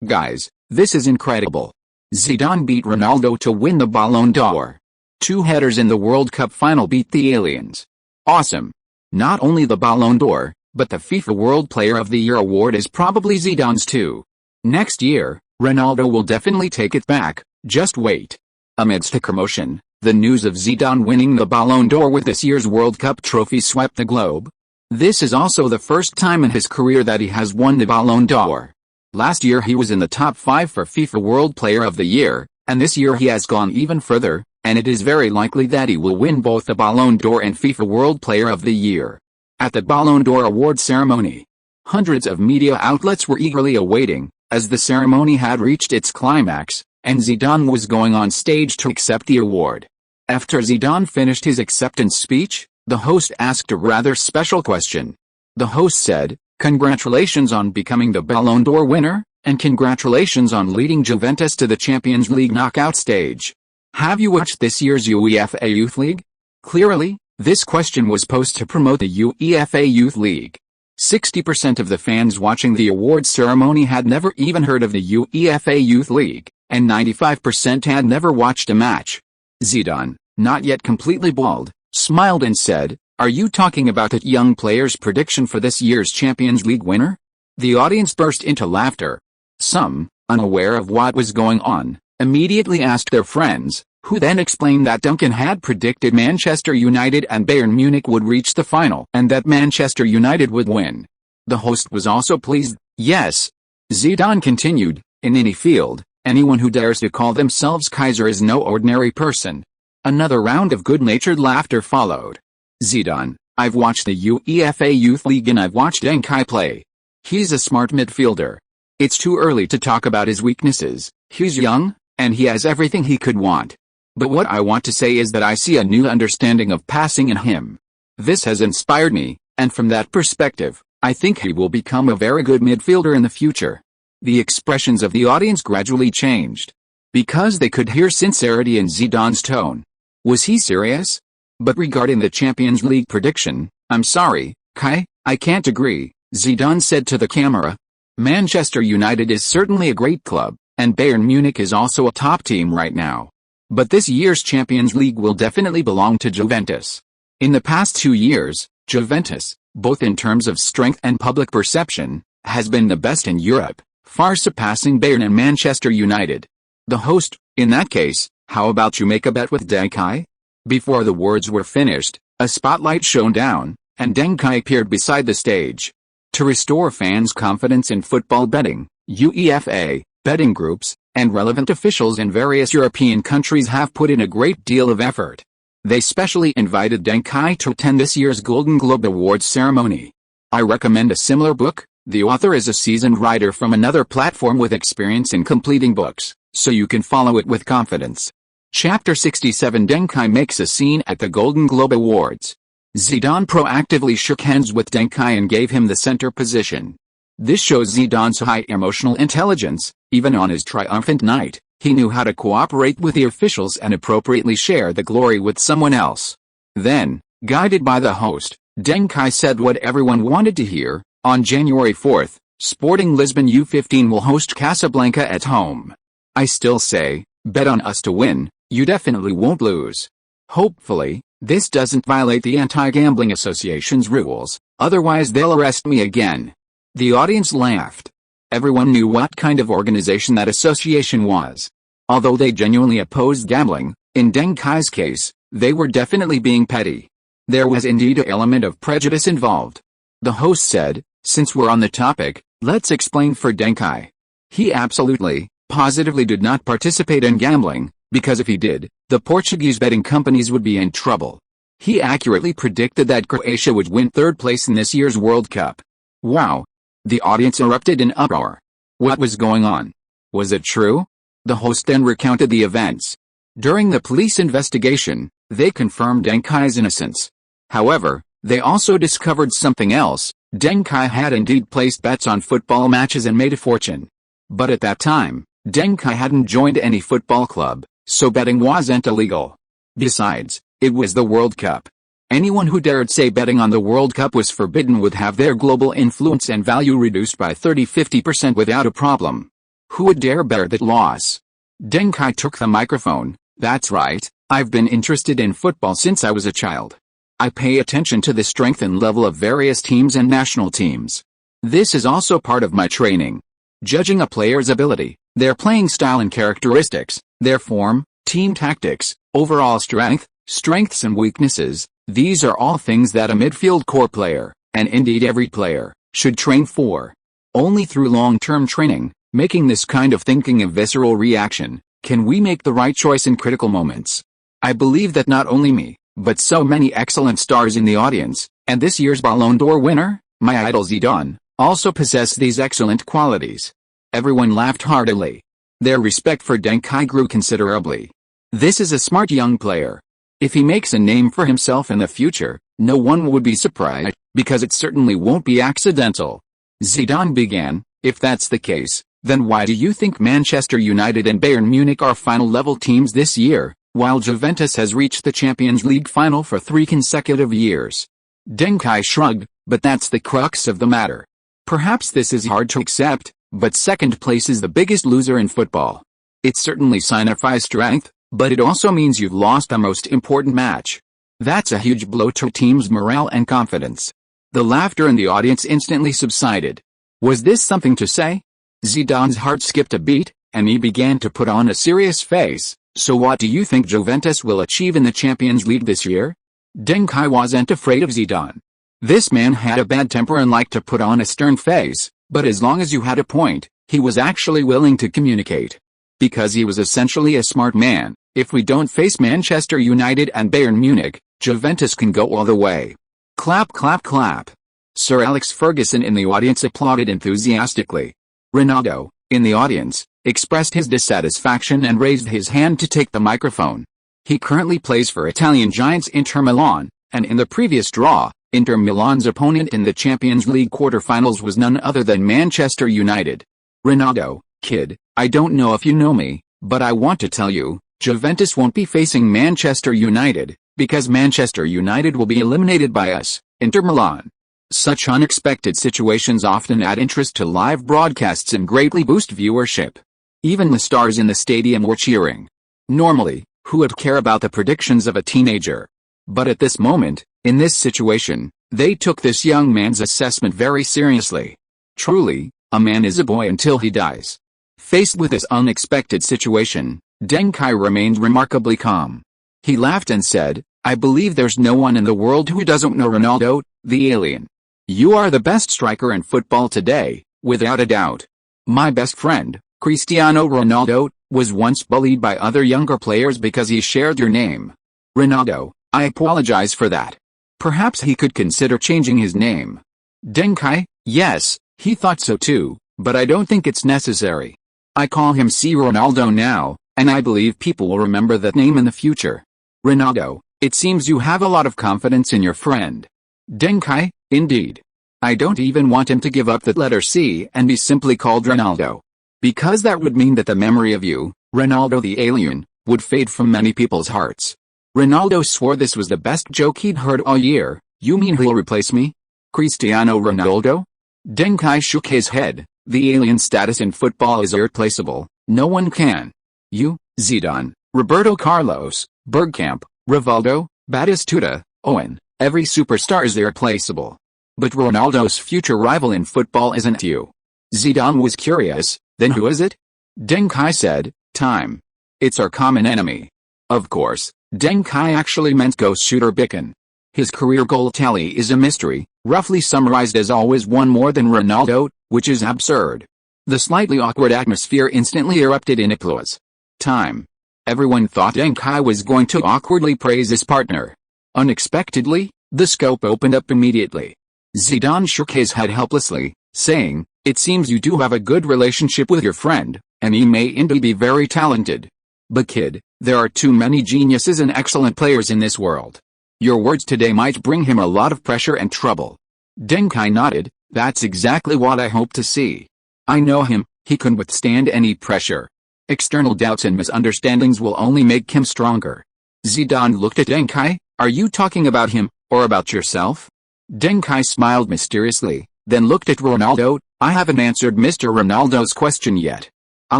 Guys, this is incredible. Zidane beat Ronaldo to win the Ballon d'Or. 2 headers in the World Cup final beat the aliens. Awesome. Not only the Ballon d'Or, but the FIFA World Player of the Year award is probably Zidane's too. Next year, Ronaldo will definitely take it back, just wait. Amidst the commotion, the news of Zidane winning the Ballon d'Or with this year's World Cup trophy swept the globe. This is also the first time in his career that he has won the Ballon d'Or. Last year he was in the top 5 for FIFA World Player of the Year, and this year he has gone even further, and it is very likely that he will win both the Ballon d'Or and FIFA World Player of the Year. At the Ballon d'Or award ceremony, hundreds of media outlets were eagerly awaiting, as the ceremony had reached its climax, and Zidane was going on stage to accept the award. After Zidane finished his acceptance speech, the host asked a rather special question. The host said, "Congratulations on becoming the Ballon d'Or winner, and congratulations on leading Juventus to the Champions League knockout stage. Have you watched this year's UEFA Youth League?" Clearly, this question was posed to promote the UEFA Youth League. 60% of the fans watching the awards ceremony had never even heard of the UEFA Youth League, and 95% had never watched a match. Zidane, not yet completely bald, smiled and said, "Are you talking about that young player's prediction for this year's Champions League winner?" The audience burst into laughter. Some, unaware of what was going on, immediately asked their friends, who then explained that Duncan had predicted Manchester United and Bayern Munich would reach the final and that Manchester United would win. The host was also pleased. Yes. Zidane continued, "In any field, anyone who dares to call themselves Kaiser is no ordinary person." Another round of good-natured laughter followed. Zidane, "I've watched the UEFA Youth League and I've watched Deng Kai play. He's a smart midfielder. It's too early to talk about his weaknesses. He's young, and he has everything he could want. But what I want to say is that I see a new understanding of passing in him. This has inspired me, and from that perspective, I think he will become a very good midfielder in the future." The expressions of the audience gradually changed, because they could hear sincerity in Zidane's tone. Was he serious? But regarding the Champions League prediction, "I'm sorry, Kai, I can't agree," Zidane said to the camera. "Manchester United is certainly a great club, and Bayern Munich is also a top team right now. But this year's Champions League will definitely belong to Juventus. In the past 2 years, Juventus, both in terms of strength and public perception, has been the best in Europe, far surpassing Bayern and Manchester United." The host, "In that case, how about you make a bet with Deng Kai?" Before the words were finished, a spotlight shone down, and Deng Kai appeared beside the stage. To restore fans' confidence in football betting, UEFA, betting groups, and relevant officials in various European countries have put in a great deal of effort. They specially invited Deng Kai to attend this year's Golden Globe Awards ceremony. I recommend a similar book. The author is a seasoned writer from another platform with experience in completing books, so you can follow it with confidence. Chapter 67. Deng Kai makes a scene at the Golden Globe Awards. Zidane proactively shook hands with Deng Kai and gave him the center position. This shows Zidane's high emotional intelligence. Even on his triumphant night, he knew how to cooperate with the officials and appropriately share the glory with someone else. Then, guided by the host, Deng Kai said what everyone wanted to hear. On January 4th, Sporting Lisbon U15 will host Casablanca at home. I still say, bet on us to win, you definitely won't lose. Hopefully, this doesn't violate the Anti-Gambling Association's rules, otherwise they'll arrest me again. The audience laughed. Everyone knew what kind of organization that association was. Although they genuinely opposed gambling, in Deng Kai's case, they were definitely being petty. There was indeed an element of prejudice involved. The host said, since we're on the topic, let's explain for Deng Kai. He absolutely, positively did not participate in gambling, because if he did, the Portuguese betting companies would be in trouble. He accurately predicted that Croatia would win third place in this year's World Cup. Wow! The audience erupted in uproar. What was going on? Was it true? The host then recounted the events. During the police investigation, they confirmed Deng Kai's innocence. However, they also discovered something else. Deng Kai had indeed placed bets on football matches and made a fortune. But at that time, Deng Kai hadn't joined any football club, so betting wasn't illegal. Besides, it was the World Cup. Anyone who dared say betting on the World Cup was forbidden would have their global influence and value reduced by 30–50% without a problem. Who would dare bear that loss? Deng Kai took the microphone. That's right, I've been interested in football since I was a child. I pay attention to the strength and level of various teams and national teams. This is also part of my training. Judging a player's ability, their playing style and characteristics, their form, team tactics, overall strength, strengths and weaknesses, these are all things that a midfield core player, and indeed every player, should train for. Only through long-term training, making this kind of thinking a visceral reaction, can we make the right choice in critical moments. I believe that not only me, but so many excellent stars in the audience, and this year's Ballon d'Or winner, my idol Zidane, also possess these excellent qualities. Everyone laughed heartily. Their respect for Deng Kai grew considerably. This is a smart young player. If he makes a name for himself in the future, no one would be surprised, because it certainly won't be accidental. Zidane began, if that's the case, then why do you think Manchester United and Bayern Munich are final-level teams this year, while Juventus has reached the Champions League final for 3 consecutive years? Deng Kai shrugged, but that's the crux of the matter. Perhaps this is hard to accept, but second place is the biggest loser in football. It certainly signifies strength, but it also means you've lost the most important match. That's a huge blow to a team's morale and confidence. The laughter in the audience instantly subsided. Was this something to say? Zidane's heart skipped a beat, and he began to put on a serious face. So what do you think Juventus will achieve in the Champions League this year? Deng Kai wasn't afraid of Zidane. This man had a bad temper and liked to put on a stern face, but as long as you had a point, he was actually willing to communicate. Because he was essentially a smart man, if we don't face Manchester United and Bayern Munich, Juventus can go all the way. Clap clap clap. Sir Alex Ferguson in the audience applauded enthusiastically. Ronaldo, in the audience, expressed his dissatisfaction and raised his hand to take the microphone. He currently plays for Italian giants Inter Milan, and in the previous draw, Inter Milan's opponent in the Champions League quarter-finals was none other than Manchester United. Ronaldo, kid, I don't know if you know me, but I want to tell you, Juventus won't be facing Manchester United, because Manchester United will be eliminated by us, Inter Milan. Such unexpected situations often add interest to live broadcasts and greatly boost viewership. Even the stars in the stadium were cheering. Normally, who would care about the predictions of a teenager? But at this moment, in this situation, they took this young man's assessment very seriously. Truly, a man is a boy until he dies. Faced with this unexpected situation, Deng Kai remained remarkably calm. He laughed and said, I believe there's no one in the world who doesn't know Ronaldo, the alien. You are the best striker in football today, without a doubt. My best friend, Cristiano Ronaldo, was once bullied by other younger players because he shared your name. Ronaldo, I apologize for that. Perhaps he could consider changing his name. Deng Kai, yes, he thought so too, but I don't think it's necessary. I call him C. Ronaldo now, and I believe people will remember that name in the future. Ronaldo, It seems you have a lot of confidence in your friend. Deng Kai, indeed. I don't even want him to give up the letter C and be simply called Ronaldo. Because that would mean that the memory of you, Ronaldo the alien, would fade from many people's hearts. Ronaldo swore this was the best joke he'd heard all year. You mean he'll replace me? Cristiano Ronaldo? Deng Kai shook his head. The alien status in football is irreplaceable. No one can. You, Zidane, Roberto Carlos, Bergkamp, Rivaldo, Batistuta, Owen, every superstar is irreplaceable. But Ronaldo's future rival in football isn't you. Zidane was curious. Then who is it? Deng Kai said, time. It's our common enemy. Of course, Deng Kai actually meant ghost shooter Beckham. His career goal tally is a mystery, roughly summarized as always one more than Ronaldo, which is absurd. The slightly awkward atmosphere instantly erupted in applause. Time. Everyone thought Deng Kai was going to awkwardly praise his partner. Unexpectedly, the scope opened up immediately. Zidane shook his head helplessly, saying, it seems you do have a good relationship with your friend, and he may indeed be very talented. But kid, there are too many geniuses and excellent players in this world. Your words today might bring him a lot of pressure and trouble. Deng Kai nodded, that's exactly what I hope to see. I know him, he can withstand any pressure. External doubts and misunderstandings will only make him stronger. Zidane looked at Deng Kai, are you talking about him, or about yourself? Deng Kai smiled mysteriously, then looked at Ronaldo, I haven't answered Mr. Ronaldo's question yet. I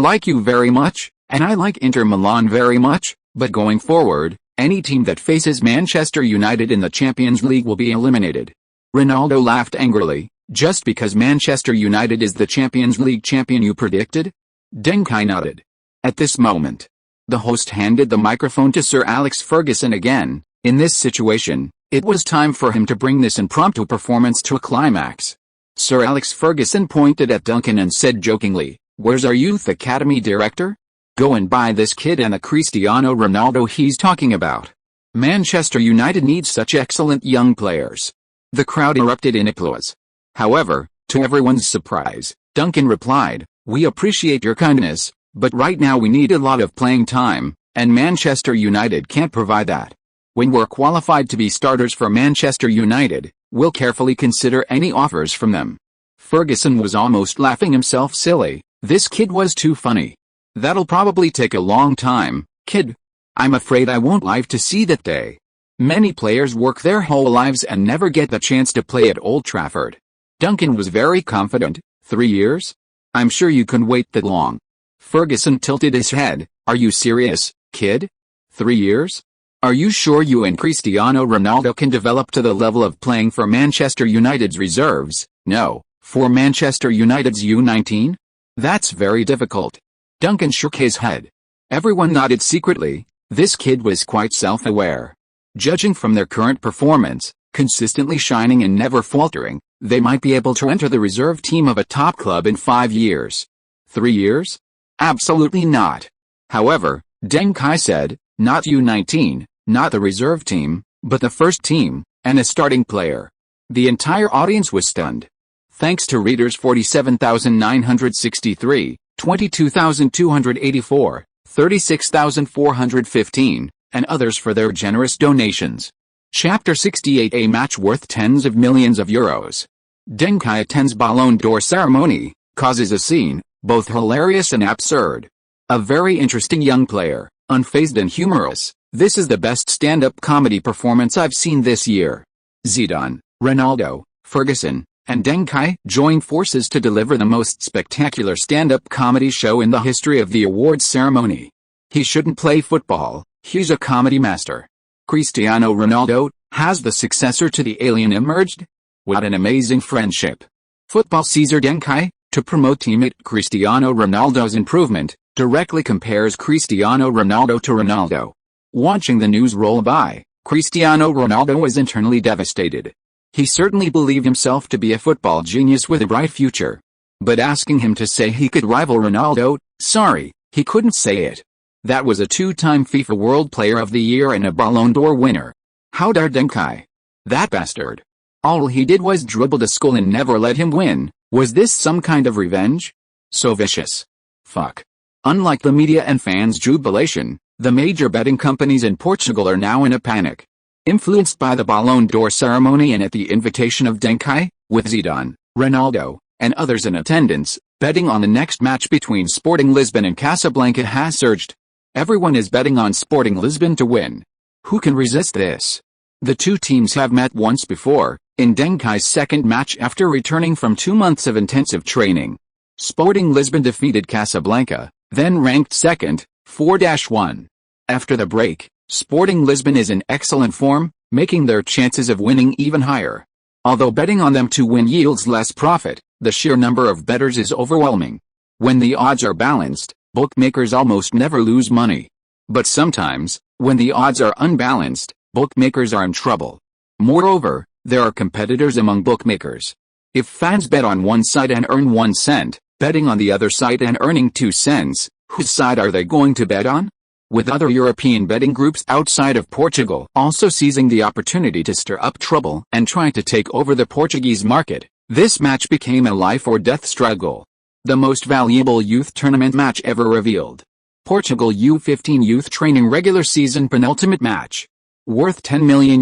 like you very much, and I like Inter Milan very much, but going forward, any team that faces Manchester United in the Champions League will be eliminated. Ronaldo laughed angrily, just because Manchester United is the Champions League champion you predicted? Deng Kai nodded. At this moment, the host handed the microphone to Sir Alex Ferguson again. In this situation, it was time for him to bring this impromptu performance to a climax. Sir Alex Ferguson pointed at Duncan and said jokingly, where's our youth academy director? Go and buy this kid and the Cristiano Ronaldo he's talking about. Manchester United needs such excellent young players. The crowd erupted in applause. However, to everyone's surprise, Duncan replied, we appreciate your kindness, but right now we need a lot of playing time, and Manchester United can't provide that. When we're qualified to be starters for Manchester United, we'll carefully consider any offers from them. Ferguson was almost laughing himself silly. This kid was too funny. That'll probably take a long time, kid. I'm afraid I won't live to see that day. Many players work their whole lives and never get the chance to play at Old Trafford. Duncan was very confident. 3 years? I'm sure you can wait that long. Ferguson tilted his head. Are you serious, kid? 3 years? Are you sure you and Cristiano Ronaldo can develop to the level of playing for Manchester United's reserves? No, for Manchester United's U19? That's very difficult. Duncan shook his head. Everyone nodded secretly. This kid was quite self-aware. Judging from their current performance, consistently shining and never faltering, they might be able to enter the reserve team of a top club in 5 years. 3 years? Absolutely not. However, Deng Kai said, not U19, not the reserve team, but the first team, and a starting player. The entire audience was stunned. Thanks to readers 47,963, 22,284, 36,415, and others for their generous donations. Chapter 68: A match worth tens of millions of euros. Deng Kai attends Ballon d'Or ceremony, causes a scene, both hilarious and absurd. A very interesting young player, unfazed and humorous. This is the best stand-up comedy performance I've seen this year. Zidane, Ronaldo, Ferguson, and Deng Kai joined forces to deliver the most spectacular stand-up comedy show in the history of the awards ceremony. He shouldn't play football, he's a comedy master. Cristiano Ronaldo, has the successor to the alien emerged? What an amazing friendship. Football Caesar Deng Kai, to promote teammate Cristiano Ronaldo's improvement, directly compares Cristiano Ronaldo to Ronaldo. Watching the news roll by, Cristiano Ronaldo was internally devastated. He certainly believed himself to be a football genius with a bright future. But asking him to say he could rival Ronaldo, sorry, he couldn't say it. That was a 2-time FIFA World Player of the Year and a Ballon d'Or winner. How dare Deng Kai? That bastard. All he did was dribble the skull and never let him win. Was this some kind of revenge? So vicious. Fuck. Unlike the media and fans' jubilation, the major betting companies in Portugal are now in a panic. Influenced by the Ballon d'Or ceremony and at the invitation of Deng Kai, with Zidane, Ronaldo, and others in attendance, betting on the next match between Sporting Lisbon and Casablanca has surged. Everyone is betting on Sporting Lisbon to win. Who can resist this? The two teams have met once before, in Deng Kai's second match after returning from 2 months of intensive training. Sporting Lisbon defeated Casablanca, then ranked second, 4-1. After the break, Sporting Lisbon is in excellent form, making their chances of winning even higher. Although betting on them to win yields less profit, the sheer number of bettors is overwhelming. When the odds are balanced, bookmakers almost never lose money. But sometimes, when the odds are unbalanced, bookmakers are in trouble. Moreover, there are competitors among bookmakers. If fans bet on one side and earn 1 cent, betting on the other side and earning 2 cents, whose side are they going to bet on? With other European betting groups outside of Portugal also seizing the opportunity to stir up trouble and trying to take over the Portuguese market, this match became a life-or-death struggle. The most valuable youth tournament match ever revealed. Portugal U15 Youth Training Regular Season Penultimate Match. Worth €10 million.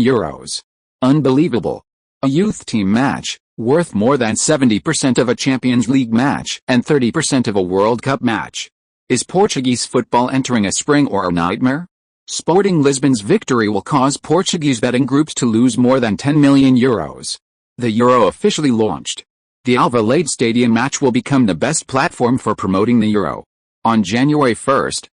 Unbelievable. A youth team match, worth more than 70% of a Champions League match and 30% of a World Cup match. Is Portuguese football entering a spring or a nightmare? Sporting Lisbon's victory will cause Portuguese betting groups to lose more than €10 million. The Euro officially launched. The Alvalade Stadium match will become the best platform for promoting the Euro. On January 1,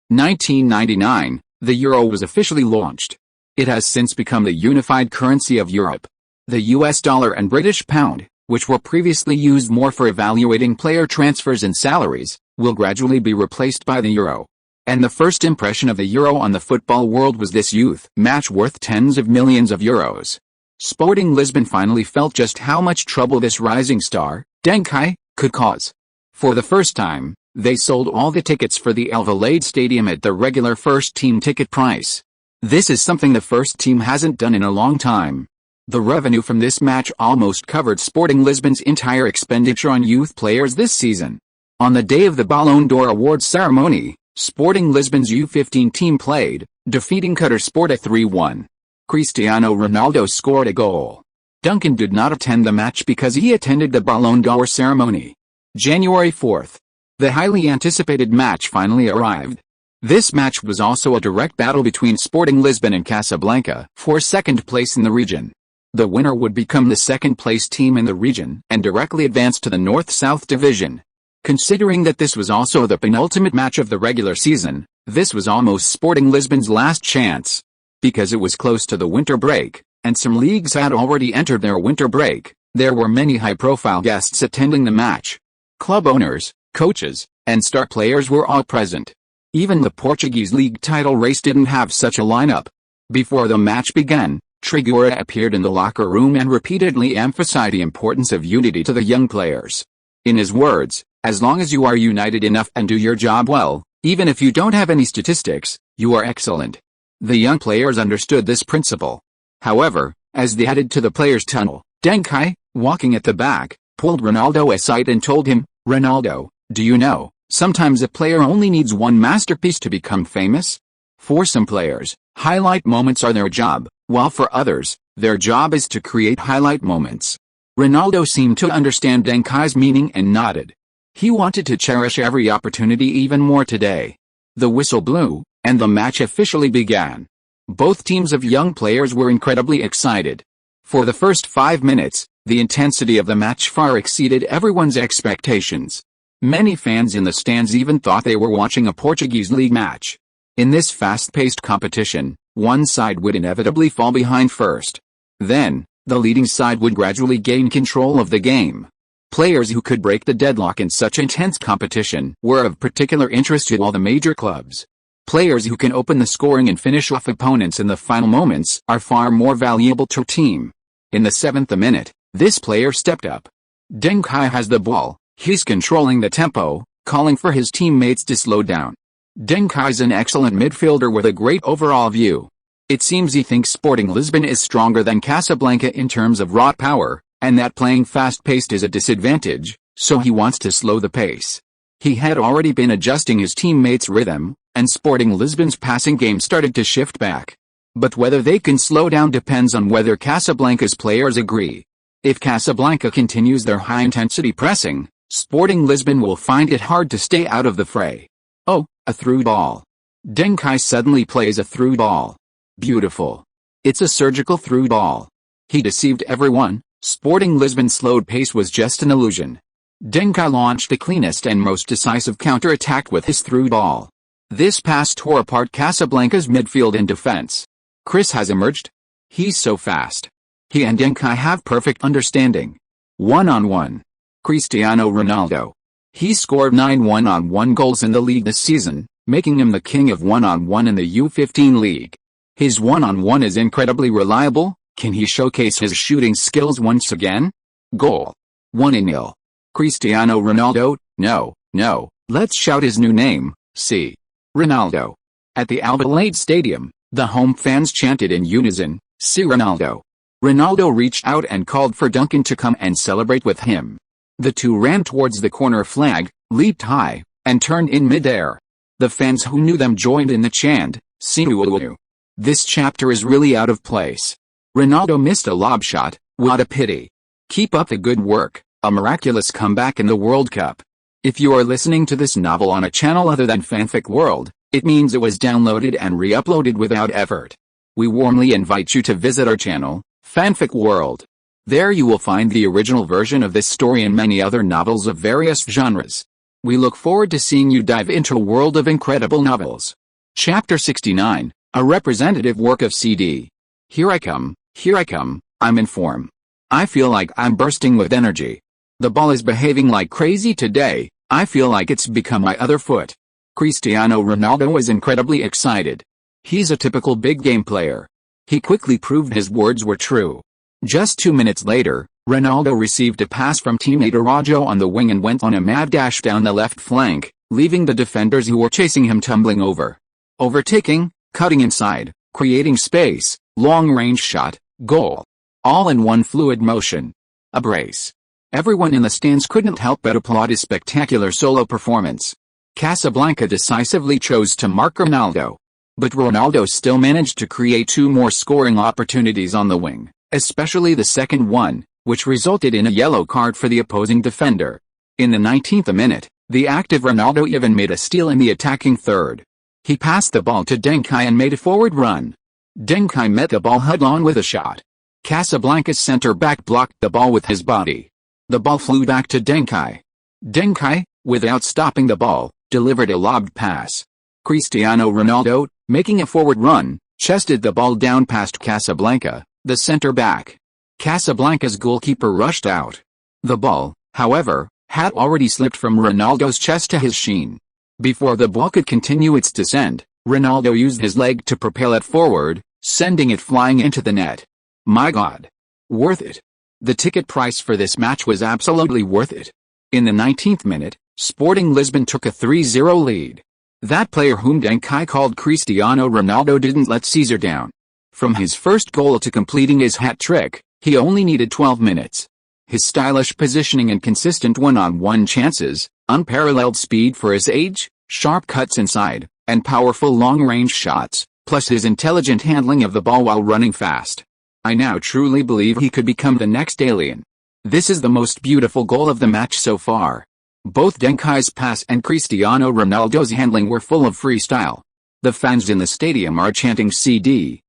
1999, the Euro was officially launched. It has since become the unified currency of Europe. The US dollar and British pound, which were previously used more for evaluating player transfers and salaries, will gradually be replaced by the Euro. And the first impression of the Euro on the football world was this youth match worth tens of millions of euros. Sporting Lisbon finally felt just how much trouble this rising star, Deng Kai, could cause. For the first time, they sold all the tickets for the Alvalade Stadium at the regular first-team ticket price. This is something the first team hasn't done in a long time. The revenue from this match almost covered Sporting Lisbon's entire expenditure on youth players this season. On the day of the Ballon d'Or awards ceremony, Sporting Lisbon's U15 team played, defeating Qatar Sport 3-1. Cristiano Ronaldo scored a goal. Duncan did not attend the match because he attended the Ballon d'Or ceremony. January 4. The highly anticipated match finally arrived. This match was also a direct battle between Sporting Lisbon and Casablanca for second place in the region. The winner would become the second-place team in the region and directly advance to the North-South Division. Considering that this was also the penultimate match of the regular season, this was almost Sporting Lisbon's last chance. Because it was close to the winter break, and some leagues had already entered their winter break, there were many high-profile guests attending the match. Club owners, coaches, and star players were all present. Even the Portuguese league title race didn't have such a lineup. Before the match began, Trigueira appeared in the locker room and repeatedly emphasized the importance of unity to the young players. In his words, as long as you are united enough and do your job well, even if you don't have any statistics, you are excellent. The young players understood this principle. However, as they headed to the players' tunnel, Deng Kai, walking at the back, pulled Ronaldo aside and told him, "Ronaldo, do you know, sometimes a player only needs one masterpiece to become famous? For some players, highlight moments are their job, while for others, their job is to create highlight moments." Ronaldo seemed to understand Deng Kai's meaning and nodded. He wanted to cherish every opportunity even more today. The whistle blew, and the match officially began. Both teams of young players were incredibly excited. For the first 5 minutes, the intensity of the match far exceeded everyone's expectations. Many fans in the stands even thought they were watching a Portuguese league match. In this fast-paced competition, one side would inevitably fall behind first. Then, the leading side would gradually gain control of the game. Players who could break the deadlock in such intense competition were of particular interest to all the major clubs. Players who can open the scoring and finish off opponents in the final moments are far more valuable to a team. In the 7th minute, this player stepped up. Deng Kai has the ball, he's controlling the tempo, calling for his teammates to slow down. Deng Kai's an excellent midfielder with a great overall view. It seems he thinks Sporting Lisbon is stronger than Casablanca in terms of raw power, and that playing fast-paced is a disadvantage, so he wants to slow the pace. He had already been adjusting his teammates' rhythm, and Sporting Lisbon's passing game started to shift back. But whether they can slow down depends on whether Casablanca's players agree. If Casablanca continues their high-intensity pressing, Sporting Lisbon will find it hard to stay out of the fray. Oh, a through ball. Deng Kai suddenly plays a through ball. Beautiful. It's a surgical through ball. He deceived everyone. Sporting Lisbon's slowed pace was just an illusion. Deng Kai launched the cleanest and most decisive counter-attack with his through ball. This pass tore apart Casablanca's midfield and defense. Chris has emerged. He's so fast. He and Deng Kai have perfect understanding. One-on-one. Cristiano Ronaldo. He scored 9 one-on-one goals in the league this season, making him the king of one-on-one in the U15 league. His one-on-one is incredibly reliable. Can he showcase his shooting skills once again? Goal. 1-0. Cristiano Ronaldo. No, let's shout his new name. See. Ronaldo. At the Albalade Stadium, the home fans chanted in unison, "See Ronaldo." Ronaldo reached out and called for Duncan to come and celebrate with him. The two ran towards the corner flag, leaped high, and turned in mid-air. The fans who knew them joined in the chant, "See Ronaldo." This chapter is really out of place. Ronaldo missed a lob shot. What a pity. Keep up the good work. A miraculous comeback in the World Cup. If you are listening to this novel on a channel other than Fanfic World, it means it was downloaded and re-uploaded without effort. We warmly invite you to visit our channel, Fanfic World. There you will find the original version of this story and many other novels of various genres. We look forward to seeing you dive into a world of incredible novels. Chapter 69, a representative work of CD. Here I come, I'm in form. I feel like I'm bursting with energy. The ball is behaving like crazy today. I feel like it's become my other foot. Cristiano Ronaldo is incredibly excited. He's a typical big game player. He quickly proved his words were true. Just 2 minutes later, Ronaldo received a pass from teammate Araujo on the wing and went on a mad dash down the left flank, leaving the defenders who were chasing him tumbling over. Overtaking, cutting inside, creating space, long-range shot, goal. All in one fluid motion. A brace. Everyone in the stands couldn't help but applaud his spectacular solo performance. Casablanca decisively chose to mark Ronaldo. But Ronaldo still managed to create 2 more scoring opportunities on the wing, especially the second one, which resulted in a yellow card for the opposing defender. In the 19th minute, the active Ronaldo even made a steal in the attacking third. He passed the ball to Deng Kai and made a forward run. Deng Kai met the ball head-on with a shot. Casablanca's center-back blocked the ball with his body. The ball flew back to Deng Kai. Deng Kai, without stopping the ball, delivered a lobbed pass. Cristiano Ronaldo, making a forward run, chested the ball down past Casablanca, the center-back. Casablanca's goalkeeper rushed out. The ball, however, had already slipped from Ronaldo's chest to his shin. Before the ball could continue its descent, Ronaldo used his leg to propel it forward, sending it flying into the net. My God. Worth it. The ticket price for this match was absolutely worth it. In the 19th minute, Sporting Lisbon took a 3-0 lead. That player whom Deng Kai called Cristiano Ronaldo didn't let Caesar down. From his first goal to completing his hat-trick, he only needed 12 minutes. His stylish positioning and consistent one-on-one chances, unparalleled speed for his age, sharp cuts inside, and powerful long-range shots, plus his intelligent handling of the ball while running fast. I now truly believe he could become the next alien. This is the most beautiful goal of the match so far. Both Deng Kai's pass and Cristiano Ronaldo's handling were full of freestyle. The fans in the stadium are chanting CD,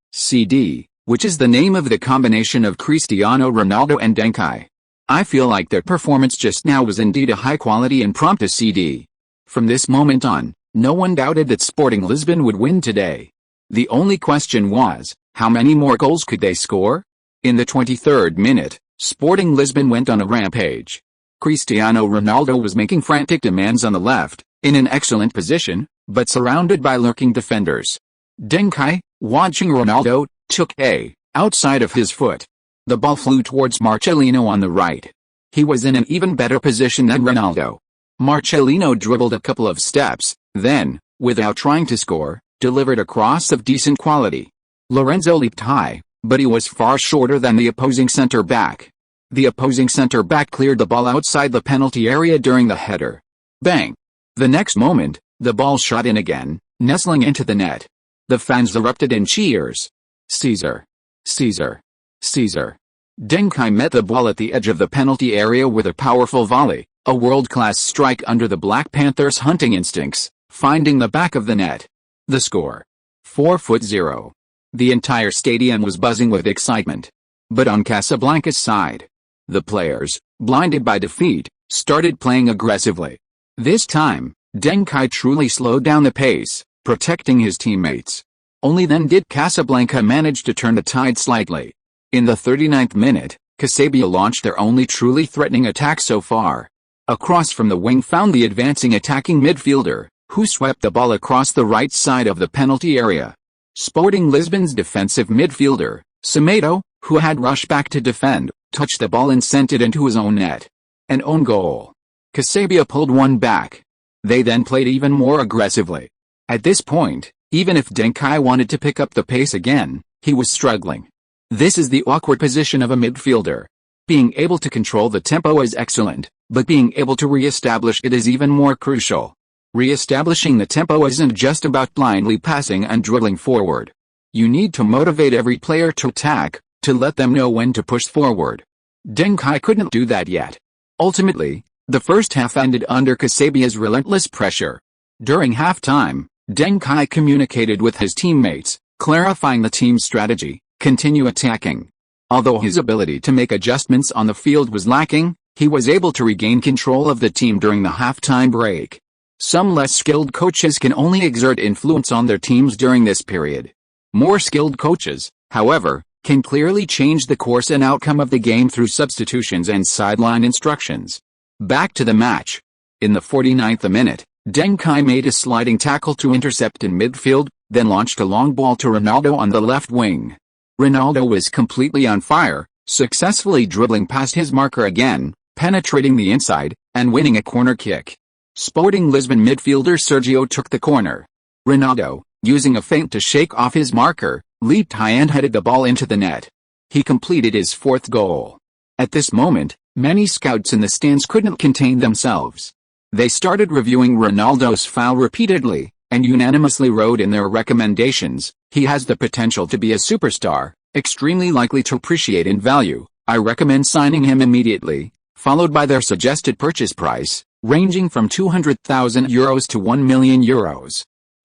which is the name of the combination of Cristiano Ronaldo and Deng Kai. I feel like their performance just now was indeed a high-quality impromptu CD. From this moment on, no one doubted that Sporting Lisbon would win today. The only question was, how many more goals could they score? In the 23rd minute, Sporting Lisbon went on a rampage. Cristiano Ronaldo was making frantic demands on the left, in an excellent position, but surrounded by lurking defenders. Deng Kai, watching Ronaldo, took a outside of his foot. The ball flew towards Marcelino on the right. He was in an even better position than Ronaldo. Marcelino dribbled a couple of steps, then, without trying to score, delivered a cross of decent quality. Lorenzo leaped high, but he was far shorter than the opposing center-back. The opposing center-back cleared the ball outside the penalty area during the header. Bang! The next moment, the ball shot in again, nestling into the net. The fans erupted in cheers. Caesar. Caesar. Caesar. Deng Kai met the ball at the edge of the penalty area with a powerful volley, a world-class strike under the Black Panthers' hunting instincts, finding the back of the net. The score: 4-0. The entire stadium was buzzing with excitement. But on Casablanca's side, the players, blinded by defeat, started playing aggressively. This time, Deng Kai truly slowed down the pace, protecting his teammates. Only then did Casablanca manage to turn the tide slightly. In the 39th minute, Casablanca launched their only truly threatening attack so far. A cross from the wing found the advancing attacking midfielder, who swept the ball across the right side of the penalty area. Sporting Lisbon's defensive midfielder, Semedo, who had rushed back to defend, touched the ball and sent it into his own net. An own goal. Casablanca pulled one back. They then played even more aggressively. At this point, even if Deng Kai wanted to pick up the pace again, he was struggling. This is the awkward position of a midfielder. Being able to control the tempo is excellent, but being able to re-establish it is even more crucial. Re-establishing the tempo isn't just about blindly passing and dribbling forward. You need to motivate every player to attack, to let them know when to push forward. Deng Kai couldn't do that yet. Ultimately, the first half ended under Casablanca's relentless pressure. During halftime, Deng Kai communicated with his teammates, clarifying the team's strategy: continue attacking. Although his ability to make adjustments on the field was lacking, he was able to regain control of the team during the halftime break. Some less skilled coaches can only exert influence on their teams during this period. More skilled coaches, however, can clearly change the course and outcome of the game through substitutions and sideline instructions. Back to the match. In the 49th minute, Deng Kai made a sliding tackle to intercept in midfield, then launched a long ball to Ronaldo on the left wing. Ronaldo was completely on fire, successfully dribbling past his marker again, penetrating the inside, and winning a corner kick. Sporting Lisbon midfielder Sergio took the corner. Ronaldo, using a feint to shake off his marker, leaped high and headed the ball into the net. He completed his fourth goal. At this moment, many scouts in the stands couldn't contain themselves. They started reviewing Ronaldo's foul repeatedly, and unanimously wrote in their recommendations: he has the potential to be a superstar, extremely likely to appreciate in value, I recommend signing him immediately, followed by their suggested purchase price, ranging from €200,000 to €1 million.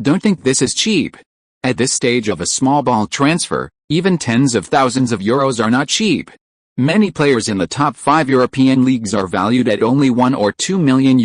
Don't think this is cheap. At this stage of a small ball transfer, even tens of thousands of euros are not cheap. Many players in the top 5 European leagues are valued at only €1 or €2 million.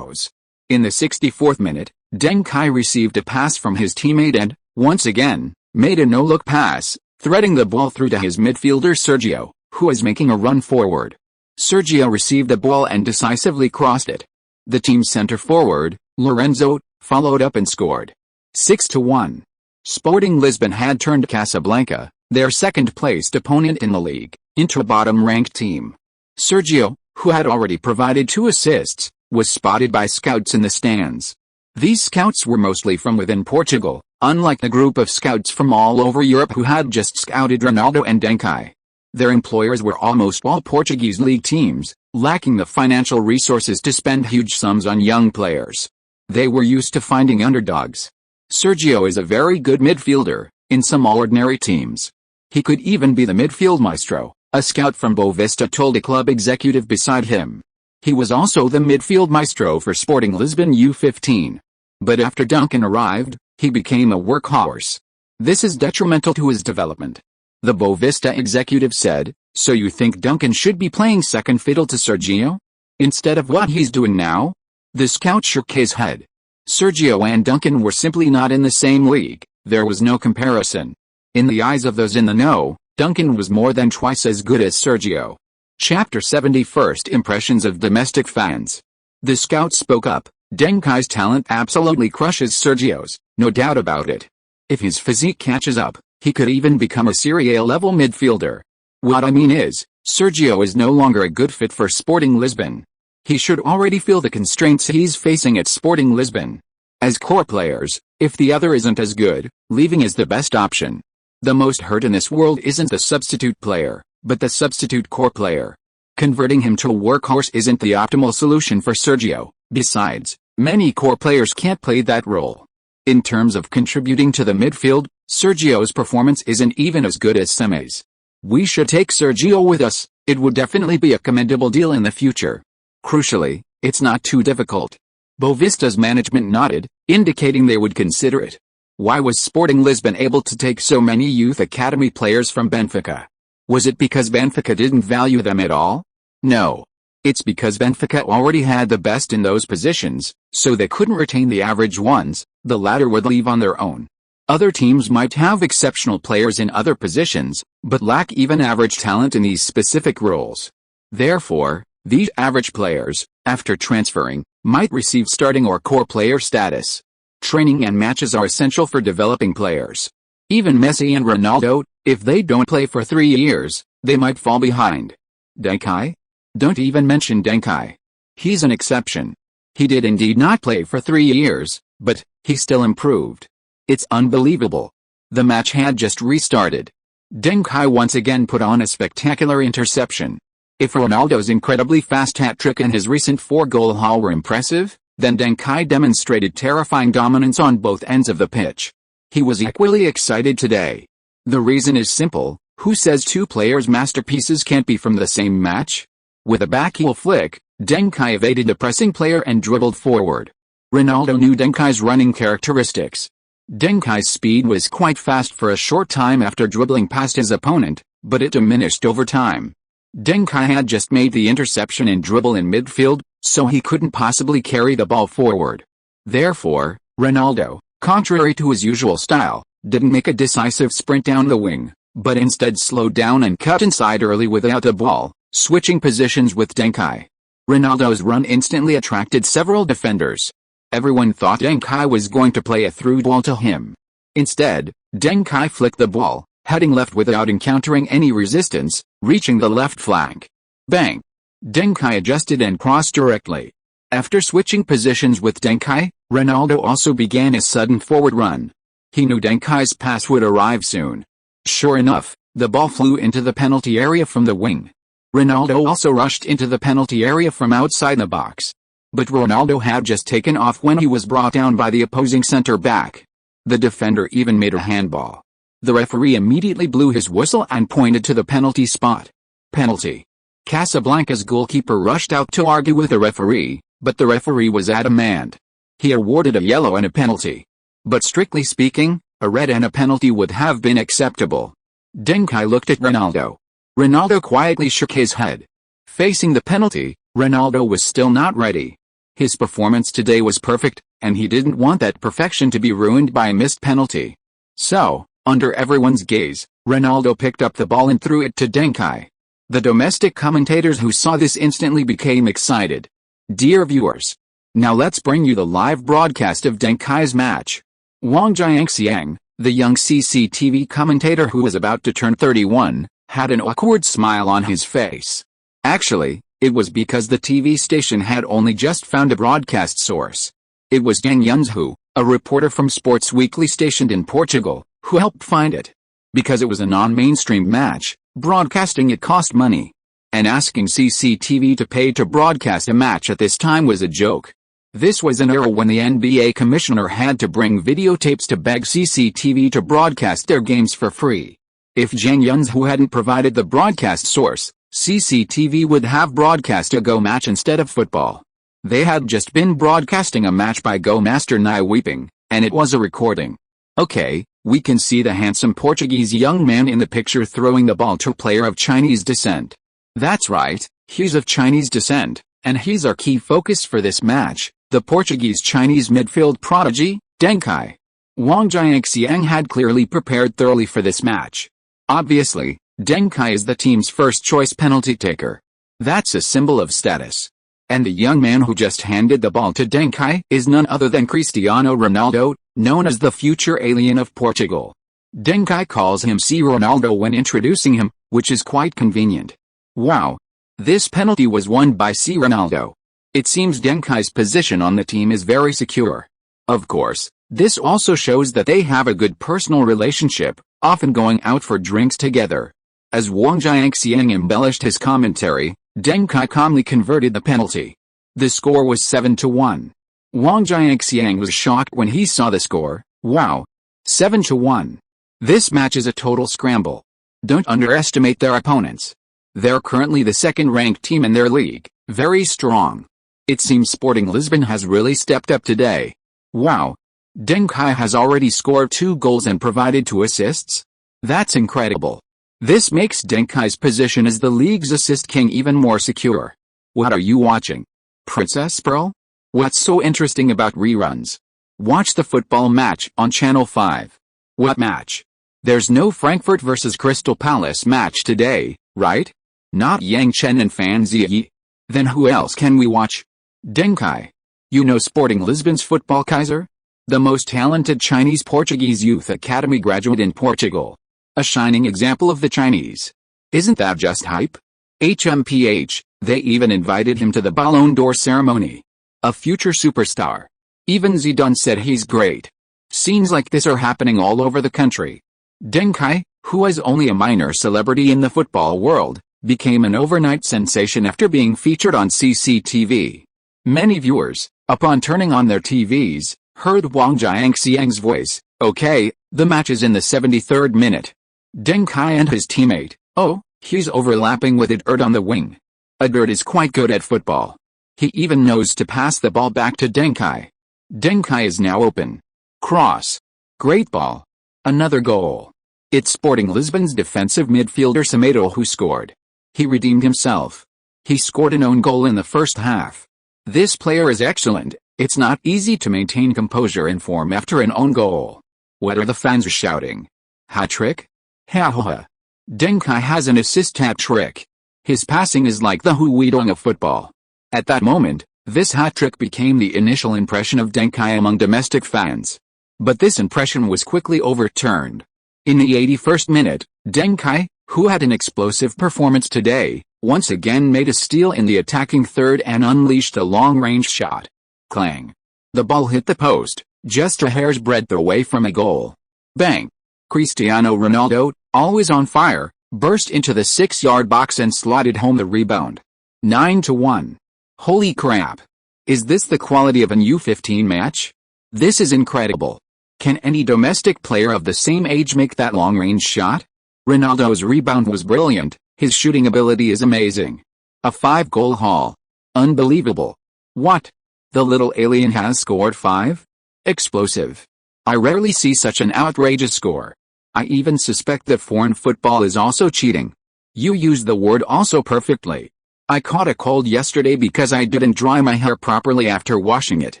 In the 64th minute, Deng Kai received a pass from his teammate and, once again, made a no-look pass, threading the ball through to his midfielder Sergio, who was making a run forward. Sergio received the ball and decisively crossed it. The team's center forward, Lorenzo, followed up and scored. 6-1. Sporting Lisbon had turned Casablanca, their second-placed opponent in the league, into a bottom-ranked team. Sergio, who had already provided 2 assists, was spotted by scouts in the stands. These scouts were mostly from within Portugal, unlike the group of scouts from all over Europe who had just scouted Ronaldo and Deng Kai. Their employers were almost all Portuguese league teams, lacking the financial resources to spend huge sums on young players. They were used to finding underdogs. Sergio is a very good midfielder, in some ordinary teams. He could even be the midfield maestro, a scout from Boavista told a club executive beside him. He was also the midfield maestro for Sporting Lisbon U15. But after Duncan arrived, he became a workhorse. This is detrimental to his development. The Boavista executive said, "So you think Duncan should be playing second fiddle to Sergio? Instead of what he's doing now?" The scout shook his head. Sergio and Duncan were simply not in the same league, there was no comparison. In the eyes of those in the know, Duncan was more than twice as good as Sergio. Chapter 70 First Impressions of Domestic Fans. The scout spoke up, "Deng Kai's talent absolutely crushes Sergio's, no doubt about it. If his physique catches up, he could even become a Serie A level midfielder. What I mean is, Sergio is no longer a good fit for Sporting Lisbon. He should already feel the constraints he's facing at Sporting Lisbon. As core players, if the other isn't as good, leaving is the best option. The most hurt in this world isn't the substitute player, but the substitute core player. Converting him to a workhorse isn't the optimal solution for Sergio. Besides, many core players can't play that role. In terms of contributing to the midfield, Sergio's performance isn't even as good as Seme's. We should take Sergio with us. It would definitely be a commendable deal in the future. Crucially, it's not too difficult. Boavista's management nodded, indicating they would consider it. Why was Sporting Lisbon able to take so many youth academy players from Benfica? Was it because Benfica didn't value them at all? No. It's because Benfica already had the best in those positions, so they couldn't retain the average ones. The latter would leave on their own. Other teams might have exceptional players in other positions, but lack even average talent in these specific roles. Therefore, these average players, after transferring, might receive starting or core player status. Training and matches are essential for developing players. Even Messi and Ronaldo, if they don't play for 3 years, they might fall behind. Deng Kai? Don't even mention Deng Kai. He's an exception. He did indeed not play for 3 years, but he still improved. It's unbelievable. The match had just restarted. Deng Kai once again put on a spectacular interception. If Ronaldo's incredibly fast hat-trick and his recent 4-goal haul were impressive, then Deng Kai demonstrated terrifying dominance on both ends of the pitch. He was equally excited today. The reason is simple: who says two players' masterpieces can't be from the same match? With a backheel flick, Deng Kai evaded the pressing player and dribbled forward. Ronaldo knew Deng Kai's running characteristics. Deng Kai's speed was quite fast for a short time after dribbling past his opponent, but it diminished over time. Deng Kai had just made the interception and dribble in midfield, so he couldn't possibly carry the ball forward. Therefore, Ronaldo, contrary to his usual style, didn't make a decisive sprint down the wing, but instead slowed down and cut inside early without the ball, switching positions with Deng Kai. Ronaldo's run instantly attracted several defenders. Everyone thought Deng Kai was going to play a through ball to him. Instead, Deng Kai flicked the ball, heading left without encountering any resistance, reaching the left flank. Bang! Deng Kai adjusted and crossed directly. After switching positions with Deng Kai, Ronaldo also began a sudden forward run. He knew Deng Kai's pass would arrive soon. Sure enough, the ball flew into the penalty area from the wing. Ronaldo also rushed into the penalty area from outside the box. But Ronaldo had just taken off when he was brought down by the opposing centre-back. The defender even made a handball. The referee immediately blew his whistle and pointed to the penalty spot. Penalty. Casablanca's goalkeeper rushed out to argue with the referee, but the referee was adamant. He awarded a yellow and a penalty. But strictly speaking, a red and a penalty would have been acceptable. Deng Kai looked at Ronaldo. Ronaldo quietly shook his head. Facing the penalty, Ronaldo was still not ready. His performance today was perfect, and he didn't want that perfection to be ruined by a missed penalty. So, under everyone's gaze, Ronaldo picked up the ball and threw it to Deng Kai. The domestic commentators who saw this instantly became excited. Dear viewers, now let's bring you the live broadcast of Deng Kai's match. Wang Jiangxiang, the young CCTV commentator who was about to turn 31, had an awkward smile on his face. Actually, it was because the TV station had only just found a broadcast source. It was Deng Yunzhu, a reporter from Sports Weekly stationed in Portugal, who helped find it. Because it was a non-mainstream match, broadcasting it cost money. And asking CCTV to pay to broadcast a match at this time was a joke. This was an era when the NBA commissioner had to bring videotapes to beg CCTV to broadcast their games for free. If Deng Yunzhu hadn't provided the broadcast source, CCTV would have broadcast a Go match instead of football. They had just been broadcasting a match by Go master Nai Weeping, and it was a recording. Okay, we can see the handsome Portuguese young man in the picture throwing the ball to a player of Chinese descent. That's right, he's of Chinese descent, and he's our key focus for this match, the Portuguese-Chinese midfield prodigy, Deng Kai. Wang Jiangxiang had clearly prepared thoroughly for this match. Obviously, Deng Kai is the team's first-choice penalty taker. That's a symbol of status. And the young man who just handed the ball to Deng Kai is none other than Cristiano Ronaldo, known as the future alien of Portugal. Deng Kai calls him C. Ronaldo when introducing him, which is quite convenient. Wow. This penalty was won by C. Ronaldo. It seems Deng Kai's position on the team is very secure. Of course, this also shows that they have a good personal relationship, often going out for drinks together. As Wang Jiangxiang embellished his commentary, Deng Kai calmly converted the penalty. The score was 7-1. Wang Jiangxiang was shocked when he saw the score. Wow. 7-1. This match is a total scramble. Don't underestimate their opponents. They're currently the second-ranked team in their league, very strong. It seems Sporting Lisbon has really stepped up today. Wow. Deng Kai has already scored 2 goals and provided 2 assists? That's incredible. This makes Deng Kai's position as the league's assist king even more secure. What are you watching? Princess Pearl? What's so interesting about reruns? Watch the football match on Channel 5. What match? There's no Frankfurt vs Crystal Palace match today, right? Not Yang Chen and Fan Ziyi. Then who else can we watch? Deng Kai. You know Sporting Lisbon's football Kaiser? The most talented Chinese-Portuguese youth academy graduate in Portugal. A shining example of the Chinese. Isn't that just hype? HMPH, they even invited him to the Ballon d'Or ceremony. A future superstar. Even Zidane said he's great. Scenes like this are happening all over the country. Deng Kai, who was only a minor celebrity in the football world, became an overnight sensation after being featured on CCTV. Many viewers, upon turning on their TVs, heard Wang Jiangxiang's voice. Okay, the match is in the 73rd minute. Deng Kai and his teammate, oh, he's overlapping with Edert on the wing. Edert is quite good at football. He even knows to pass the ball back to Deng Kai. Deng Kai is now open. Cross. Great ball. Another goal. It's Sporting Lisbon's defensive midfielder Semedo who scored. He redeemed himself. He scored an own goal in the first half. This player is excellent. It's not easy to maintain composure and form after an own goal. What are the fans shouting? Hat-trick? Ha ha ha. Deng Kai has an assist hat-trick. His passing is like the Huidong of football. At that moment, this hat-trick became the initial impression of Deng Kai among domestic fans. But this impression was quickly overturned. In the 81st minute, Deng Kai, who had an explosive performance today, once again made a steal in the attacking third and unleashed a long-range shot. Clang. The ball hit the post, just a hair's breadth away from a goal. Bang. Cristiano Ronaldo, always on fire, burst into the 6-yard box and slotted home the rebound. 9-1. Holy crap. Is this the quality of an U15 match? This is incredible. Can any domestic player of the same age make that long-range shot? Ronaldo's rebound was brilliant, his shooting ability is amazing. A 5-goal haul. Unbelievable. What? The little alien has scored 5? Explosive. I rarely see such an outrageous score. I even suspect that foreign football is also cheating. You used the word also perfectly. I caught a cold yesterday because I didn't dry my hair properly after washing it.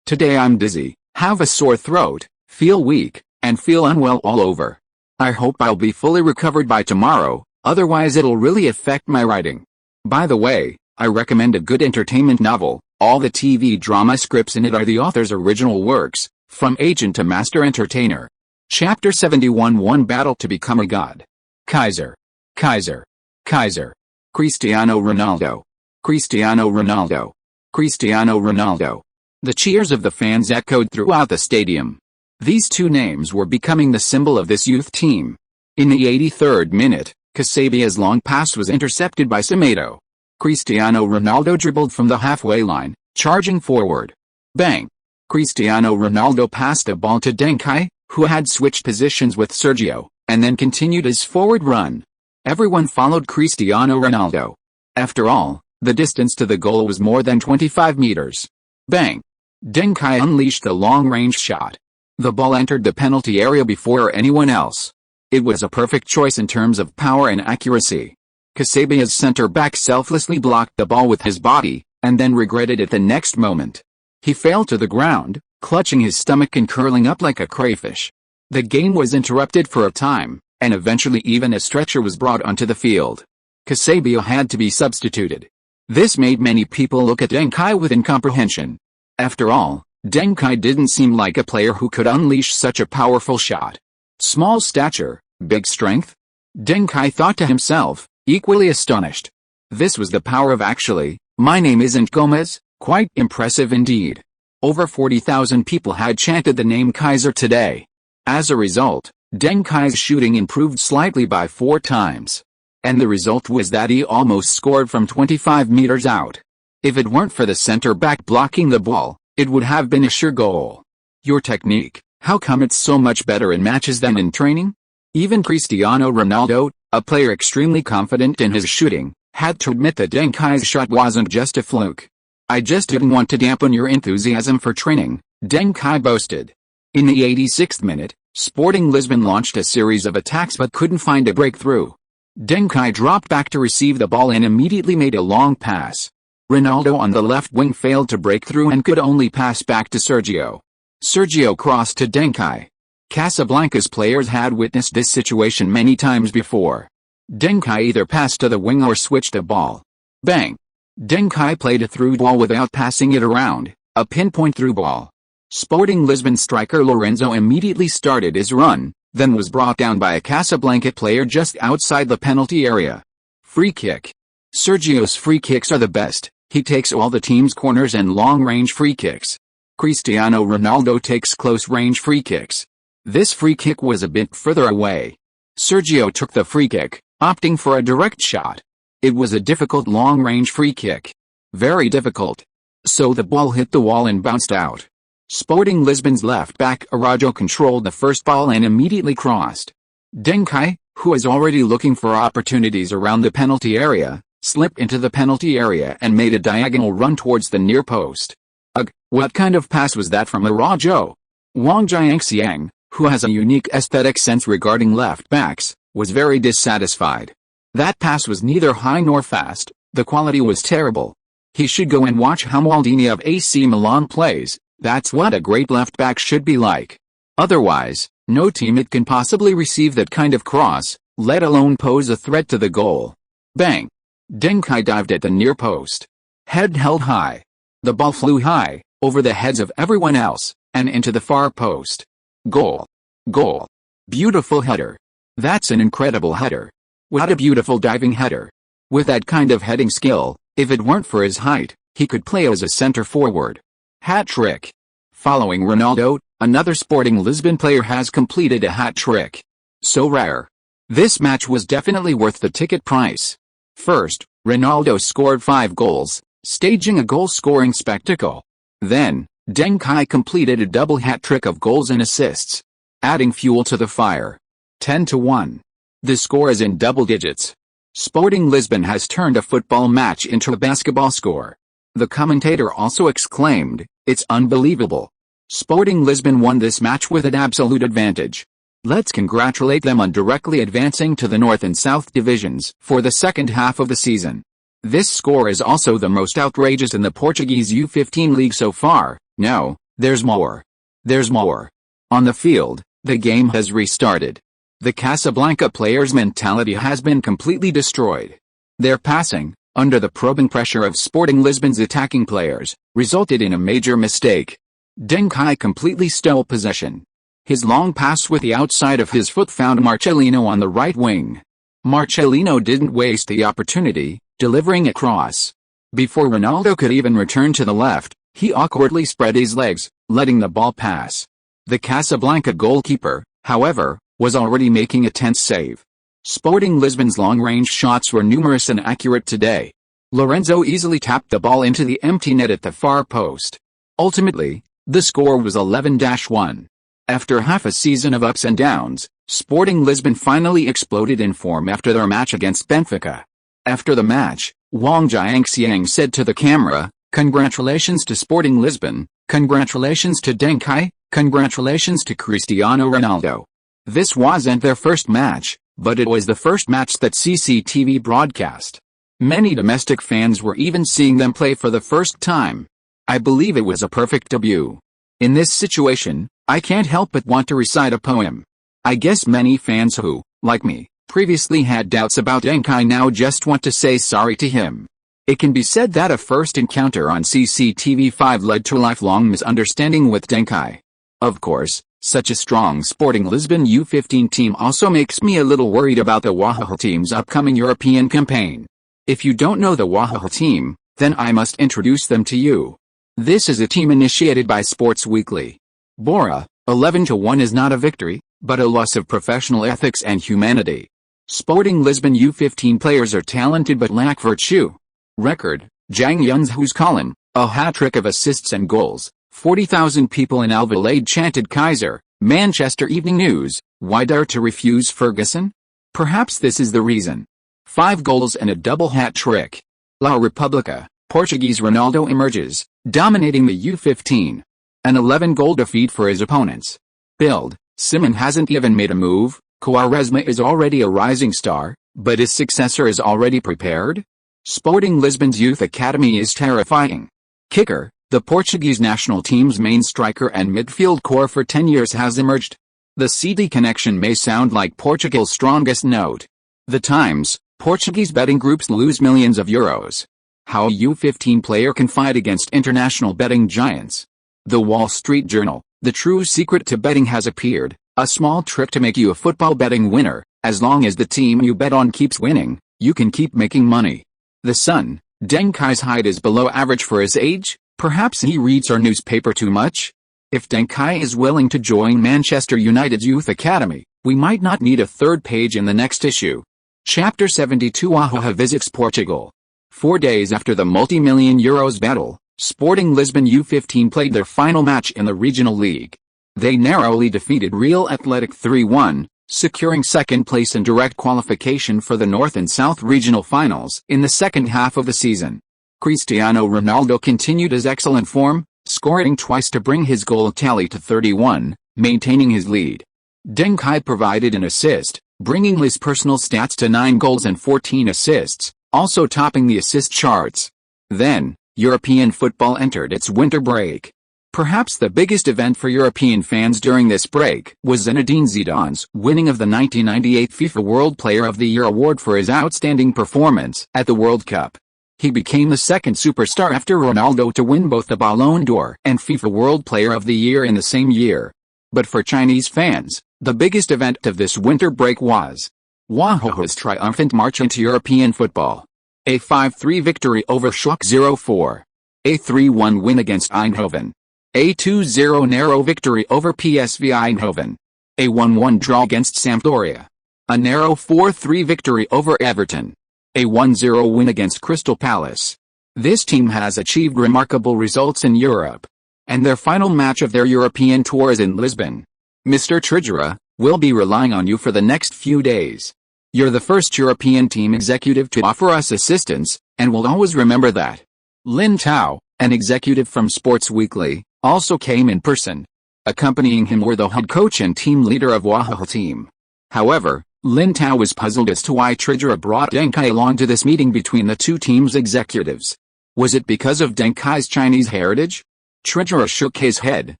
Today I'm dizzy, have a sore throat, feel weak, and feel unwell all over. I hope I'll be fully recovered by tomorrow, otherwise it'll really affect my writing. By the way, I recommend a good entertainment novel. All the TV drama scripts in it are the author's original works, from agent to master entertainer. Chapter 71 One Battle to Become a God. Kaiser. Kaiser. Kaiser. Cristiano Ronaldo. Cristiano Ronaldo. Cristiano Ronaldo. The cheers of the fans echoed throughout the stadium. These two names were becoming the symbol of this youth team. In the 83rd minute, Kasabia's long pass was intercepted by Semedo. Cristiano Ronaldo dribbled from the halfway line, charging forward. Bang! Cristiano Ronaldo passed a ball to Deng Kai, who had switched positions with Sergio, and then continued his forward run. Everyone followed Cristiano Ronaldo. After all, the distance to the goal was more than 25 meters. Bang! Deng Kai unleashed a long-range shot. The ball entered the penalty area before anyone else. It was a perfect choice in terms of power and accuracy. Kasabia's center-back selflessly blocked the ball with his body, and then regretted it the next moment. He fell to the ground, clutching his stomach and curling up like a crayfish. The game was interrupted for a time, and eventually even a stretcher was brought onto the field. Kasabia had to be substituted. This made many people look at Deng Kai with incomprehension. After all, Deng Kai didn't seem like a player who could unleash such a powerful shot. Small stature, big strength? Deng Kai thought to himself, equally astonished. This was the power of actually, my name isn't Gomez, quite impressive indeed. Over 40,000 people had chanted the name Kaiser today. As a result, Deng Kai's shooting improved slightly by 4 times. And the result was that he almost scored from 25 meters out. If it weren't for the center-back blocking the ball, It would have been a sure goal. Your technique, how come it's so much better in matches than in training? Even Cristiano Ronaldo, a player extremely confident in his shooting, had to admit that Deng Kai's shot wasn't just a fluke. I just didn't want to dampen your enthusiasm for training, Deng Kai boasted. In the 86th minute, Sporting Lisbon launched a series of attacks but couldn't find a breakthrough. Deng Kai dropped back to receive the ball and immediately made a long pass. Ronaldo on the left wing failed to break through and could only pass back to Sergio. Sergio crossed to Deng Kai. Casablanca's players had witnessed this situation many times before. Deng Kai either passed to the wing or switched the ball. Bang! Deng Kai played a through ball without passing it around, a pinpoint through ball. Sporting Lisbon striker Lorenzo immediately started his run, then was brought down by a Casablanca player just outside the penalty area. Free kick. Sergio's free kicks are the best. He takes all the team's corners and long-range free kicks. Cristiano Ronaldo takes close-range free kicks. This free kick was a bit further away. Sergio took the free kick, opting for a direct shot. It was a difficult long-range free kick. Very difficult. So the ball hit the wall and bounced out. Sporting Lisbon's left back Araujo controlled the first ball and immediately crossed. Deng Kai, who was already looking for opportunities around the penalty area, slipped into the penalty area and made a diagonal run towards the near post. Ugh, what kind of pass was that from Araujo? Wang Jiangxiang, who has a unique aesthetic sense regarding left backs, was very dissatisfied. That pass was neither high nor fast, the quality was terrible. He should go and watch how Ronaldinho of AC Milan plays, that's what a great left back should be like. Otherwise, no teammate can possibly receive that kind of cross, let alone pose a threat to the goal. Bang! Deng Kai dived at the near post. Head held high. The ball flew high, over the heads of everyone else, and into the far post. Goal. Goal. Beautiful header. That's an incredible header. What a beautiful diving header. With that kind of heading skill, if it weren't for his height, he could play as a center forward. Hat-trick. Following Ronaldo, another Sporting Lisbon player has completed a hat-trick. So rare. This match was definitely worth the ticket price. First, Ronaldo scored 5 goals, staging a goal-scoring spectacle. Then, Deng Kai completed a double hat-trick of goals and assists, adding fuel to the fire. 10-1. The score is in double digits. Sporting Lisbon has turned a football match into a basketball score. The commentator also exclaimed, "It's unbelievable. Sporting Lisbon won this match with an absolute advantage. Let's congratulate them on directly advancing to the North and South divisions for the second half of the season." This score is also the most outrageous in the Portuguese U15 league so far. No, there's more. There's more. On the field, the game has restarted. The Casablanca players' mentality has been completely destroyed. Their passing, under the probing pressure of Sporting Lisbon's attacking players, resulted in a major mistake. Deng Kai completely stole possession. His long pass with the outside of his foot found Marcelino on the right wing. Marcelino didn't waste the opportunity, delivering a cross. Before Ronaldo could even return to the left, he awkwardly spread his legs, letting the ball pass. The Casablanca goalkeeper, however, was already making a tense save. Sporting Lisbon's long-range shots were numerous and accurate today. Lorenzo easily tapped the ball into the empty net at the far post. Ultimately, the score was 11-1. After half a season of ups and downs, Sporting Lisbon finally exploded in form after their match against Benfica. After the match, Wang Jiangxiang said to the camera, "Congratulations to Sporting Lisbon, congratulations to Deng Kai, congratulations to Cristiano Ronaldo. This wasn't their first match, but it was the first match that CCTV broadcast. Many domestic fans were even seeing them play for the first time. I believe it was a perfect debut. In this situation, I can't help but want to recite a poem. I guess many fans who, like me, previously had doubts about Deng Kai now just want to say sorry to him. It can be said that a first encounter on CCTV5 led to a lifelong misunderstanding with Deng Kai. Of course, such a strong Sporting Lisbon U15 team also makes me a little worried about the Wahaha team's upcoming European campaign. If you don't know the Wahaha team, then I must introduce them to you. This is a team initiated by Sports Weekly. Bora, 11-1 is not a victory, but a loss of professional ethics and humanity. Sporting Lisbon U15 players are talented but lack virtue. Record, Jang Yun's Colin, a hat-trick of assists and goals, 40,000 people in Alvalade chanted Kaiser. Manchester Evening News, why dare to refuse Ferguson? Perhaps this is the reason. 5 goals and a double hat-trick. La Repubblica, Portuguese Ronaldo emerges, dominating the U15. An 11-goal defeat for his opponents. Bild, Simon hasn't even made a move, Quaresma is already a rising star, but his successor is already prepared? Sporting Lisbon's youth academy is terrifying. Kicker, the Portuguese national team's main striker and midfield core for 10 years has emerged. The CD connection may sound like Portugal's strongest note. The Times, Portuguese betting groups lose millions of euros. How a U15 player can fight against international betting giants. The Wall Street Journal, the true secret to betting has appeared, a small trick to make you a football betting winner. As long as the team you bet on keeps winning, you can keep making money. The Sun, Deng Kai's height is below average for his age, perhaps he reads our newspaper too much? If Deng Kai is willing to join Manchester United's youth academy, we might not need a third page in the next issue. Chapter 72 Ahuja visits Portugal. 4 days after the multi-million euros battle, Sporting Lisbon U15 played their final match in the regional league. They narrowly defeated Real Athletic 3-1, securing second place and direct qualification for the North and South regional finals in the second half of the season. Cristiano Ronaldo continued his excellent form, scoring twice to bring his goal tally to 31, maintaining his lead. Deng Kai provided an assist, bringing his personal stats to 9 goals and 14 assists, also topping the assist charts. Then, European football entered its winter break. Perhaps the biggest event for European fans during this break was Zinedine Zidane's winning of the 1998 FIFA World Player of the Year award for his outstanding performance at the World Cup. He became the second superstar after Ronaldo to win both the Ballon d'Or and FIFA World Player of the Year in the same year. But for Chinese fans, the biggest event of this winter break was Ahuja's triumphant march into European football. A 5-3 victory over Schalke 04. A 3-1 win against Eindhoven. A 2-0 narrow victory over PSV Eindhoven. A 1-1 draw against Sampdoria. A narrow 4-3 victory over Everton. A 1-0 win against Crystal Palace. This team has achieved remarkable results in Europe. And their final match of their European tour is in Lisbon. Mr. Treasurer, we'll be relying on you for the next few days. You're the first European team executive to offer us assistance, and we'll always remember that. Lin Tao, an executive from Sports Weekly, also came in person. Accompanying him were the head coach and team leader of Ahuja team. However, Lin Tao was puzzled as to why Treasurer brought Deng Kai along to this meeting between the two teams' executives. Was it because of Deng Kai's Chinese heritage? Treasurer shook his head.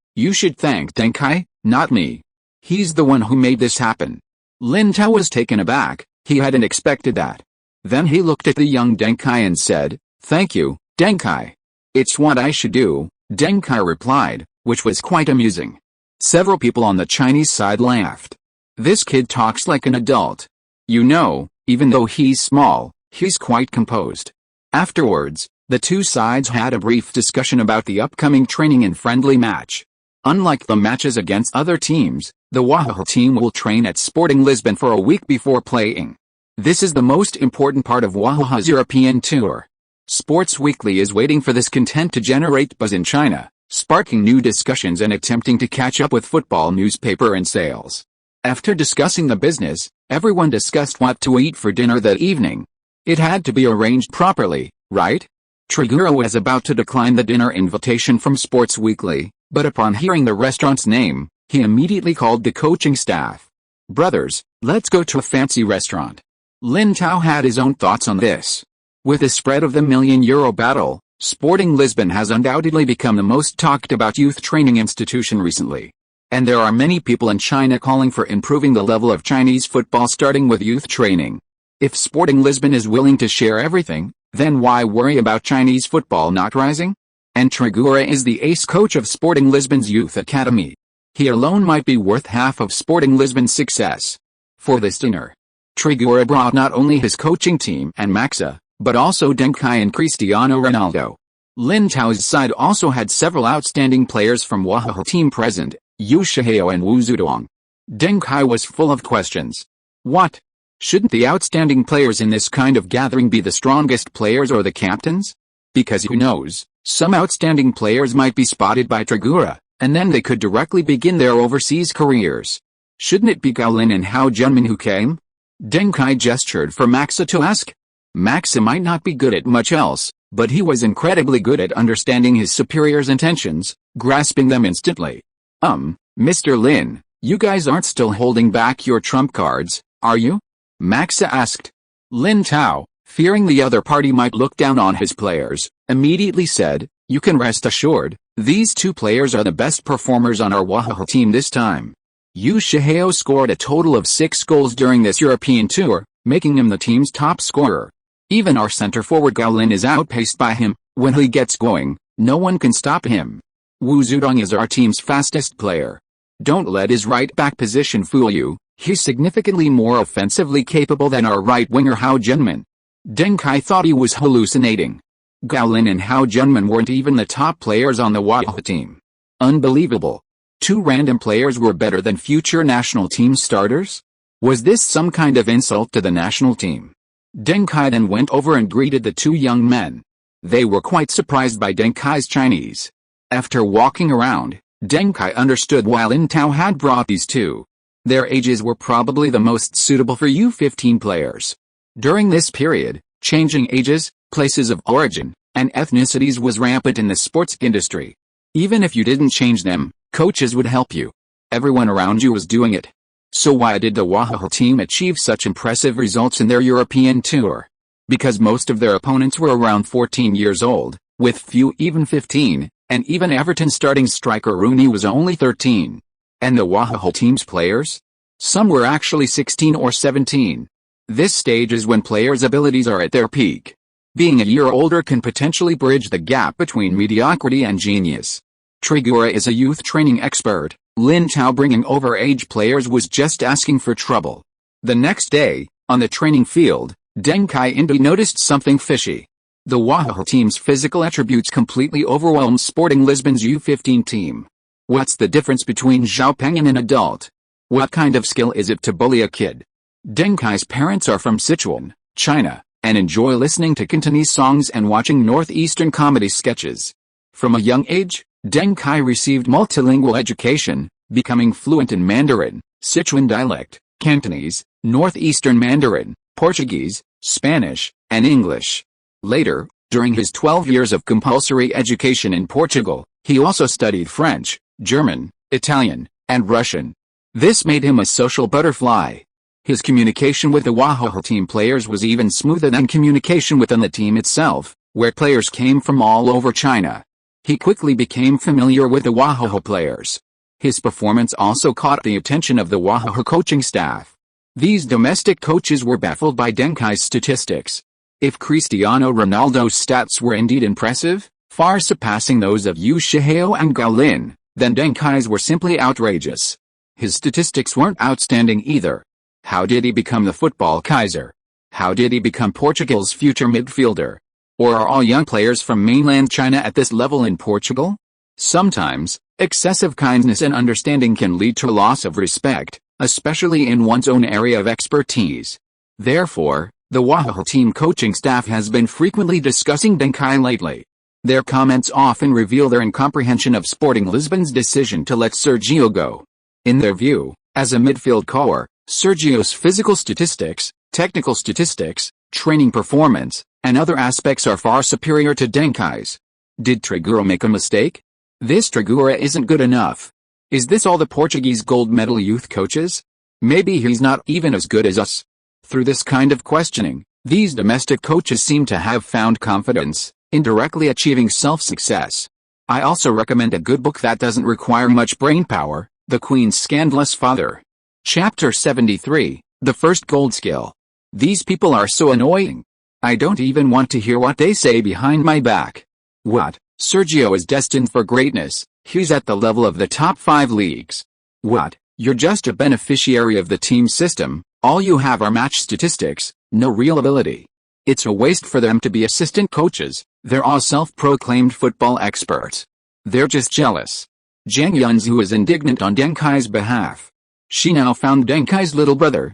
You should thank Deng Kai, not me. He's the one who made this happen. Lin Tao was taken aback, he hadn't expected that. Then he looked at the young Deng Kai and said, "Thank you, Deng Kai. It's what I should do," Deng Kai replied, which was quite amusing. Several people on the Chinese side laughed. This kid talks like an adult. You know, even though he's small, he's quite composed. Afterwards, the two sides had a brief discussion about the upcoming training and friendly match. Unlike the matches against other teams, the Ahuja team will train at Sporting Lisbon for a week before playing. This is the most important part of Ahuja's European tour. Sports Weekly is waiting for this content to generate buzz in China, sparking new discussions and attempting to catch up with football newspaper and sales. After discussing the business, everyone discussed what to eat for dinner that evening. It had to be arranged properly, right? Treasurer was about to decline the dinner invitation from Sports Weekly, but upon hearing the restaurant's name, he immediately called the coaching staff. "Brothers, let's go to a fancy restaurant." Lin Tao had his own thoughts on this. With the spread of the million-euro battle, Sporting Lisbon has undoubtedly become the most talked about youth training institution recently. And there are many people in China calling for improving the level of Chinese football starting with youth training. If Sporting Lisbon is willing to share everything, then why worry about Chinese football not rising? And Treasurer is the ace coach of Sporting Lisbon's youth academy. He alone might be worth half of Sporting Lisbon's success. For this dinner, Treasurer brought not only his coaching team and Maxa, but also Deng Kai and Cristiano Ronaldo. Lin Tao's side also had several outstanding players from Ahuja team present, Yu Shihao and Wu Zudong. Deng Kai was full of questions. What? Shouldn't the outstanding players in this kind of gathering be the strongest players or the captains? Because who knows, some outstanding players might be spotted by Trigura, and then they could directly begin their overseas careers. Shouldn't it be Gaolin and Hao Junmin who came? Deng Kai gestured for Maxa to ask. Maxa might not be good at much else, but he was incredibly good at understanding his superior's intentions, grasping them instantly. Mr. Lin, you guys aren't still holding back your trump cards, are you? Maxa asked. Lin Tao, fearing the other party might look down on his players, immediately said, you can rest assured, these two players are the best performers on our Wahaha team this time. Yu Shihao scored a total of 6 goals during this European tour, making him the team's top scorer. Even our center forward Gaolin is outpaced by him. When he gets going, no one can stop him. Wu Zudong is our team's fastest player. Don't let his right back position fool you, he's significantly more offensively capable than our right winger Hao Junmin. Deng Kai thought he was hallucinating. Gaolin and Hao Junmin weren't even the top players on the Wahaha team. Unbelievable. 2 random players were better than future national team starters? Was this some kind of insult to the national team? Deng Kai then went over and greeted the 2 young men. They were quite surprised by Deng Kai's Chinese. After walking around, Deng Kai understood why Lin Tao had brought these 2. Their ages were probably the most suitable for U15 players. During this period, changing ages, places of origin, and ethnicities was rampant in the sports industry. Even if you didn't change them, coaches would help you. Everyone around you was doing it. So why did the Wahaha team achieve such impressive results in their European tour? Because most of their opponents were around 14 years old, with few even 15, and even Everton starting striker Rooney was only 13. And the Wahaha team's players? Some were actually 16 or 17. This stage is when players' abilities are at their peak. Being a year older can potentially bridge the gap between mediocrity and genius. Trigura is a youth training expert. Lin Tao bringing over age players was just asking for trouble. The next day, on the training field, Deng Kai Indy noticed something fishy. The Wahaha team's physical attributes completely overwhelmed Sporting Lisbon's U15 team. What's the difference between Xiaopeng and an adult? What kind of skill is it to bully a kid? Deng Kai's parents are from Sichuan, China, and enjoy listening to Cantonese songs and watching northeastern comedy sketches. From a young age, Deng Kai received multilingual education, becoming fluent in Mandarin, Sichuan dialect, Cantonese, Northeastern Mandarin, Portuguese, Spanish, and English. Later, during his 12 years of compulsory education in Portugal, he also studied French, German, Italian, and Russian. This made him a social butterfly. His communication with the Wahaha team players was even smoother than communication within the team itself, where players came from all over China. He quickly became familiar with the Wahaha players. His performance also caught the attention of the Wahaha coaching staff. These domestic coaches were baffled by Deng Kai's statistics. If Cristiano Ronaldo's stats were indeed impressive, far surpassing those of Yu Shihao and Gaolin, then Deng Kai's were simply outrageous. His statistics weren't outstanding either. How did he become the football Kaiser? How did he become Portugal's future midfielder? Or are all young players from mainland China at this level in Portugal? Sometimes, excessive kindness and understanding can lead to loss of respect, especially in one's own area of expertise. Therefore, the Wahaha team coaching staff has been frequently discussing Deng Kai lately. Their comments often reveal their incomprehension of Sporting Lisbon's decision to let Sergio go. In their view, as a midfield core, Sergio's physical statistics, technical statistics, training performance, and other aspects are far superior to Deng Kai's. Did Trigura make a mistake? This Trigura isn't good enough. Is this all the Portuguese gold medal youth coaches? Maybe he's not even as good as us. Through this kind of questioning, these domestic coaches seem to have found confidence, indirectly achieving self-success. I also recommend a good book that doesn't require much brainpower, The Queen's Scandalous Father. Chapter 73, The First Gold Skill. These people are so annoying. I don't even want to hear what they say behind my back. What? Sergio is destined for greatness, he's at the level of the top 5 leagues. What? You're just a beneficiary of the team system, all you have are match statistics, no real ability. It's a waste for them to be assistant coaches, they're all self-proclaimed football experts. They're just jealous. Zhang Yunzu is indignant on Deng Kai's behalf. She now found Deng Kai's little brother,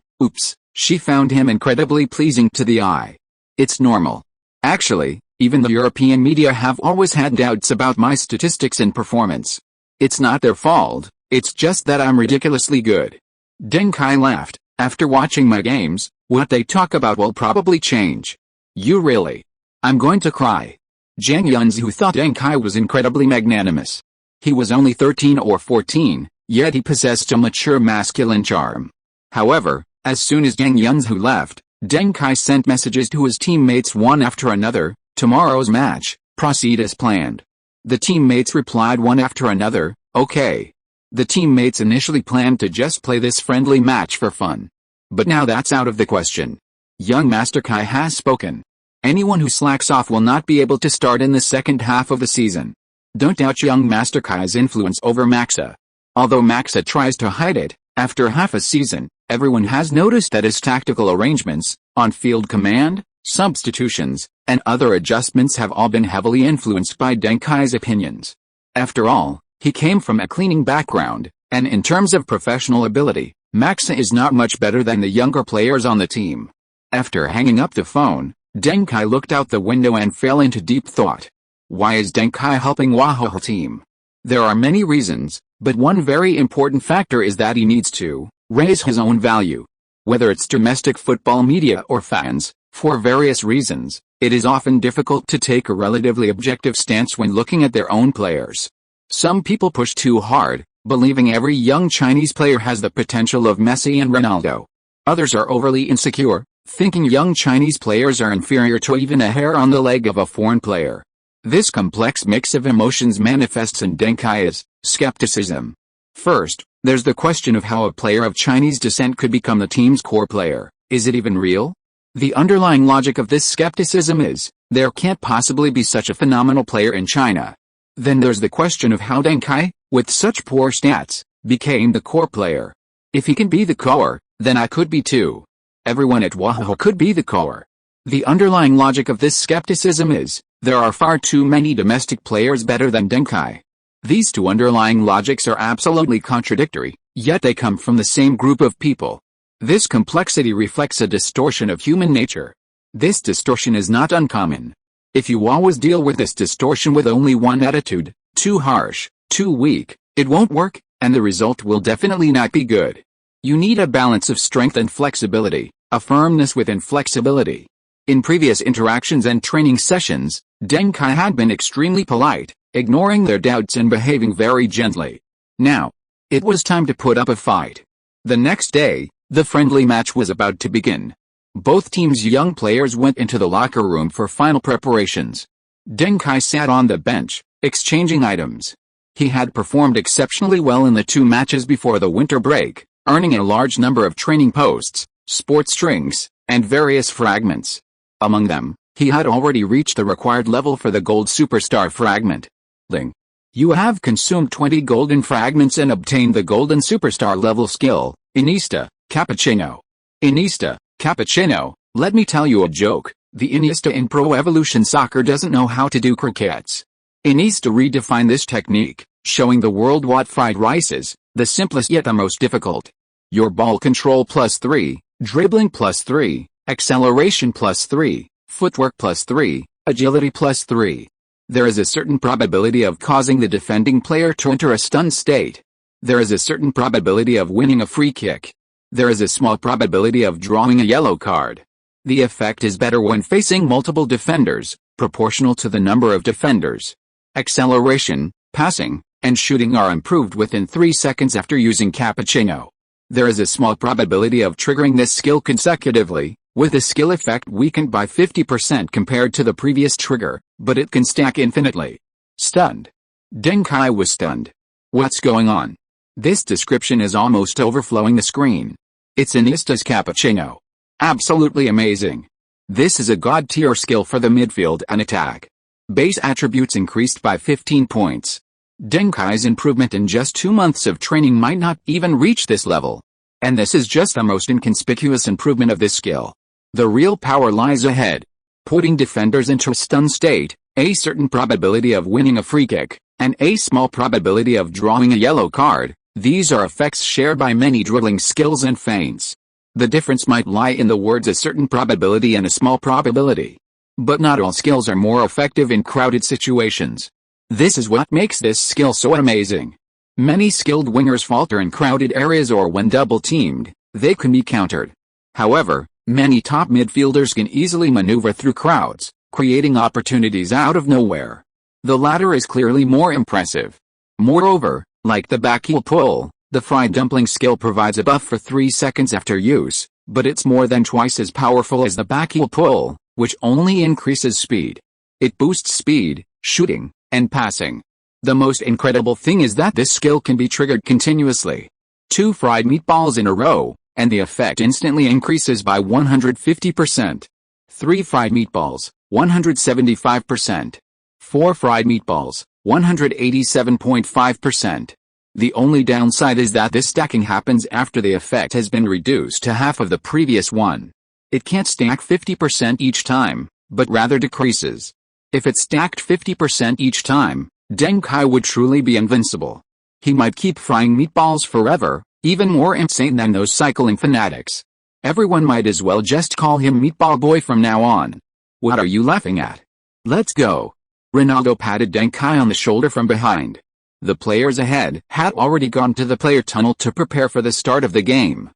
she found him incredibly pleasing to the eye. It's normal. Actually, Even the European media have always had doubts about my statistics and performance. It's not their fault, it's just that I'm ridiculously good. Deng Kai laughed. After watching my games, what they talk about will probably change. You really? I'm going to cry. Zhang Yunzu thought Deng Kai was incredibly magnanimous. He was only 13 or 14, yet he possessed a mature masculine charm. However, as soon as Zhang Yunzu left, Deng Kai sent messages to his teammates one after another. Tomorrow's match, proceed as planned. The teammates replied one after another, okay. The teammates initially planned to just play this friendly match for fun. But now that's out of the question. Young Master Kai has spoken. Anyone who slacks off will not be able to start in the second half of the season. Don't doubt young Master Kai's influence over Maxa. Although Maxa tries to hide it, after half a season, everyone has noticed that his tactical arrangements, on-field command, substitutions, and other adjustments have all been heavily influenced by Deng Kai's opinions. After all, he came from a cleaning background, and in terms of professional ability, Maxa is not much better than the younger players on the team. After hanging up the phone, Deng Kai looked out the window and fell into deep thought. Why is Deng Kai helping Wahoho team? There are many reasons, but one very important factor is that he needs to raise his own value. Whether it's domestic football media or fans, for various reasons, it is often difficult to take a relatively objective stance when looking at their own players. Some people push too hard, believing every young Chinese player has the potential of Messi and Ronaldo. Others are overly insecure, thinking young Chinese players are inferior to even a hair on the leg of a foreign player. This complex mix of emotions manifests in Deng Kai's skepticism. First, there's the question of how a player of Chinese descent could become the team's core player. Is it even real? The underlying logic of this skepticism is, there can't possibly be such a phenomenal player in China. Then there's the question of how Deng Kai, with such poor stats, became the core player. If he can be the core, then I could be too. Everyone at Wahoho could be the core. The underlying logic of this skepticism is, there are far too many domestic players better than Deng Kai. These two underlying logics are absolutely contradictory, yet they come from the same group of people. This complexity reflects a distortion of human nature. This distortion is not uncommon. If you always deal with this distortion with only one attitude, too harsh, too weak, it won't work, and the result will definitely not be good. You need a balance of strength and flexibility, a firmness with inflexibility. In previous interactions and training sessions, Deng Kai had been extremely polite, ignoring their doubts and behaving very gently. Now, it was time to put up a fight. The next day, the friendly match was about to begin. Both teams' young players went into the locker room for final preparations. Deng Kai sat on the bench, exchanging items. He had performed exceptionally well in the two matches before the winter break, earning a large number of training posts, sports strings, and various fragments. Among them, he had already reached the required level for the gold superstar fragment. Ling. You have consumed 20 golden fragments and obtained the golden superstar level skill, Iniesta, Cappuccino. Iniesta, Cappuccino, let me tell you a joke, the Iniesta in Pro Evolution Soccer doesn't know how to do crickets. Iniesta redefined this technique, showing the world what fried rice is, the simplest yet the most difficult. Your ball control +3, dribbling +3, acceleration +3, footwork +3, agility +3. There is a certain probability of causing the defending player to enter a stunned state. There is a certain probability of winning a free kick. There is a small probability of drawing a yellow card. The effect is better when facing multiple defenders, proportional to the number of defenders. Acceleration, passing, and shooting are improved within 3 seconds after using Cappuccino. There is a small probability of triggering this skill consecutively, with the skill effect weakened by 50% compared to the previous trigger, but it can stack infinitely. Stunned. Deng Kai was stunned. What's going on? This description is almost overflowing the screen. It's Iniesta's Cappuccino. Absolutely amazing. This is a god-tier skill for the midfield and attack. Base attributes increased by 15 points. Deng Kai's improvement in just 2 months of training might not even reach this level. And this is just the most inconspicuous improvement of this skill. The real power lies ahead. Putting defenders into a stunned state, a certain probability of winning a free kick, and a small probability of drawing a yellow card, these are effects shared by many dribbling skills and feints. The difference might lie in the words a certain probability and a small probability. But not all skills are more effective in crowded situations. This is what makes this skill so amazing. Many skilled wingers falter in crowded areas or when double-teamed, they can be countered. However, many top midfielders can easily maneuver through crowds, creating opportunities out of nowhere. The latter is clearly more impressive. Moreover, like the backheel pull, the fried dumpling skill provides a buff for 3 seconds after use, but it's more than twice as powerful as the backheel pull, which only increases speed. It boosts speed, shooting, and passing. The most incredible thing is that this skill can be triggered continuously. 2 fried meatballs in a row, and the effect instantly increases by 150%. 3 fried meatballs, 175%. 4 fried meatballs, 187.5%. The only downside is that this stacking happens after the effect has been reduced to half of the previous one. It can't stack 50% each time, but rather decreases. If it stacked 50% each time, Deng Kai would truly be invincible. He might keep frying meatballs forever, even more insane than those cycling fanatics. Everyone might as well just call him Meatball Boy from now on. What are you laughing at? Let's go. Ronaldo patted Deng Kai on the shoulder from behind. The players ahead had already gone to the player tunnel to prepare for the start of the game.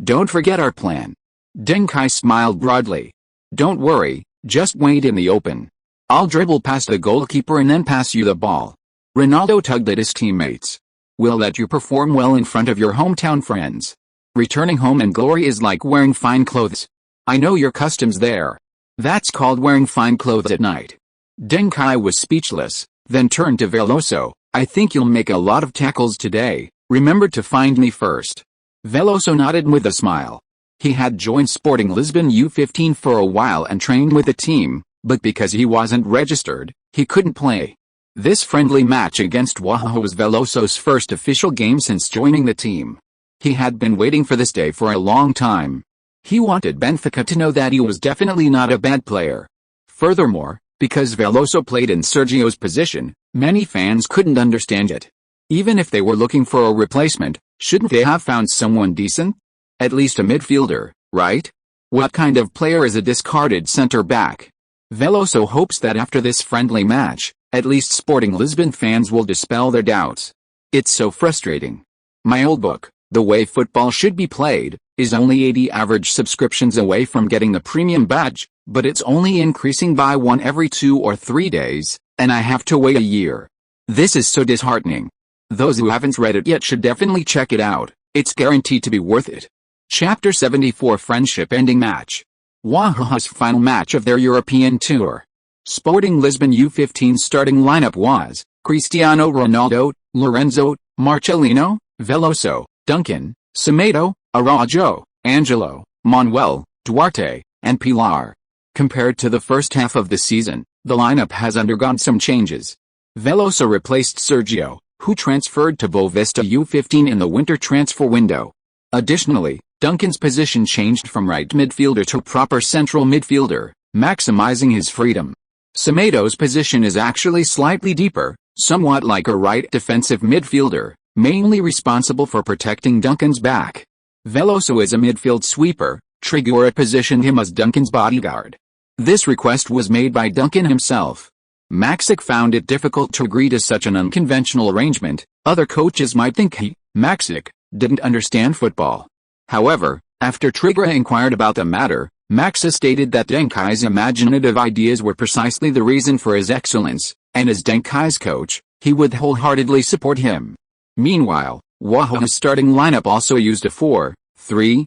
Don't forget our plan. Deng Kai smiled broadly. Don't worry, just wait in the open. I'll dribble past the goalkeeper and then pass you the ball. Ronaldo tugged at his teammates. We'll let you perform well in front of your hometown friends. Returning home in glory is like wearing fine clothes. I know your customs there. That's called wearing fine clothes at night. Deng Kai was speechless, then turned to Veloso. I think you'll make a lot of tackles today. Remember to find me first. Veloso nodded with a smile. He had joined Sporting Lisbon U15 for a while and trained with the team, but because he wasn't registered, he couldn't play. This friendly match against Wahoo was Veloso's first official game since joining the team. He had been waiting for this day for a long time. He wanted Benfica to know that he was definitely not a bad player. Furthermore, because Veloso played in Sergio's position, many fans couldn't understand it. Even if they were looking for a replacement, shouldn't they have found someone decent? At least a midfielder, right? What kind of player is a discarded centre-back? Veloso hopes that after this friendly match, at least Sporting Lisbon fans will dispel their doubts. It's so frustrating. My old book, The Way Football Should Be Played, is only 80 average subscriptions away from getting the premium badge, but it's only increasing by 1 every 2 or 3 days, and I have to wait a year. This is so disheartening. Those who haven't read it yet should definitely check it out. It's guaranteed to be worth it. Chapter 74 Friendship-Ending Match. Wahoo's final match of their European tour. Sporting Lisbon U15 starting lineup was Cristiano Ronaldo, Lorenzo, Marcelino, Veloso, Duncan, Semedo, Araujo, Angelo, Manuel, Duarte, and Pilar. Compared to the first half of the season, the lineup has undergone some changes. Veloso replaced Sergio, who transferred to Boavista U15 in the winter transfer window. Additionally, Duncan's position changed from right midfielder to proper central midfielder, maximizing his freedom. Semedo's position is actually slightly deeper, somewhat like a right defensive midfielder, mainly responsible for protecting Duncan's back. Veloso is a midfield sweeper. Trigora positioned him as Duncan's bodyguard. This request was made by Duncan himself. Maxic found it difficult to agree to such an unconventional arrangement. Other coaches might think he, Maxic, didn't understand football. However, after Trigora inquired about the matter, Maxa stated that Deng Kai's imaginative ideas were precisely the reason for his excellence, and as Deng Kai's coach, he would wholeheartedly support him. Meanwhile, Wahoo's starting lineup also used a 4-3-3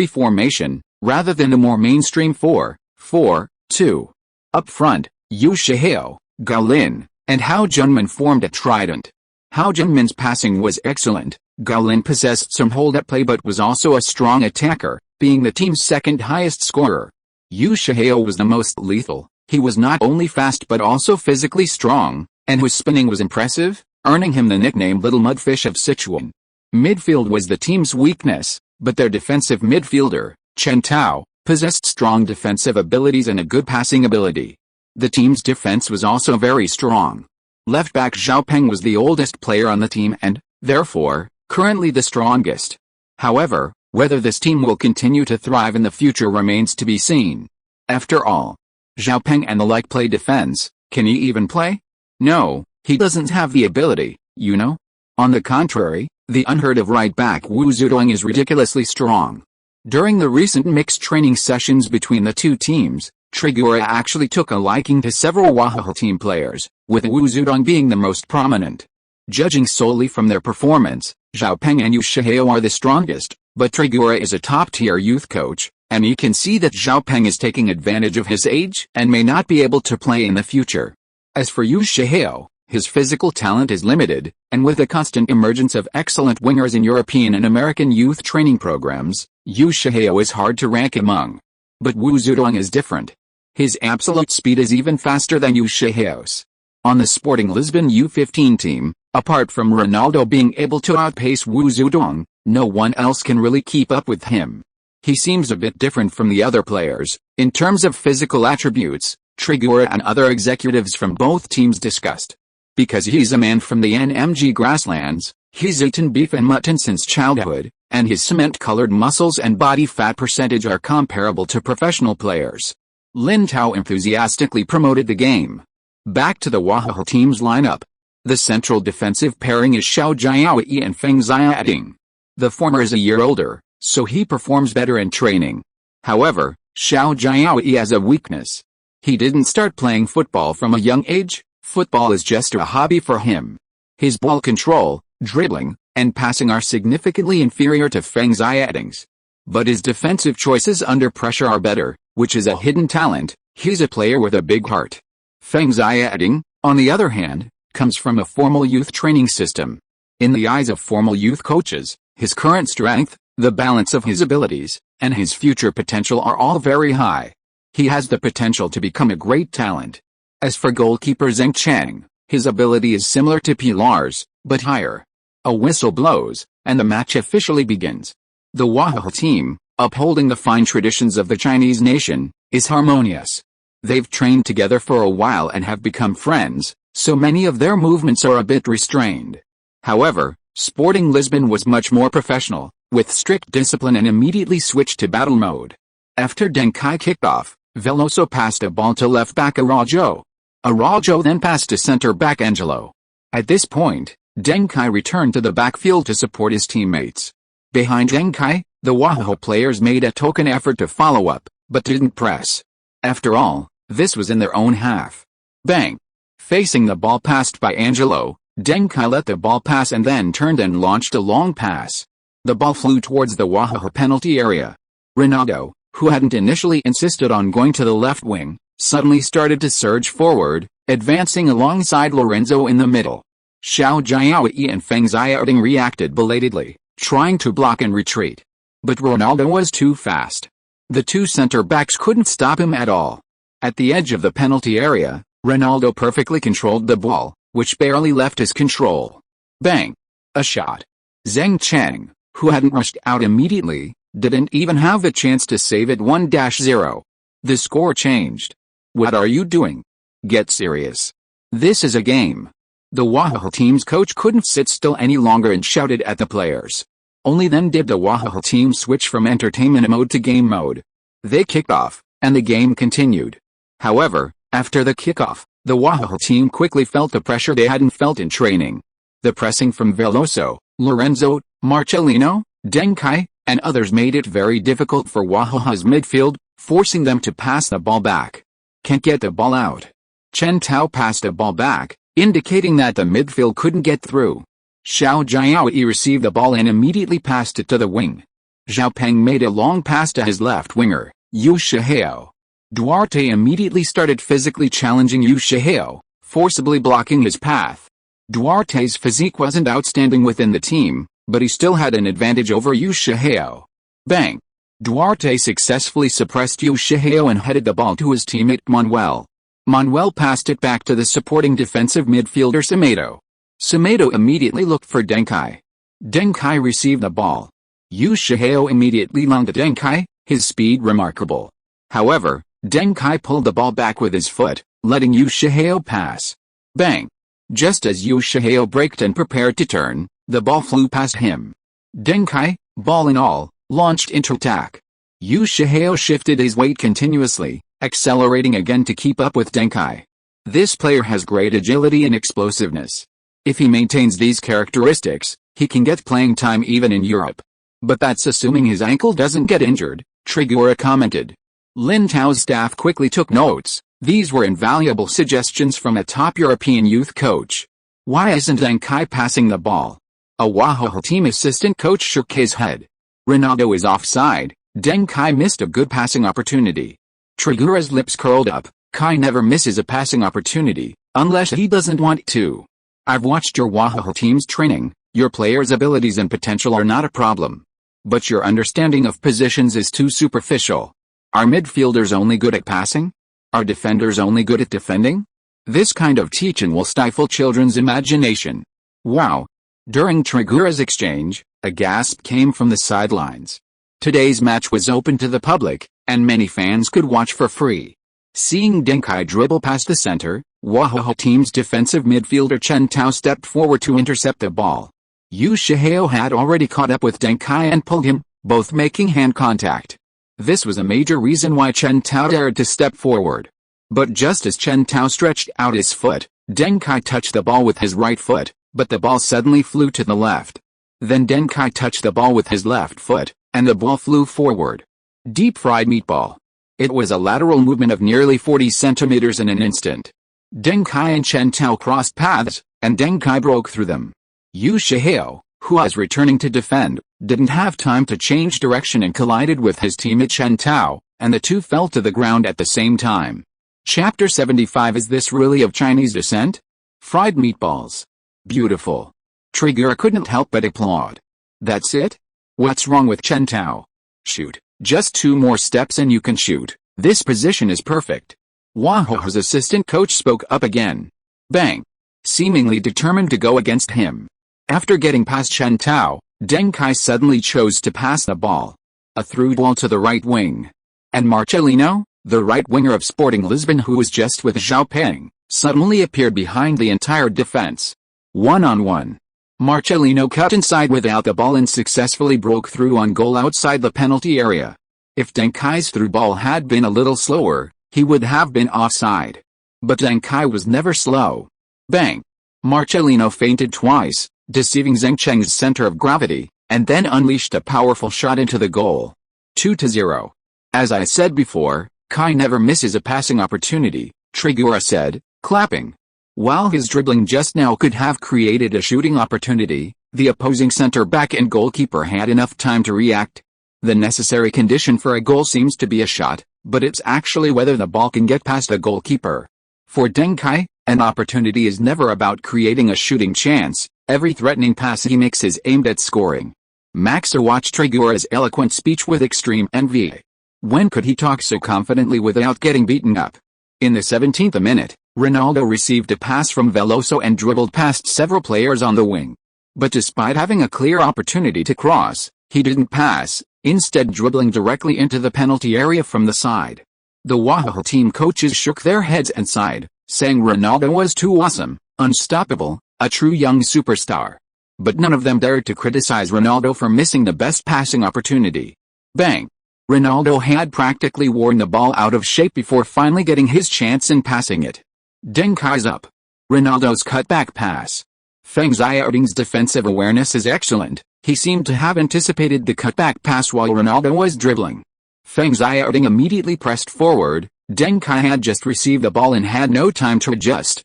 formation, rather than the more mainstream 4-4-2. Up front, Yu Shihao, Galin, and Hao Junmin formed a trident. Hao Junmin's passing was excellent. Galin possessed some hold-up play but was also a strong attacker, being the team's second highest scorer. Yu Shihao was the most lethal. He was not only fast but also physically strong, and his spinning was impressive, earning him the nickname Little Mudfish of Sichuan. Midfield was the team's weakness, but their defensive midfielder, Chen Tao, possessed strong defensive abilities and a good passing ability. The team's defense was also very strong. Left-back Zhao Peng was the oldest player on the team and, therefore, currently the strongest. However, whether this team will continue to thrive in the future remains to be seen. After all, Zhao Peng and the like play defense. Can he even play? No, he doesn't have the ability, you know? On the contrary, the unheard of right back Wu Zedong is ridiculously strong. During the recent mixed training sessions between the two teams, Trigura actually took a liking to several Wahaha team players, with Wu Zedong being the most prominent. Judging solely from their performance, Zhao Peng and Yu Shihao are the strongest, but Trigura is a top-tier youth coach, and he can see that Zhao Peng is taking advantage of his age and may not be able to play in the future. As for Yu Shihao, his physical talent is limited, and with the constant emergence of excellent wingers in European and American youth training programs, Yu Shihao is hard to rank among. But Wu Zedong is different. His absolute speed is even faster than Yu Shihao's. On the Sporting Lisbon U15 team, apart from Ronaldo being able to outpace Wu Zedong, no one else can really keep up with him. He seems a bit different from the other players. In terms of physical attributes, Trigura and other executives from both teams discussed. Because he's a man from the NMG grasslands, he's eaten beef and mutton since childhood, and his cement-colored muscles and body fat percentage are comparable to professional players. Lin Tao enthusiastically promoted the game. Back to the Wahaha team's lineup. The central defensive pairing is Xiao Jiaoyi and Feng Xiaoding. The former is a year older, so he performs better in training. However, Xiao Jiaoyi has a weakness. He didn't start playing football from a young age. Football is just a hobby for him. His ball control, dribbling, and passing are significantly inferior to Feng Xiaoding's. But his defensive choices under pressure are better, which is a hidden talent. He's a player with a big heart. Feng Xiaoding, on the other hand, comes from a formal youth training system. In the eyes of formal youth coaches, his current strength, the balance of his abilities, and his future potential are all very high. He has the potential to become a great talent. As for goalkeeper Zheng Chang, his ability is similar to Pilar's, but higher. A whistle blows, and the match officially begins. The Wahaha team, upholding the fine traditions of the Chinese nation, is harmonious. They've trained together for a while and have become friends, so many of their movements are a bit restrained. However, Sporting Lisbon was much more professional, with strict discipline, and immediately switched to battle mode. After Deng Kai kicked off, Veloso passed a ball to left-back Araujo. Araujo then passed to center-back Angelo. At this point, Deng Kai returned to the backfield to support his teammates. Behind Deng Kai, the Wahaha players made a token effort to follow up, but didn't press. After all, this was in their own half. Bang! Facing the ball passed by Angelo, Deng Kai let the ball pass and then turned and launched a long pass. The ball flew towards the Wahaha penalty area. Ronaldo, who hadn't initially insisted on going to the left wing, suddenly started to surge forward, advancing alongside Lorenzo in the middle. Xiao Jiaoyi and Feng Xiaoding reacted belatedly, trying to block and retreat. But Ronaldo was too fast. The two center-backs couldn't stop him at all. At the edge of the penalty area, Ronaldo perfectly controlled the ball, which barely left his control. Bang! A shot. Zheng Chang, who hadn't rushed out immediately, didn't even have a chance to save it 1-0. The score changed. What are you doing? Get serious. This is a game. The Wahaha team's coach couldn't sit still any longer and shouted at the players. Only then did the Wahaha team switch from entertainment mode to game mode. They kicked off, and the game continued. However, after the kickoff, the Wahaha team quickly felt the pressure they hadn't felt in training. The pressing from Veloso, Lorenzo, Marcelino, Deng Kai, and others made it very difficult for Wahaha's midfield, forcing them to pass the ball back. Can't get the ball out. Chen Tao passed the ball back, indicating that the midfield couldn't get through. Xiao Jiaoyi received the ball and immediately passed it to the wing. Zhao Peng made a long pass to his left winger, Yu Shihao. Duarte immediately started physically challenging Yu Shihao, forcibly blocking his path. Duarte's physique wasn't outstanding within the team, but he still had an advantage over Yu Shihao. Bang! Duarte successfully suppressed Yu Shihao and headed the ball to his teammate Manuel. Manuel passed it back to the supporting defensive midfielder Semedo. Semedo immediately looked for Deng Kai. Deng Kai received the ball. Yu Shihao immediately lunged at Deng Kai, his speed remarkable. However, Deng Kai pulled the ball back with his foot, letting Yu Shihao pass. Bang! Just as Yu Shihao braked and prepared to turn, the ball flew past him. Deng Kai, ball and all, launched into attack. Yu Shihao shifted his weight continuously, accelerating again to keep up with Deng Kai. This player has great agility and explosiveness. If he maintains these characteristics, he can get playing time even in Europe. But that's assuming his ankle doesn't get injured, Trigura commented. Lin Tao's staff quickly took notes. These were invaluable suggestions from a top European youth coach. Why isn't Deng Kai passing the ball? A Wahoo team assistant coach shook his head. Ronaldo is offside. Deng Kai missed a good passing opportunity. Trigura's lips curled up. Kai never misses a passing opportunity, unless he doesn't want to. I've watched your Wahoo team's training. Your players' abilities and potential are not a problem. But your understanding of positions is too superficial. Are midfielders only good at passing? Are defenders only good at defending? This kind of teaching will stifle children's imagination. Wow. During Trigura's exchange, a gasp came from the sidelines. Today's match was open to the public, and many fans could watch for free. Seeing Deng Kai dribble past the center, Wahoo team's defensive midfielder Chen Tao stepped forward to intercept the ball. Yu Shihao had already caught up with Deng Kai and pulled him, both making hand contact. This was a major reason why Chen Tao dared to step forward. But just as Chen Tao stretched out his foot, Deng Kai touched the ball with his right foot, but the ball suddenly flew to the left. Then Deng Kai touched the ball with his left foot, and the ball flew forward. Deep-fried meatball. It was a lateral movement of nearly 40 centimeters in an instant. Deng Kai and Chen Tao crossed paths, and Deng Kai broke through them. Yu Shihao, who was returning to defend, didn't have time to change direction and collided with his teammate Chen Tao, and the two fell to the ground at the same time. Chapter 75. Is this really of Chinese descent? Fried meatballs. Beautiful. Trigura couldn't help but applaud. That's it? What's wrong with Chen Tao? Shoot. Just 2 more steps and you can shoot. This position is perfect. Wahoo's assistant coach spoke up again. Bang. Seemingly determined to go against him. After getting past Chen Tao, Deng Kai suddenly chose to pass the ball. A through ball to the right wing. And Marcelino, the right winger of Sporting Lisbon who was just with Zhao Peng, suddenly appeared behind the entire defense. One-on-one. Marcelino cut inside without the ball and successfully broke through on goal outside the penalty area. If Deng Kai's through ball had been a little slower, he would have been offside. But Deng Kai was never slow. Bang! Marcelino feinted twice, deceiving Zheng Cheng's center of gravity, and then unleashed a powerful shot into the goal. 2-0. As I said before, Kai never misses a passing opportunity, Trigura said, clapping. While his dribbling just now could have created a shooting opportunity, the opposing center-back and goalkeeper had enough time to react. The necessary condition for a goal seems to be a shot, but it's actually whether the ball can get past the goalkeeper. For Deng Kai, an opportunity is never about creating a shooting chance. Every threatening pass he makes is aimed at scoring. Maxer watched Trigura's eloquent speech with extreme envy. When could he talk so confidently without getting beaten up? In the 17th minute, Ronaldo received a pass from Veloso and dribbled past several players on the wing. But despite having a clear opportunity to cross, he didn't pass, instead dribbling directly into the penalty area from the side. The Wahoo team coaches shook their heads and sighed, saying Ronaldo was too awesome, unstoppable, a true young superstar. But none of them dared to criticize Ronaldo for missing the best passing opportunity. Bang! Ronaldo had practically worn the ball out of shape before finally getting his chance and passing it. Deng Kai's up. Ronaldo's cutback pass. Feng Xiaoding's defensive awareness is excellent. He seemed to have anticipated the cutback pass while Ronaldo was dribbling. Feng Xiaoding immediately pressed forward. Deng Kai had just received the ball and had no time to adjust.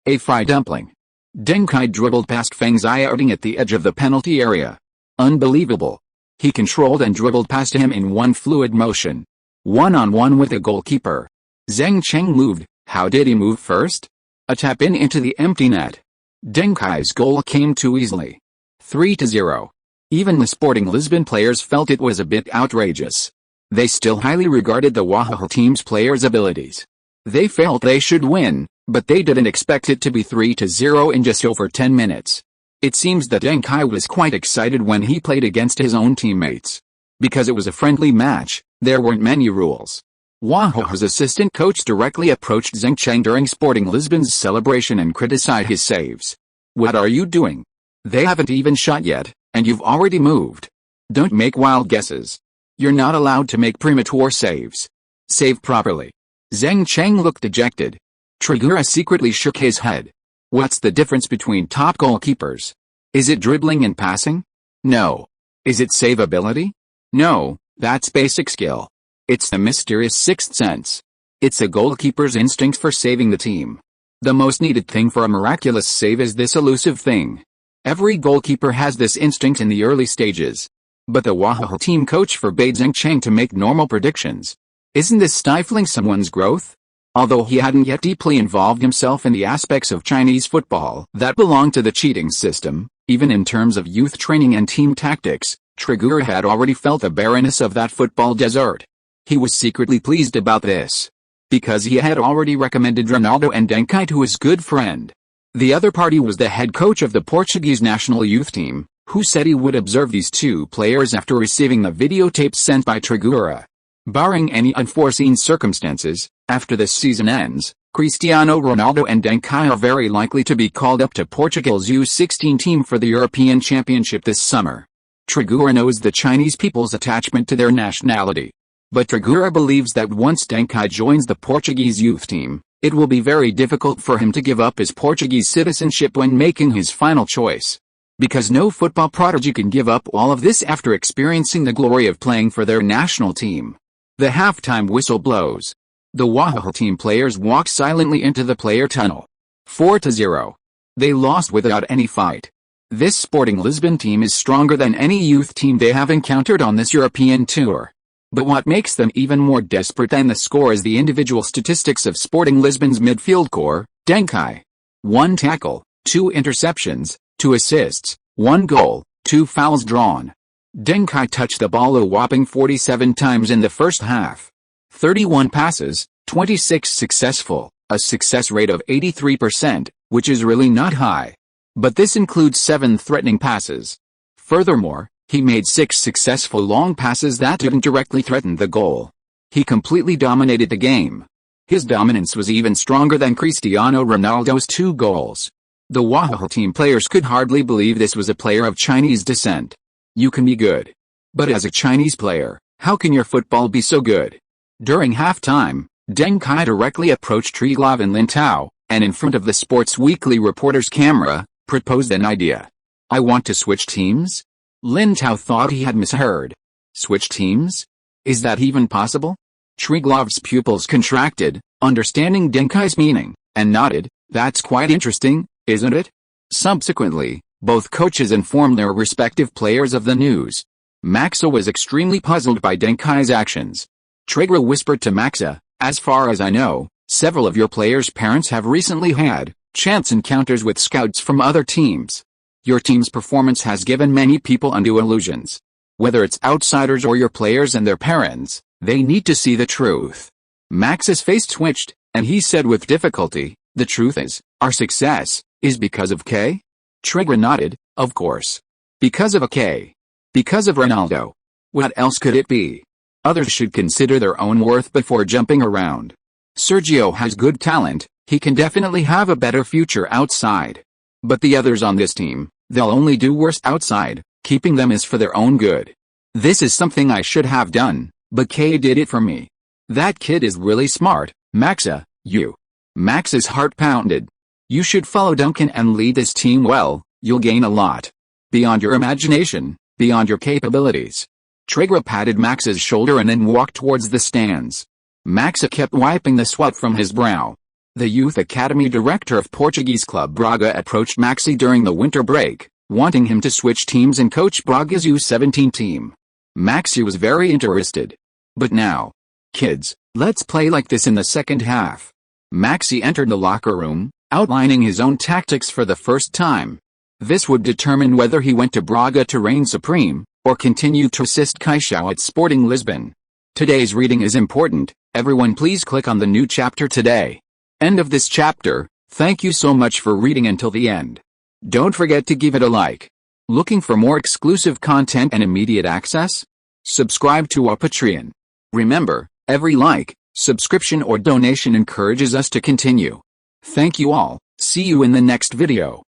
A fried dumpling. Deng Kai dribbled past Feng Xiaoding at the edge of the penalty area. Unbelievable. He controlled and dribbled past him in one fluid motion. One-on-one with the goalkeeper. Zheng Cheng moved. How did he move first? A tap-in into the empty net. Deng Kai's goal came too easily. 3-0. Even the Sporting Lisbon players felt it was a bit outrageous. They still highly regarded the Wahoo team's players' abilities. They felt they should win, but they didn't expect it to be 3-0 in just over 10 minutes. It seems that Deng Kai was quite excited when he played against his own teammates. Because it was a friendly match, there weren't many rules. Wahoo's assistant coach directly approached Zheng Cheng during Sporting Lisbon's celebration and criticized his saves. What are you doing? They haven't even shot yet, and you've already moved. Don't make wild guesses. You're not allowed to make premature saves. Save properly. Zheng Cheng looked dejected. Trigura secretly shook his head. What's the difference between top goalkeepers? Is it dribbling and passing? No. Is it savability? No, that's basic skill. It's the mysterious sixth sense. It's a goalkeeper's instinct for saving the team. The most needed thing for a miraculous save is this elusive thing. Every goalkeeper has this instinct in the early stages. But the Wahaha team coach forbade Zheng Cheng to make normal predictions. Isn't this stifling someone's growth? Although he hadn't yet deeply involved himself in the aspects of Chinese football that belonged to the cheating system, even in terms of youth training and team tactics, Trigura had already felt the barrenness of that football desert. He was secretly pleased about this, because he had already recommended Ronaldo and Deng Kai to his good friend. The other party was the head coach of the Portuguese national youth team, who said he would observe these two players after receiving the videotapes sent by Trigura. Barring any unforeseen circumstances, after this season ends, Cristiano Ronaldo and Deng Kai are very likely to be called up to Portugal's U16 team for the European Championship this summer. Trigura knows the Chinese people's attachment to their nationality. But Trigura believes that once Deng Kai joins the Portuguese youth team, it will be very difficult for him to give up his Portuguese citizenship when making his final choice. Because no football prodigy can give up all of this after experiencing the glory of playing for their national team. The halftime whistle blows. The Wahaha team players walk silently into the player tunnel. 4-0. They lost without any fight. This Sporting Lisbon team is stronger than any youth team they have encountered on this European tour. But what makes them even more desperate than the score is the individual statistics of Sporting Lisbon's midfield core. Deng Kai. 1 tackle, 2 interceptions, 2 assists, 1 goal, 2 fouls drawn. Deng Kai touched the ball a whopping 47 times in the first half. 31 passes, 26 successful, a success rate of 83%, which is really not high. But this includes 7 threatening passes. Furthermore, he made 6 successful long passes that didn't directly threaten the goal. He completely dominated the game. His dominance was even stronger than Cristiano Ronaldo's 2 goals. The Wahaha team players could hardly believe this was a player of Chinese descent. You can be good. But as a Chinese player, how can your football be so good? During halftime, Deng Kai directly approached Triglav and Lin Tao, and in front of the Sports Weekly reporter's camera, proposed an idea. I want to switch teams? Lin Tao thought he had misheard. Switch teams? Is that even possible? Triglav's pupils contracted, understanding Deng Kai's meaning, and nodded. That's quite interesting, isn't it? Subsequently, both coaches informed their respective players of the news. Maxa was extremely puzzled by Deng Kai's actions. Triglav whispered to Maxa, as far as I know, several of your players' parents have recently had chance encounters with scouts from other teams. Your team's performance has given many people undue illusions. Whether it's outsiders or your players and their parents, they need to see the truth. Max's face twitched, and he said with difficulty, the truth is, our success is because of K? Triglav nodded, of course. Because of a K. Because of Ronaldo. What else could it be? Others should consider their own worth before jumping around. Sergio has good talent, he can definitely have a better future outside. But the others on this team, they'll only do worse outside, keeping them is for their own good. This is something I should have done, but K did it for me. That kid is really smart, Maxa, you. Max's heart pounded. You should follow Duncan and lead this team well, you'll gain a lot. Beyond your imagination, beyond your capabilities. Triglav patted Max's shoulder and then walked towards the stands. Maxa kept wiping the sweat from his brow. The youth academy director of Portuguese club Braga approached Maxi during the winter break, wanting him to switch teams and coach Braga's U17 team. Maxi was very interested. But now, kids, let's play like this in the second half. Maxi entered the locker room, outlining his own tactics for the first time. This would determine whether he went to Braga to reign supreme, or continue to assist Kaká at Sporting Lisbon. Today's reading is important, everyone please click on the new chapter today. End of this chapter. Thank you so much for reading until the end. Don't forget to give it a like. Looking for more exclusive content and immediate access? Subscribe to our Patreon. Remember, every like, subscription or donation encourages us to continue. Thank you all, see you in the next video.